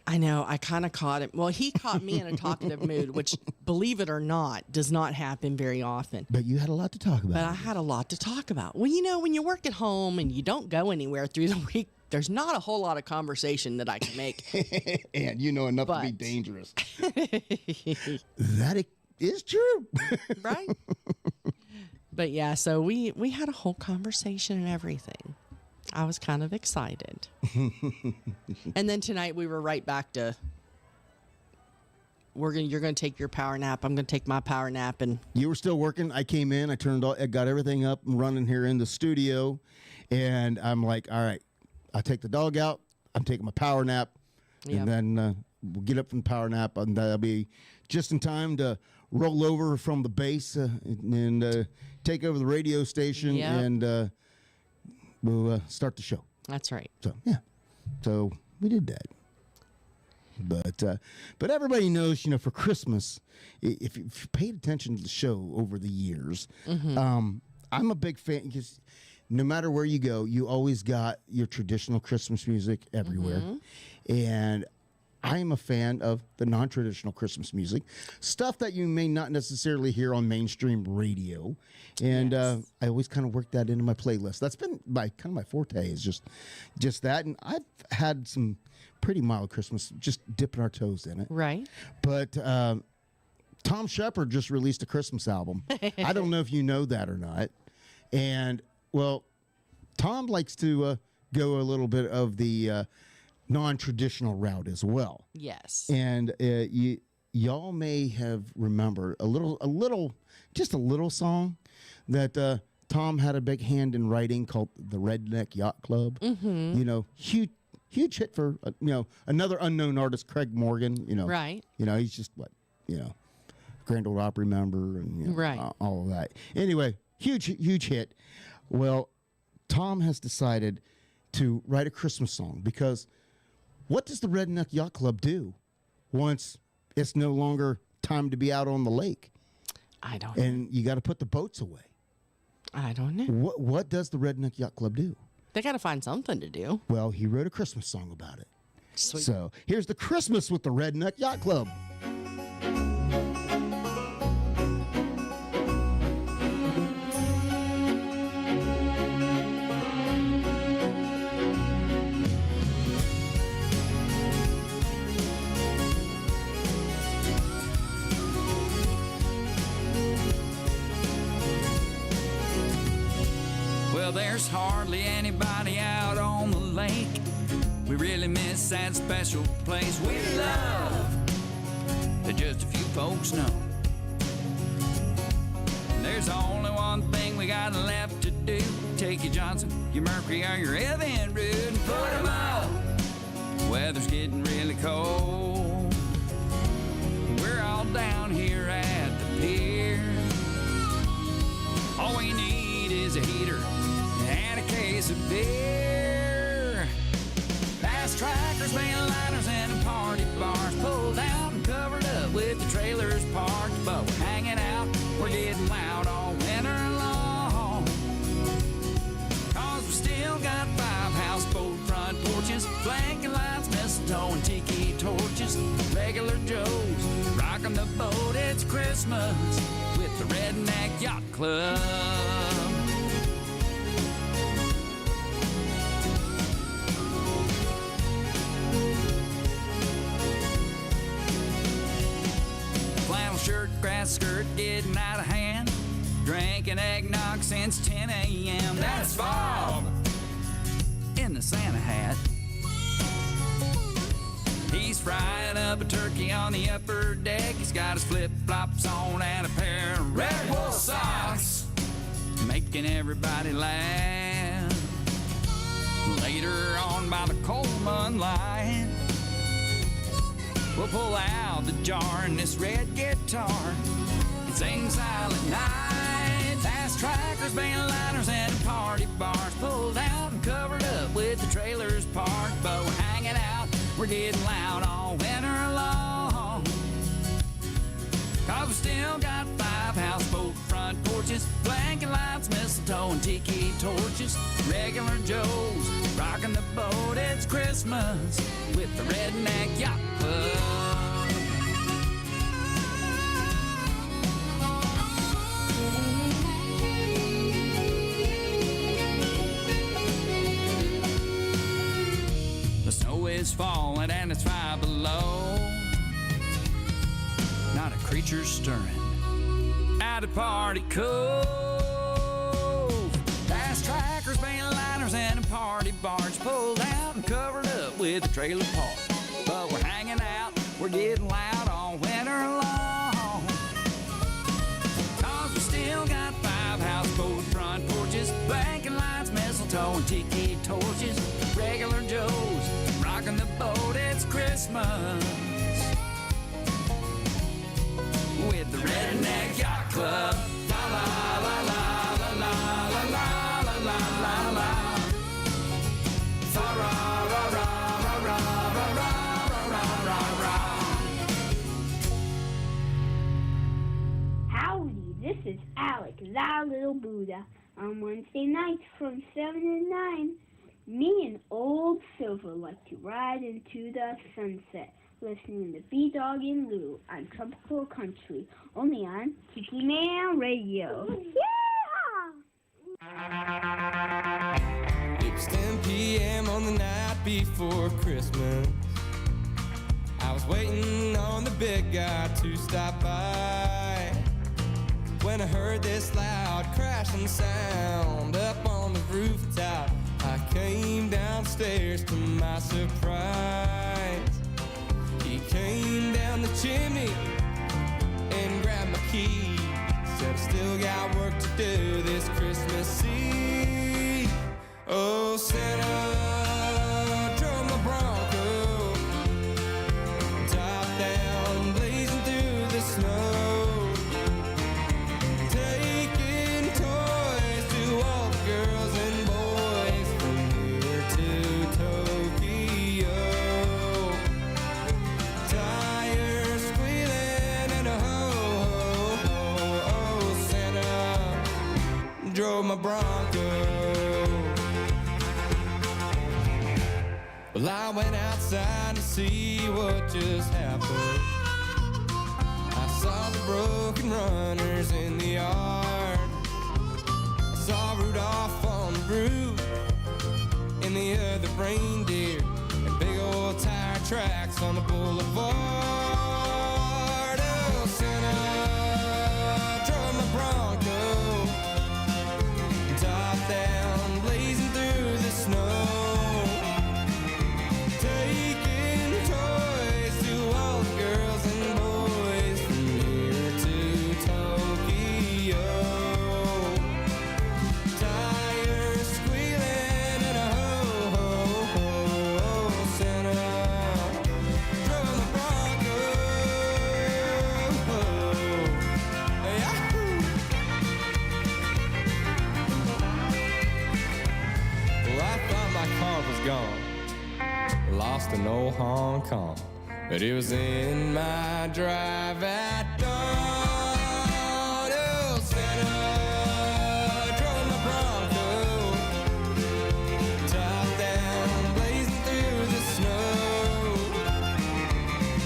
[SPEAKER 4] I know. I kind of caught him. Well, he caught me in a talkative mood, which, believe it or not, does not happen very often.
[SPEAKER 3] But you had a lot to talk about.
[SPEAKER 4] But I had a lot to talk about. Well, when you work at home and you don't go anywhere through the week, there's not a whole lot of conversation that I can make.
[SPEAKER 3] And you know enough to be dangerous. That is true.
[SPEAKER 4] Right? But yeah, so we had a whole conversation and everything. I was kind of excited. And then tonight we were right back to you're gonna take your power nap. I'm gonna take my power nap. And
[SPEAKER 3] you were still working. I came in. I got everything up and running here in the studio, and I'm like, all right, I take the dog out. I'm taking my power nap, and then we'll get up from the power nap, and that'll be just in time to roll over from the base and take over the radio station and. We'll start the show.
[SPEAKER 4] That's right.
[SPEAKER 3] So, yeah. So, we did that. But everybody knows, for Christmas, if you paid attention to the show over the years, I'm a big fan because no matter where you go, you always got your traditional Christmas music everywhere. And I'm a fan of the non-traditional Christmas music, stuff that you may not necessarily hear on mainstream radio. And I always kind of work that into my playlist. That's been my forte is just that. And I've had some pretty mild Christmas, just dipping our toes in it.
[SPEAKER 4] Right.
[SPEAKER 3] But Tom Shepard just released a Christmas album. I don't know if you know that or not. And, well, Tom likes to go a little bit of the non-traditional route as well.
[SPEAKER 4] Yes.
[SPEAKER 3] And y'all may have remembered a little song that Tom had a big hand in writing called the Redneck Yacht Club. Huge hit for another unknown artist, Craig Morgan.
[SPEAKER 4] Right.
[SPEAKER 3] He's just Grand Ole Opry member and
[SPEAKER 4] right.
[SPEAKER 3] All of that. Anyway, huge hit. Well, Tom has decided to write a Christmas song because what does the Redneck Yacht Club do once it's no longer time to be out on the lake.
[SPEAKER 4] I don't know.
[SPEAKER 3] And you got to put the boats away.
[SPEAKER 4] I don't know.
[SPEAKER 3] What does the Redneck Yacht Club do?
[SPEAKER 4] They got to find something to do.
[SPEAKER 3] Well, he wrote a Christmas song about it.
[SPEAKER 4] Sweet.
[SPEAKER 3] So here's the Christmas with the Redneck Yacht Club.
[SPEAKER 15] Well, there's hardly anybody out on the lake. We really miss that special place we love that just a few folks know. And there's only one thing we got left to do. Take your Johnson, your Mercury, or your Evan Root and put them up. Weather's getting really cold. We're all down here at the pier. All we need is a heater and a case of beer. Fast trackers, van liners, and party bars pulled out and covered up with the trailers parked. But we're hanging out, we're getting loud all winter long. Cause we still got 5 houseboat front porches, blanket lights, mistletoe, and tiki torches. Regular Joes rocking the boat, it's Christmas with the Redneck Yacht Club. Flannel shirt, grass skirt, getting out of hand. Drinking eggnog since 10 a.m. That's Bob in the Santa hat. He's frying up a turkey on the upper deck. He's got his flip-flops on and a pair of red wool socks, making everybody laugh. Later on by the Coleman light, we'll pull out the jar and this red guitar and sing Silent Night. Fast trackers, van liners, and party bars pulled out and covered up with the trailers parked. But we're hanging out, we're getting loud all winter long. Cause we still got 5 houseboat front porches, blanket lights, mistletoe, and tiki torches. Regular Joes rocking the boat, it's Christmas with the Redneck Yacht Club. The snow is falling and it's 5 below. Not a creature stirring out at Party Cove. Fast trackers, van liners, and party barge pulled out and covered up with a trailer park. But we're hanging out, we're getting loud all winter long. Cause we still got 5 houseboat front porches, blanket lights, mistletoe, and tiki torches. Regular Joes rocking the boat, it's Christmas with the Redneck Yacht Club. La la la la la la la la la la la la. Fa ra ra ra ra ra ra ra ra ra.
[SPEAKER 16] Howdy, this is Alec, that little Buddha. On Wednesday nights from 7 to 9, me and old Silver like to ride into the sunset, listening to B-Dawg and Lou on Tropical Country, only on Tiki Man Radio. Yeah!
[SPEAKER 13] It was 10 p.m. on the night before Christmas. I was waiting on the big guy to stop by when I heard this loud crashing sound up on the rooftop. I came downstairs to my surprise. He came down the chimney and grabbed my key. Said I still got work to do this Christmas Eve. Oh, Santa drove my Bronco, top down, blazing through the snow, taking toys to all the girls and boys from here to Tokyo. Tires squealing and a my Bronco. Well, I went outside to see what just happened. I saw the broken runners in the yard. I saw Rudolph on the roof and the other reindeer and big old tire tracks on the boulevard. Oh, Santa drove my Bronco, top down, blazing through the snow. Lost in old Hong Kong, but it was in my drive at dawn. Oh, Santa drove my Bronco, top down, blazing through the snow,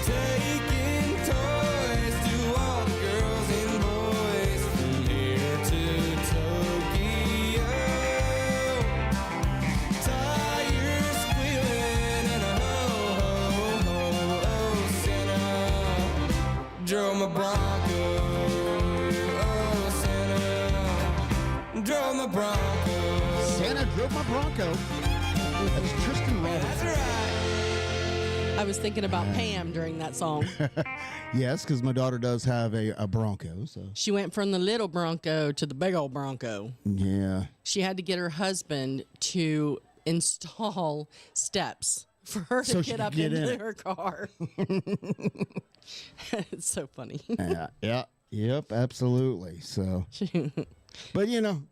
[SPEAKER 13] taking toys to all the girls and boys from here to Tokyo. Tires squealing and a ho-ho-ho, oh, Santa drove my Bronco, oh, Santa drove my Bronco.
[SPEAKER 3] Santa drove my Bronco. That was Tristan Roberts.
[SPEAKER 13] That's right.
[SPEAKER 4] I was thinking about Pam during that song.
[SPEAKER 3] Yes, because my daughter does have a Bronco. So
[SPEAKER 4] She went from the little Bronco to the big old Bronco.
[SPEAKER 3] yeah.
[SPEAKER 4] She had to get her husband to install steps for her to
[SPEAKER 3] So she
[SPEAKER 4] get
[SPEAKER 3] could
[SPEAKER 4] up
[SPEAKER 3] get in
[SPEAKER 4] into
[SPEAKER 3] it.
[SPEAKER 4] her car. It's so funny.
[SPEAKER 3] Yep, absolutely. So, but you know,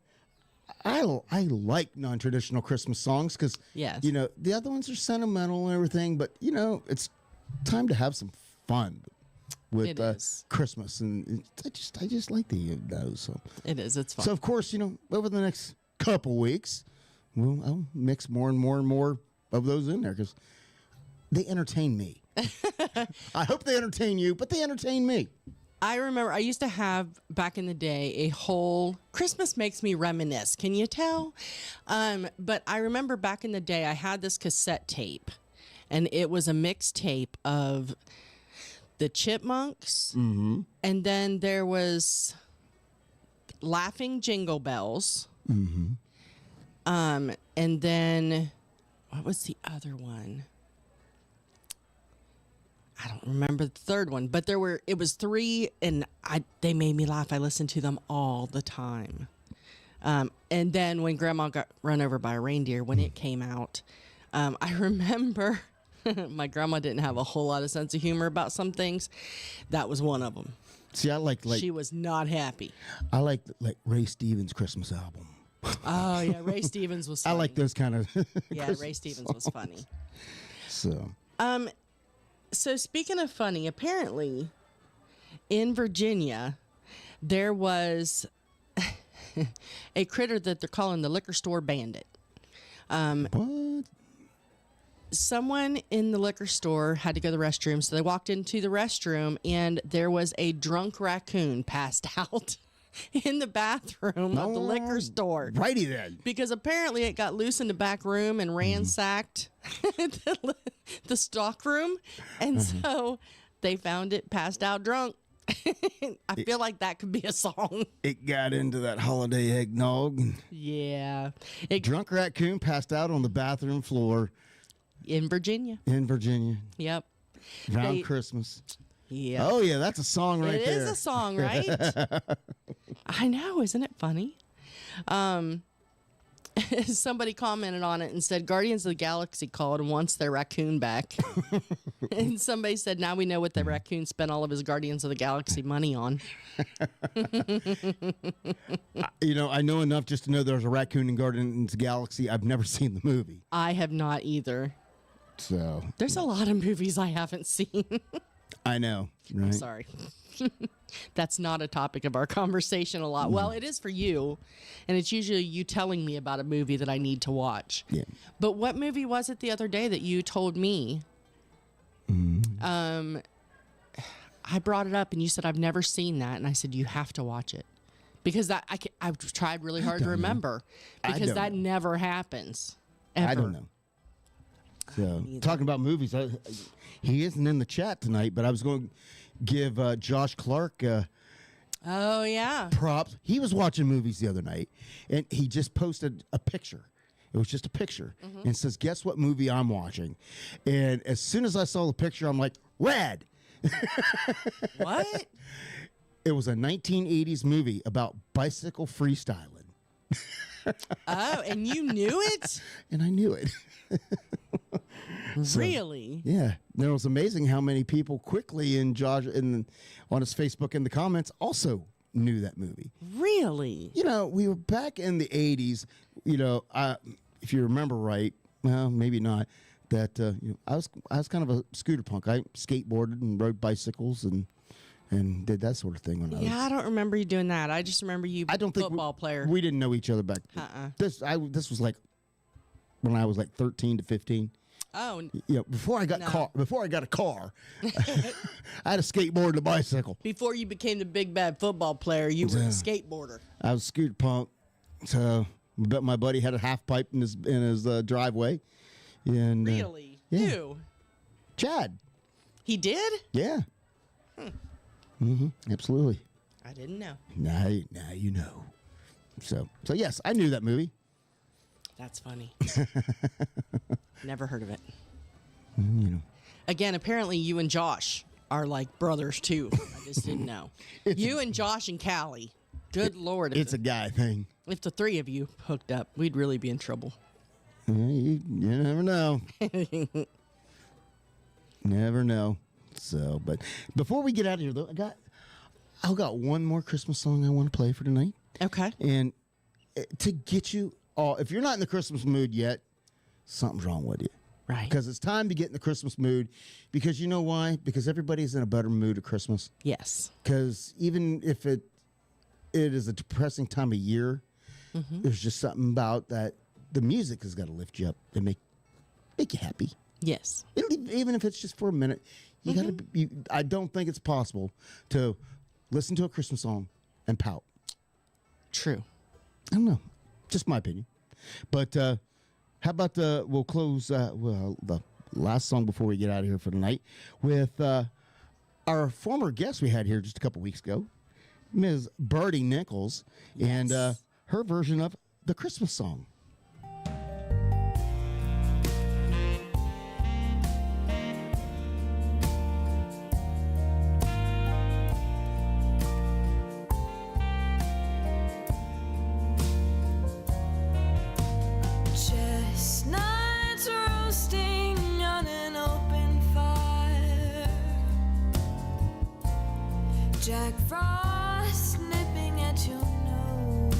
[SPEAKER 3] I like non-traditional Christmas songs because
[SPEAKER 4] Yes.
[SPEAKER 3] you know the other ones are sentimental and everything, but you know it's time to have some fun with
[SPEAKER 4] It is.
[SPEAKER 3] Christmas, and I just like those. So
[SPEAKER 4] It is. It's fun.
[SPEAKER 3] So of course, you know, over the next couple weeks, I'll mix more and more and more of those in there because they entertain me. I hope they entertain you, but they entertain me.
[SPEAKER 4] I remember I used to have back in the day a whole Christmas makes me reminisce. Can you tell? But I remember back in the day I had this cassette tape, and it was a mixtape of the Chipmunks, and then there was Laughing Jingle Bells, and then what was the other one? I don't remember the third one, but it was three, and they made me laugh. I listened to them all the time. And then when Grandma got run over by a reindeer, when it came out, I remember my grandma didn't have a whole lot of sense of humor about some things. That was one of them.
[SPEAKER 3] See, I like
[SPEAKER 4] She was not happy.
[SPEAKER 3] I like Ray Stevens' Christmas album.
[SPEAKER 4] Oh, yeah, Ray Stevens was funny.
[SPEAKER 3] I like those kind of
[SPEAKER 4] Yeah,
[SPEAKER 3] Christmas
[SPEAKER 4] Ray Stevens was
[SPEAKER 3] songs.
[SPEAKER 4] funny.
[SPEAKER 3] So,
[SPEAKER 4] Speaking of funny, apparently in Virginia, there was a critter that they're calling the liquor store bandit.
[SPEAKER 3] What?
[SPEAKER 4] Someone in the liquor store had to go to the restroom, so they walked into the restroom, and there was a drunk raccoon passed out in the bathroom of the liquor store.
[SPEAKER 3] Righty then.
[SPEAKER 4] Because apparently it got loose in the back room and ransacked the stock room. And so they found it passed out drunk. I feel like that could be a song.
[SPEAKER 3] It got into that holiday eggnog.
[SPEAKER 4] Yeah.
[SPEAKER 3] Drunk raccoon passed out on the bathroom floor.
[SPEAKER 4] In Virginia. Yep.
[SPEAKER 3] Around Christmas.
[SPEAKER 4] Yeah.
[SPEAKER 3] Oh, yeah, that's a song right there.
[SPEAKER 4] It is a song, right? I know. Isn't it funny? Somebody commented on it and said, Guardians of the Galaxy called and wants their raccoon back. And somebody said, now we know what the raccoon spent all of his Guardians of the Galaxy money on.
[SPEAKER 3] You know, I know enough just to know there's a raccoon in Guardians of the Galaxy. I've never seen the movie.
[SPEAKER 4] I have not either.
[SPEAKER 3] So
[SPEAKER 4] There's a lot of movies I haven't seen.
[SPEAKER 3] I know. Right?
[SPEAKER 4] I'm sorry. That's not a topic of our conversation a lot. Well, it is for you, and it's usually you telling me about a movie that I need to watch.
[SPEAKER 3] Yeah.
[SPEAKER 4] But what movie was it the other day that you told me? I brought it up, and you said, I've never seen that. And I said, you have to watch it. Because I've tried really hard to remember. Because that never happens. Ever.
[SPEAKER 3] I don't know. So, talking about movies, he isn't in the chat tonight, but I was going to give Josh Clark
[SPEAKER 4] oh, yeah.
[SPEAKER 3] props. He was watching movies the other night, and he just posted a picture. It was just a picture, and says, guess what movie I'm watching? And as soon as I saw the picture, I'm like, rad.
[SPEAKER 4] What?
[SPEAKER 3] It was a 1980s movie about bicycle freestyling.
[SPEAKER 4] Oh, and you knew it?
[SPEAKER 3] And I knew it.
[SPEAKER 4] Really?
[SPEAKER 3] Yeah. It was amazing how many people quickly on his Facebook in the comments also knew that movie.
[SPEAKER 4] Really?
[SPEAKER 3] You know, we were back in the 80s, if you remember right, well, maybe not, that I was kind of a scooter punk. I skateboarded and rode bicycles and did that sort of thing when I was.
[SPEAKER 4] Yeah, I don't remember you doing that. I just remember you being a football player.
[SPEAKER 3] We didn't know each other back then. This was like when I was like 13 to 15.
[SPEAKER 4] Oh.
[SPEAKER 3] Before I got a car, I had a skateboard and a bicycle.
[SPEAKER 4] Before you became the big bad football player, you were a skateboarder.
[SPEAKER 3] I was a scooter punk. So my buddy had a half pipe in his driveway. And
[SPEAKER 4] really?
[SPEAKER 3] Yeah.
[SPEAKER 4] Who?
[SPEAKER 3] Chad.
[SPEAKER 4] He did?
[SPEAKER 3] Yeah. Absolutely.
[SPEAKER 4] I didn't know.
[SPEAKER 3] Now you know. So yes, I knew that movie.
[SPEAKER 4] That's funny. Never heard of it.
[SPEAKER 3] You know.
[SPEAKER 4] Again, apparently you and Josh are like brothers too. I just didn't know. You and Josh and Callie. Good Lord.
[SPEAKER 3] It's a guy thing.
[SPEAKER 4] If the three of you hooked up, we'd really be in trouble.
[SPEAKER 3] You never know. Never know. So, but before we get out of here, though, I got one more Christmas song I want to play for tonight.
[SPEAKER 4] Okay.
[SPEAKER 3] And to get you all, if you're not in the Christmas mood yet, something's wrong with you.
[SPEAKER 4] Right.
[SPEAKER 3] Because it's time to get in the Christmas mood. Because you know why? Because everybody's in a better mood at Christmas.
[SPEAKER 4] Yes.
[SPEAKER 3] Because even if it is a depressing time of year, there's just something about that. The music has got to lift you up and make you happy.
[SPEAKER 4] Yes.
[SPEAKER 3] Even if it's just for a minute, you got to. I don't think it's possible to listen to a Christmas song and pout.
[SPEAKER 4] True.
[SPEAKER 3] I don't know. Just my opinion. But how about we'll close the last song before we get out of here for tonight with our former guest we had here just a couple weeks ago, Ms. Birdie Nichols, and her version of the Christmas song.
[SPEAKER 14] Chestnuts roasting on an open fire, Jack Frost nipping at your nose,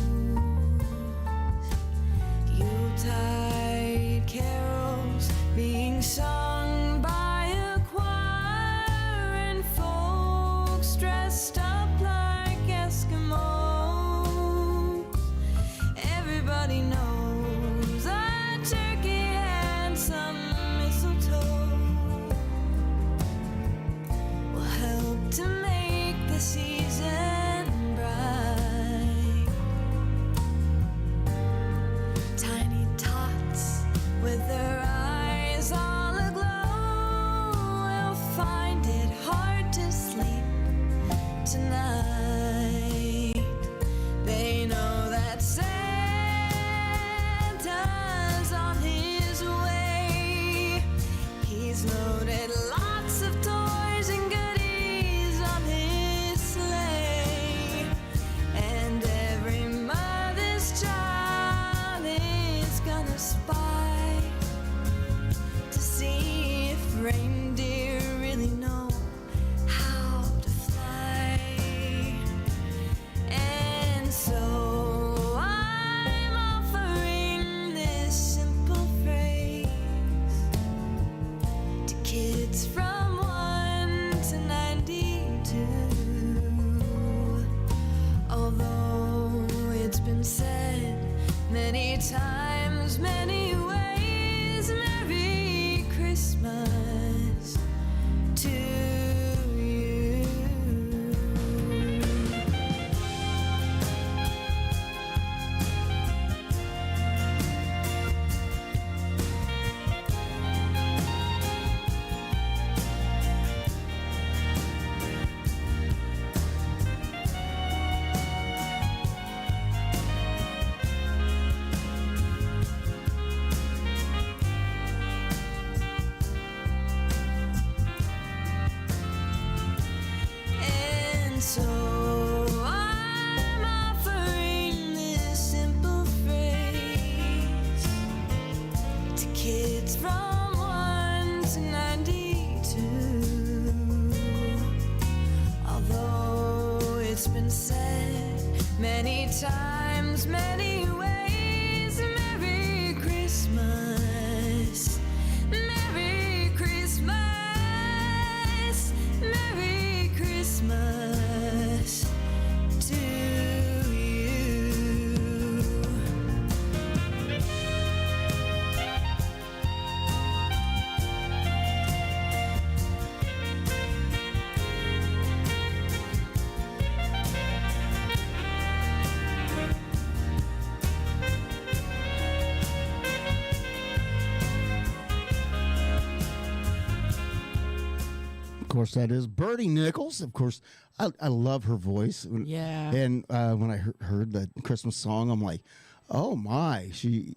[SPEAKER 14] from 1 to 92. Although it's been said many times, many ways, Merry Christmas, Merry Christmas, Merry Christmas to you.
[SPEAKER 3] Of course, that is Bertie Nichols. Of course, I love her voice.
[SPEAKER 4] Yeah.
[SPEAKER 3] And when I heard the Christmas song, I'm like, oh my, she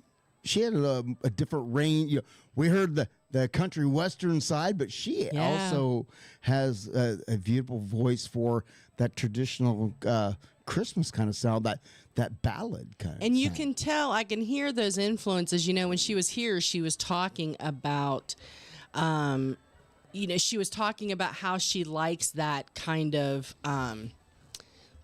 [SPEAKER 3] had a different range. You know, we heard the country western side, but she also has a beautiful voice for that traditional Christmas kind of sound, that ballad kind of.
[SPEAKER 4] And you
[SPEAKER 3] sound.
[SPEAKER 4] can tell, I can hear those influences. You know, when she was here, she was talking about, she was talking about how she likes that kind of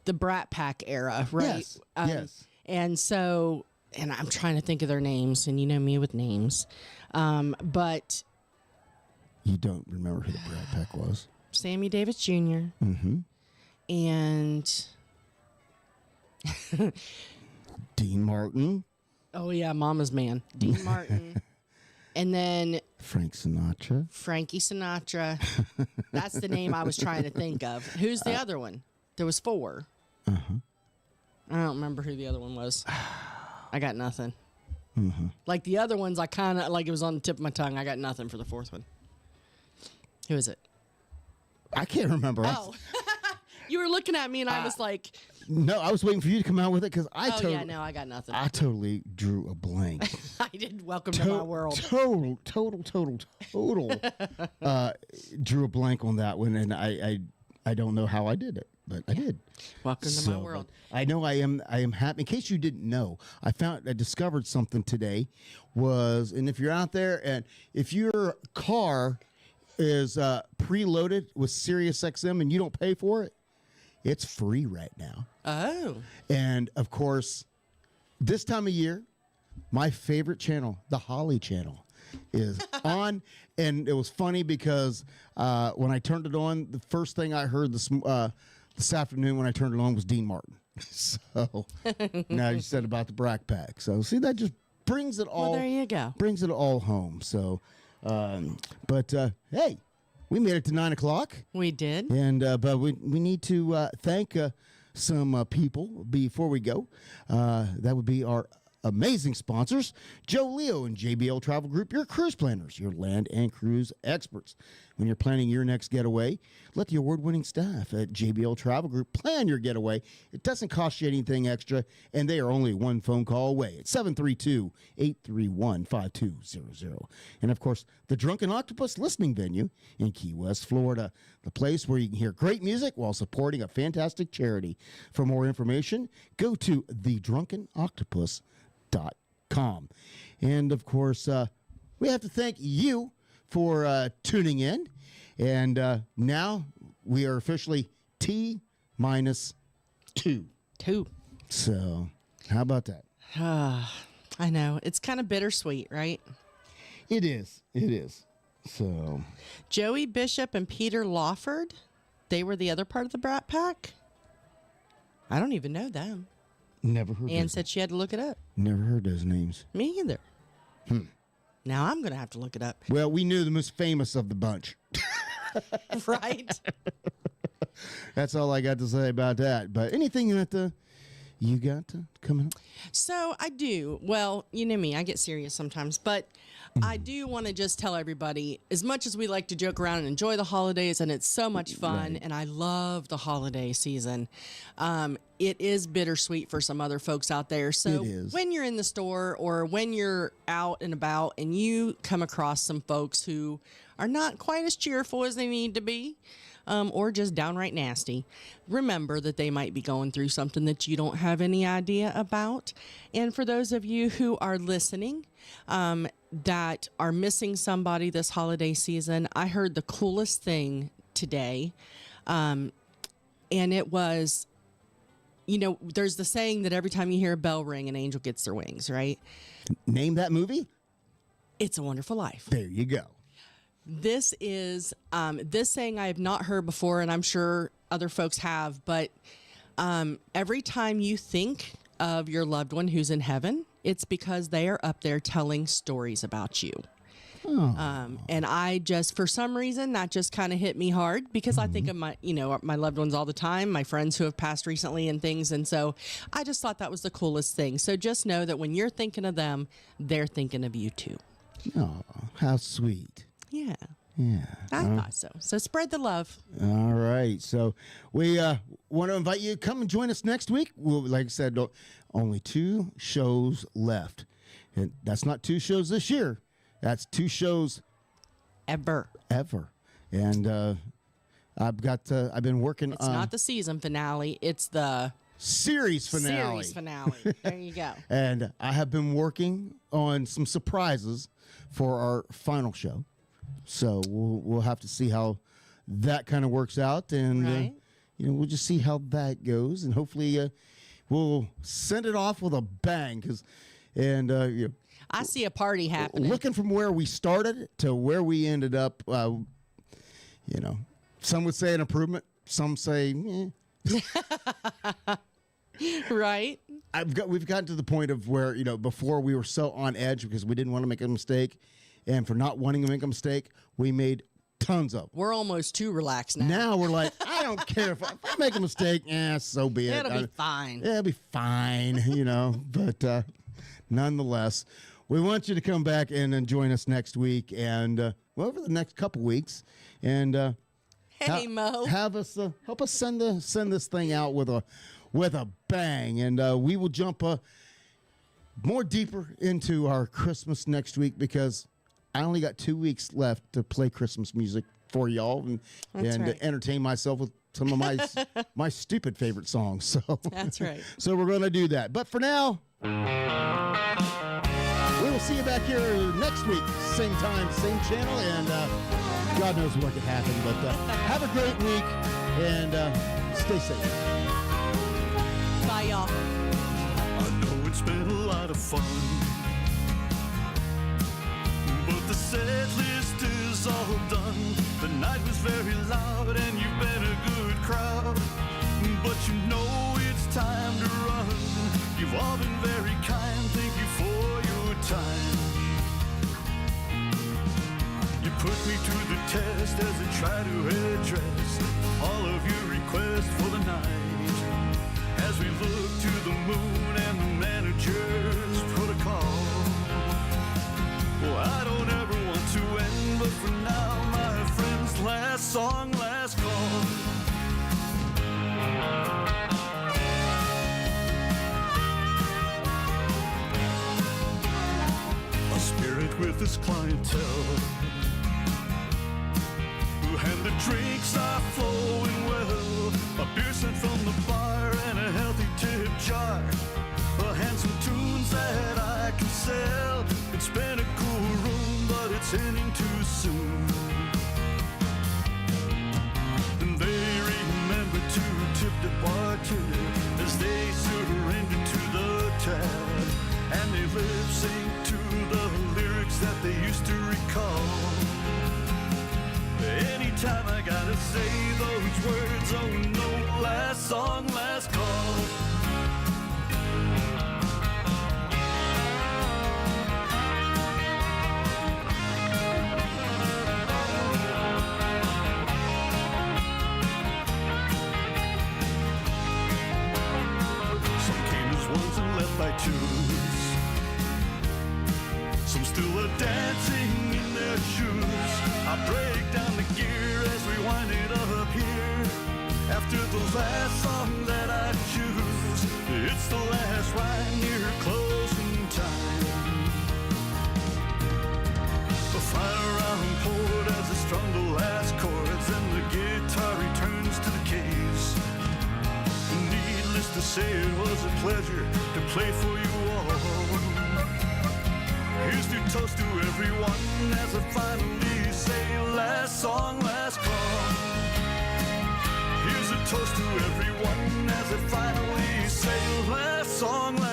[SPEAKER 4] the Brat Pack era, right?
[SPEAKER 3] Yes. Yes.
[SPEAKER 4] And so, and I'm trying to think of their names, and you know me with names, but
[SPEAKER 3] You don't remember who the Brat Pack was?
[SPEAKER 4] Sammy Davis Jr.
[SPEAKER 3] Mm-hmm.
[SPEAKER 4] And
[SPEAKER 3] Dean Martin.
[SPEAKER 4] oh yeah, Mama's Man, Dean Martin. And then
[SPEAKER 3] Frank Sinatra.
[SPEAKER 4] Frankie Sinatra. That's the name I was trying to think of. Who's the other one? There was 4.
[SPEAKER 3] Uh-huh.
[SPEAKER 4] I don't remember who the other one was. I got nothing.
[SPEAKER 3] Mm-hmm.
[SPEAKER 4] Like the other ones, I kind of, like it was on the tip of my tongue. I got nothing for the 4th one. Who is it?
[SPEAKER 3] I can't remember.
[SPEAKER 4] Oh. You were looking at me and I was like.
[SPEAKER 3] No, I was waiting for you to come out with it because I
[SPEAKER 4] yeah, no, I got nothing.
[SPEAKER 3] I totally drew a blank.
[SPEAKER 4] I did Welcome to My World.
[SPEAKER 3] Total. Drew a blank on that one, and I don't know how I did it, but I did.
[SPEAKER 4] Welcome to my world.
[SPEAKER 3] I know I am happy. In case you didn't know, I discovered something today. And if you're out there and if your car is preloaded with SiriusXM and you don't pay for it, it's free right now.
[SPEAKER 4] Oh.
[SPEAKER 3] And of course, this time of year, my favorite channel, the Holly channel, is on. And it was funny because when I turned it on, the first thing I heard this afternoon when I turned it on was Dean Martin. So now you said about the Brat Pack. So see, that just brings it all.
[SPEAKER 4] Well, there you go.
[SPEAKER 3] Brings it all home. So, hey, we made it to 9 o'clock.
[SPEAKER 4] We did.
[SPEAKER 3] And but we need to thank some people before we go. That would be our amazing sponsors, Joe Leo and JBL Travel Group, your cruise planners, your land and cruise experts. When you're planning your next getaway, let the award-winning staff at JBL Travel Group plan your getaway. It doesn't cost you anything extra, and they are only one phone call away at 732-831-5200. And, of course, the Drunken Octopus listening venue in Key West, Florida, the place where you can hear great music while supporting a fantastic charity. For more information, go to thedrunkenoctopus.com. And, of course, we have to thank you for tuning in. And now we are officially T-2. 2. So how about that?
[SPEAKER 4] I know. It's kind of bittersweet, right?
[SPEAKER 3] It is. So
[SPEAKER 4] Joey Bishop and Peter Lawford, they were the other part of the Brat Pack? I don't even know them.
[SPEAKER 3] Never heard.
[SPEAKER 4] Ann said she had to look it up.
[SPEAKER 3] Never heard those names.
[SPEAKER 4] Me either. Now I'm going to have to look it up.
[SPEAKER 3] Well, we knew the most famous of the bunch.
[SPEAKER 4] Right?
[SPEAKER 3] That's all I got to say about that. But anything that you got coming up?
[SPEAKER 4] So I do. Well, you know me, I get serious sometimes, but I do want to just tell everybody, as much as we like to joke around and enjoy the holidays, and it's so much fun, and I love the holiday season, it is bittersweet for some other folks out there. So when you're in the store or when you're out and about and you come across some folks who are not quite as cheerful as they need to be, or just downright nasty, remember that they might be going through something that you don't have any idea about. And for those of you who are listening that are missing somebody this holiday season, I heard the coolest thing today. And it was, you know, there's the saying that every time you hear a bell ring, an angel gets their wings, right?
[SPEAKER 3] Name that movie?
[SPEAKER 4] It's a Wonderful Life.
[SPEAKER 3] There you go.
[SPEAKER 4] This is this saying I have not heard before, and I'm sure other folks have, but every time you think of your loved one who's in heaven, it's because they are up there telling stories about you. And I just, for some reason, that just kind of hit me hard because I think of my, you know, my loved ones all the time, my friends who have passed recently and things. And so I just thought that was the coolest thing. So just know that when you're thinking of them, they're thinking of you too.
[SPEAKER 3] Oh, how sweet.
[SPEAKER 4] Yeah.
[SPEAKER 3] Yeah.
[SPEAKER 4] I thought so. So spread the love.
[SPEAKER 3] All right. So we want to invite you to come and join us next week. Like I said, only 2 shows left. And that's not 2 shows this year. That's 2 shows
[SPEAKER 4] ever.
[SPEAKER 3] And I've been working on.
[SPEAKER 4] It's not the season finale. It's the
[SPEAKER 3] series finale.
[SPEAKER 4] There you go.
[SPEAKER 3] And I have been working on some surprises for our final show. So we'll have to see how that kind of works out. And,
[SPEAKER 4] right.
[SPEAKER 3] You know, we'll just see how that goes. And hopefully we'll send it off with a bang. You know,
[SPEAKER 4] I see a party happening.
[SPEAKER 3] Looking from where we started to where we ended up, you know, some would say an improvement. Some say,
[SPEAKER 4] Right.
[SPEAKER 3] We've gotten to the point of where, you know, before we were so on edge because we didn't want to make a mistake. And for not wanting to make a mistake, we made tons of.
[SPEAKER 4] We're almost too relaxed now.
[SPEAKER 3] Now we're like, I don't care if I make a mistake. So be it.
[SPEAKER 4] It'll be fine.
[SPEAKER 3] It'll be fine, you know. But nonetheless, we want you to come back and join us next week and over the next couple weeks. And
[SPEAKER 4] hey, Mo,
[SPEAKER 3] have us help us send this thing out with a bang, and we will jump more deeper into our Christmas next week because I only got 2 weeks left to play Christmas music for y'all and entertain myself with some of my stupid favorite songs. So
[SPEAKER 4] that's right.
[SPEAKER 3] So we're going to do that. But for now, we will see you back here next week, same time, same channel, and God knows what could happen. But have a great week and stay safe.
[SPEAKER 4] Bye, y'all.
[SPEAKER 10] I know it's been a lot of fun, but the set list is all done. The night was very loud and you've been a good crowd, but you know it's time to run. You've all been very kind, thank you for your time. You put me to the test as I try to address all of your requests for the night. As we look to the moon and the manager's protocol. Well, I don't ever want to end, but for now, my friends, last song, last call. A spirit with his clientele, and the drinks are flowing well. A beer sent from the bar and a healthy tip jar. A handsome tunes that I can sell. It's been a cool room, but it's ending too soon. And they remember to tip the bartender as they surrender to the tab. And they lip sync to the lyrics that they used to recall. Anytime I gotta say those words, oh no, last song, last call. Some came as ones and left by twos. Some still are dancing in their shoes. I break down the gear as we wind it up here. After the last song that I choose, it's the last rhyme near closing time. The final round poured as I strung the last chords and the guitar guitar returns to the case. Needless to say, it was a pleasure to play for you all. Here's to toast to everyone as I finally say, last song, last call. Here's a toast to everyone as I finally say, last song, last